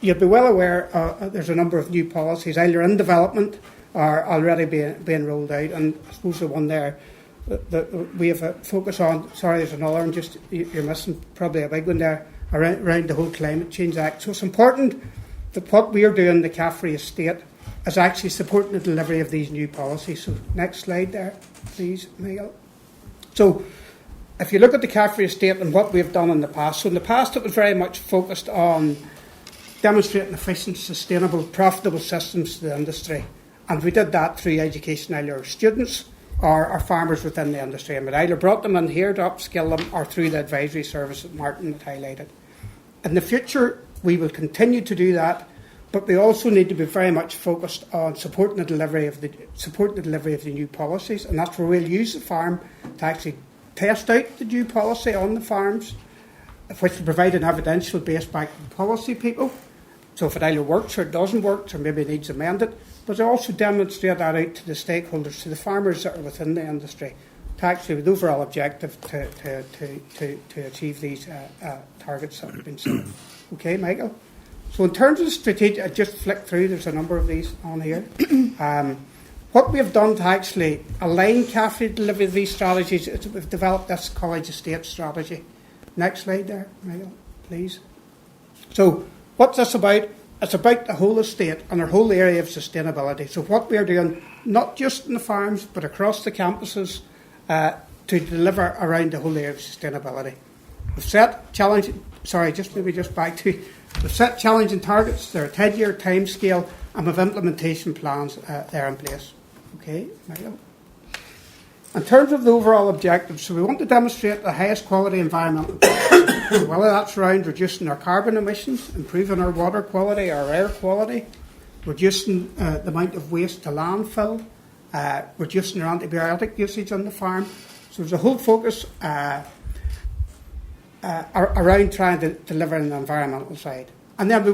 You'll be well aware there's a number of new policies either in development are already being rolled out, and I suppose the one there that we have a focus on, sorry, there's another one, just you're missing probably a big one there, around the whole Climate Change Act. So it's important that what we are doing in the CAFRE estate is actually supporting the delivery of these new policies. So next slide there, please, Michael. So if you look at the CAFRE estate and what we've done in the past, so in the past it was very much focused on demonstrating efficient, sustainable, profitable systems to the industry. And we did that through education, either our students or our farmers within the industry. And we either brought them in here to upskill them or through the advisory service that Martin had highlighted. In the future, we will continue to do that, but we also need to be very much focused on supporting the delivery of the new policies, and that's where we'll use the farm to actually test out the new policy on the farms, which will provide an evidential base back to the policy people. So if it either works or it doesn't work, or maybe needs amended, but to also demonstrate that out to the stakeholders, to the farmers that are within the industry, to actually with the overall objective to achieve these targets that have been set. Okay, Michael? So in terms of the strategic, I just flick through, there's a number of these on here. What we have done to actually align CAFRE delivery of these strategies is we've developed this college estate strategy. Next slide there, Michael, please. So what's this about? It's about the whole estate and our whole area of sustainability. So what we are doing, not just in the farms, but across the campuses, to deliver around the whole area of sustainability. We've set challenging, we've set challenging targets. They're a 10-year timescale, and we've implementation plans there in place. Okay, Michael? In terms of the overall objectives, so we want to demonstrate the highest quality environmental practices, whether that's around reducing our carbon emissions, improving our water quality, our air quality, reducing the amount of waste to landfill, reducing our antibiotic usage on the farm. So there's a whole focus around trying to deliver on the environmental side. And then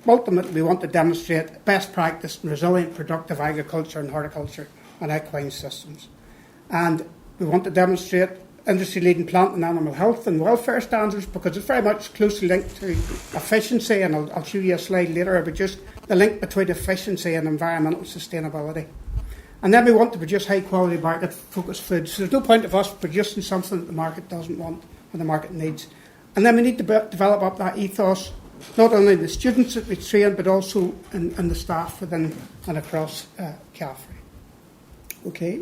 ultimately we want to demonstrate best practice in resilient, productive agriculture and horticulture and equine systems. And we want to demonstrate industry-leading plant and animal health and welfare standards, because it's very much closely linked to efficiency, and I'll show you a slide later about just the link between efficiency and environmental sustainability. And then we want to produce high-quality market-focused food. So there's no point of us producing something that the market doesn't want and the market needs. And then we need to develop up that ethos, not only in the students that we train, but also in the staff within and across CAFRE. Okay,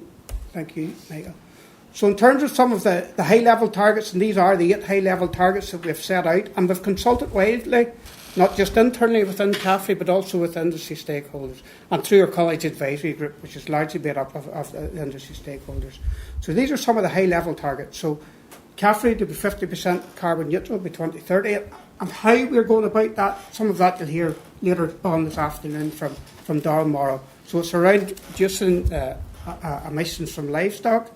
thank you, Michael. So in terms of some of the high-level targets, and these are the 8 high-level targets that we've set out, and we've consulted widely, not just internally within CAFRE, but also with industry stakeholders, and through our college advisory group, which is largely made up of the industry stakeholders. So these are some of the high-level targets. So CAFRE to be 50% carbon neutral by 2030, and how we're going about that, some of that you'll hear later on this afternoon from Darrell Morrow. So it's around reducing emissions from livestock.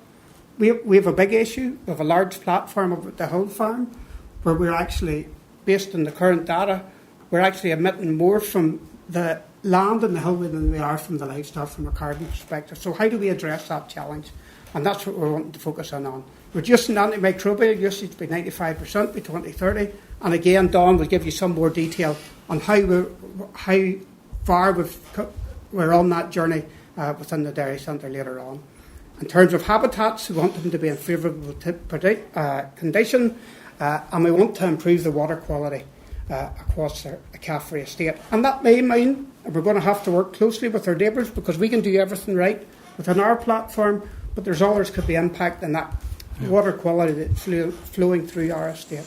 We have a big issue. We have a large platform over at the Hill Farm where we're actually, based on the current data, we're actually emitting more from the land in the hillway than we are from the livestock from a carbon perspective. So how do we address that challenge? And that's what we're wanting to focus in on. Reducing antimicrobial usage by 95% by 2030. And again, Dawn will give you some more detail on how far we're on that journey within the dairy centre later on. In terms of habitats, we want them to be in favourable condition, and we want to improve the water quality across the CAFRE estate. And that may mean we're going to have to work closely with our neighbours, because we can do everything right within our platform, but there's others could be impacting that water quality that's flowing through our estate.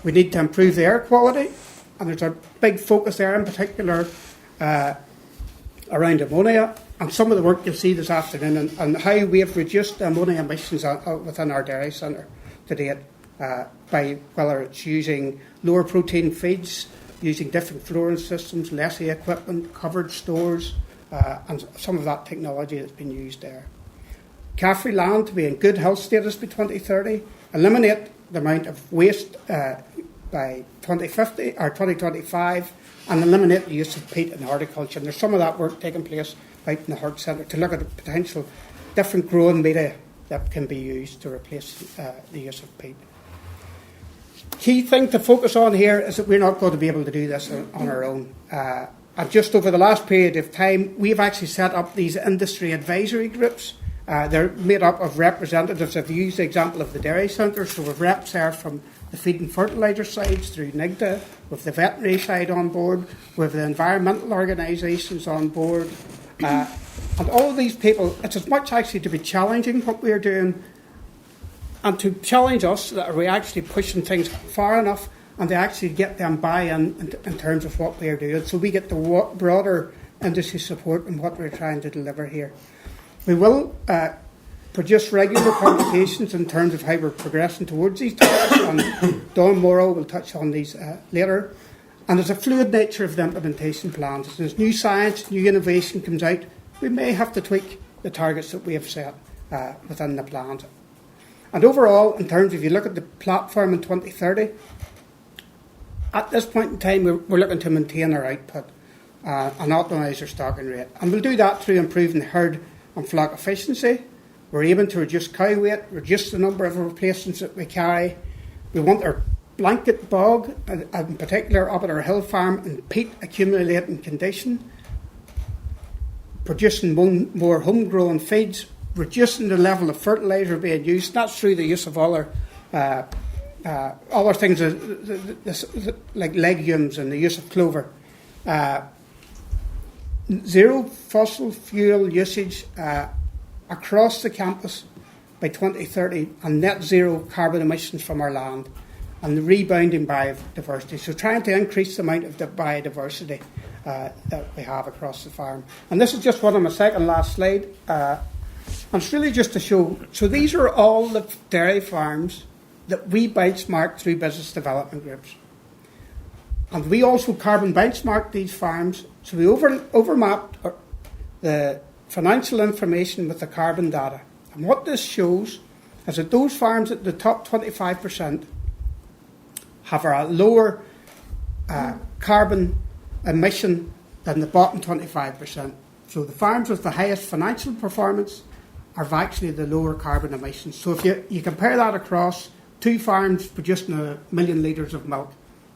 We need to improve the air quality, and there's a big focus there in particular around ammonia, and some of the work you'll see this afternoon and how we have reduced ammonia emissions within our dairy centre to date, by whether it's using lower protein feeds, using different flooring systems, lessee equipment, covered stores, and some of that technology that's been used there. CAFRE land to be in good health status by 2030, eliminate the amount of waste by 2050 or 2025, and eliminate the use of peat in horticulture. And there's some of that work taking place out in the Hort Centre to look at the potential different growing media that can be used to replace the use of peat. Key thing to focus on here is that we're not going to be able to do this on our own. And just over the last period of time, we've actually set up these industry advisory groups. They're made up of representatives. I've used the example of the dairy centre, so we've reps there from the feed and fertiliser sides through NIEA, with the veterinary side on board, with the environmental organisations on board. And all of these people, it's as much actually to be challenging what we're doing and to challenge us that are we actually pushing things far enough and to actually get them buy-in in terms of what we're doing, so we get the broader industry support in what we're trying to deliver here. We will produce regular publications in terms of how we're progressing towards these targets, and Dawn Morrow will touch on these later. And there's a fluid nature of the implementation plans. As there's new science, new innovation comes out, we may have to tweak the targets that we have set within the plans. And overall, in terms of, if you look at the platform in 2030, at this point in time, we're looking to maintain our output and optimise our stocking rate. And we'll do that through improving the herd and flock efficiency. We're aiming to reduce cow weight, reduce the number of replacements that we carry. We want our blanket bog, in particular up at our hill farm, in peat accumulating condition, producing more homegrown feeds, reducing the level of fertiliser being used. That's through the use of other things like legumes and the use of clover. Zero fossil fuel usage across the campus by 2030, and net zero carbon emissions from our land, and the rebounding biodiversity. So trying to increase the amount of the biodiversity that we have across the farm. And this is just one on my second last slide. And it's really just to show, so these are all the dairy farms that we benchmark through business development groups. And we also carbon benchmark these farms, so we overmapped the financial information with the carbon data. And what this shows is that those farms at the top 25% have a lower carbon emission than the bottom 25%. So the farms with the highest financial performance are actually the lower carbon emissions. So if you compare that across two farms producing 1 million litres of milk,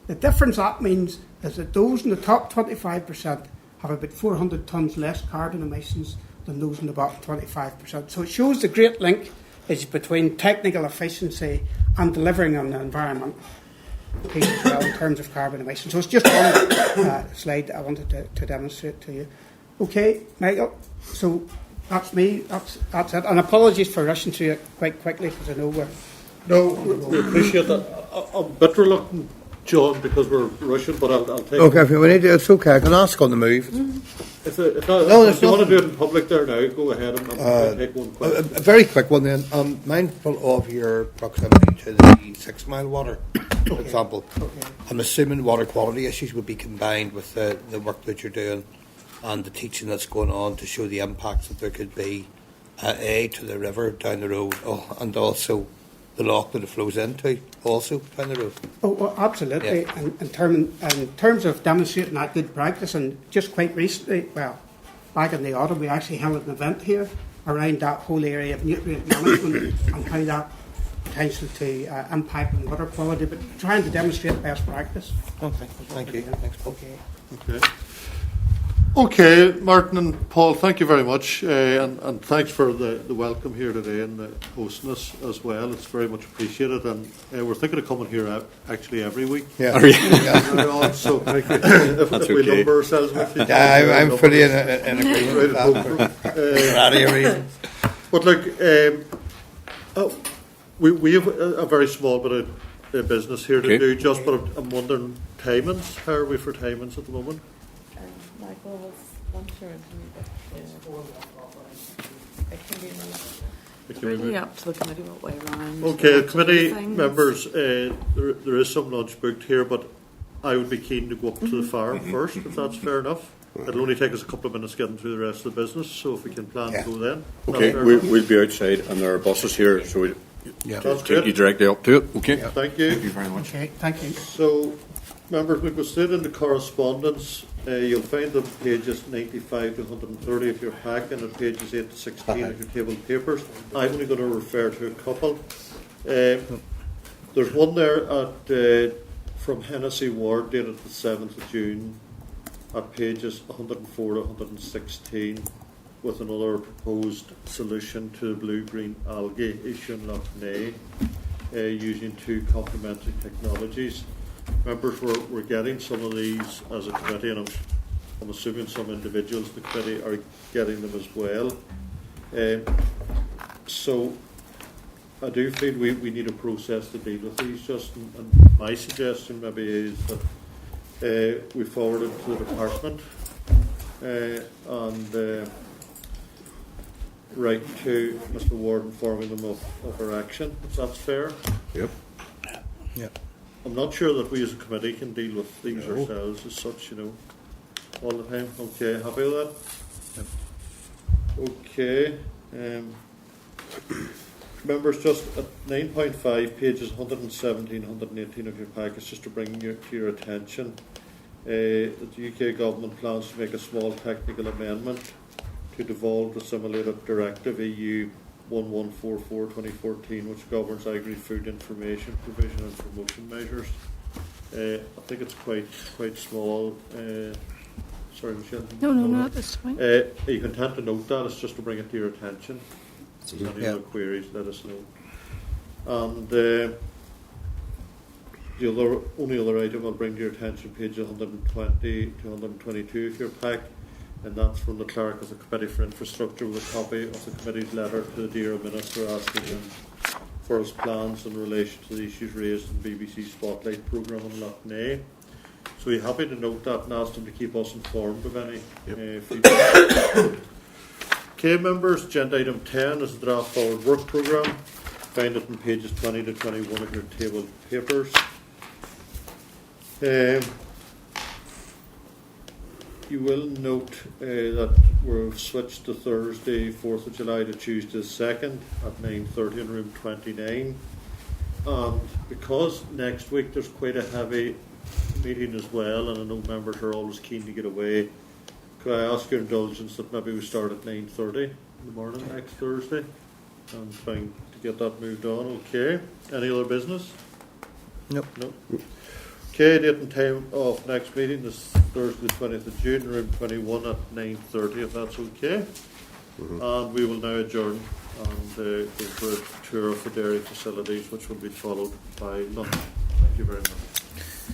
the difference that means is that those in the top 25% have about 400 tonnes less carbon emissions than those in the bottom 25%. So it shows the great link is between technical efficiency and delivering on the environment piece as well in terms of carbon emissions. So it's just one slide that I wanted to demonstrate to you. Okay, Michael, so That's me. That's it. And apologies for rushing through it quite quickly because I know we're. No, we appreciate that. I'm a bit reluctant, John, because we're rushing, but I'll take Okay, if you need to, it's okay. I can ask on the move. If you want to do it in public there now, go ahead and take one A question. very quick one then. Mindful of your proximity to the 6 Mile water, for example. I'm assuming water quality issues would be combined with the work that you're doing and the teaching that's going on to show the impacts that there could be, to the river down the road, and also the loch that it flows into, also down the road. Oh, well, absolutely. Yeah. In terms of demonstrating that good practice, and just quite recently, well, back in the autumn, we actually held an event here around that whole area of nutrient management and how that potential to impact on water quality, but trying to demonstrate best practice. Okay, thank you. Thanks, Paul. Okay, Martin and Paul, thank you very much, and thanks for the welcome here today and hosting us as well. It's very much appreciated, and we're thinking of coming here actually every week. Yeah. So if we number ourselves with you. Yeah, I'm fully in agreement with that for various reasons. But look, we have a very small bit of business here to do, just, but I'm wondering, timings, how are we for timings at the moment? Really up to the committee what way around. Okay, committee members, there is some lunch booked here, but I would be keen to go up to the farm first, if that's fair enough. It'll only take us a couple of minutes getting through the rest of the business, so if we can plan to go then. Okay, we'll be outside, and there are buses here, so we'll take you directly up to it. Okay. Thank you. Thank you very much. Okay, thank you. So, members, we go straight into correspondence. You'll find them pages 95 to 130 of your pack, and at pages 8 to 16 of your table of papers. I'm only going to refer to a couple. There's one there at from Hennessy Ward, dated the 7th of June, at pages 104 to 116, with another proposed solution to blue-green algae issue in Loch Ness, using 2 complementary technologies. Members, we're getting some of these as a committee, and I'm assuming some individuals in the committee are getting them as well. So I do feel we need a process to deal with these, just, and my suggestion maybe is that we forward it to the department and write to Mr. Ward informing them of our action, if that's fair. Yep. Yeah. I'm not sure that we as a committee can deal with these ourselves as such, all the time. Okay, happy with that? Yep. Okay. Members, just at 9.5, pages 117, 118 of your package, just to bring to your attention, that the UK government plans to make a small technical amendment to devolve the simulated directive EU 1144/2014, which governs agri-food information provision and promotion measures. I think it's quite small. Sorry, Michelle. No, that's fine. Are you content to note that? It's just to bring it to your attention. If there's any other queries, let us know. And the only other item I'll bring to your attention, page 120 to 122 of your pack, and that's from the Clerk of the Committee for Infrastructure, with a copy of the committee's letter to the DAERA Minister asking him for his plans in relation to the issues raised in BBC Spotlight programme on Loch Ness. So we're happy to note that and ask him to keep us informed of any feedback. Okay, members, agenda item 10 is the draft forward work programme. Find it in pages 20 to 21 of your table of papers. You will note that we've switched to Thursday, 4th of July to Tuesday 2nd at 9:30 in room 29. And because next week there's quite a heavy meeting as well, and I know members are always keen to get away, could I ask your indulgence that maybe we start at 9:30 in the morning next Thursday and trying to get that moved on? Okay. Any other business? Nope. No. Okay, date and time of next meeting is Thursday the 20th of June, room 21 at 9:30, if that's okay. And we will now adjourn and go for a tour of the dairy facilities, which will be followed by lunch. Thank you very much.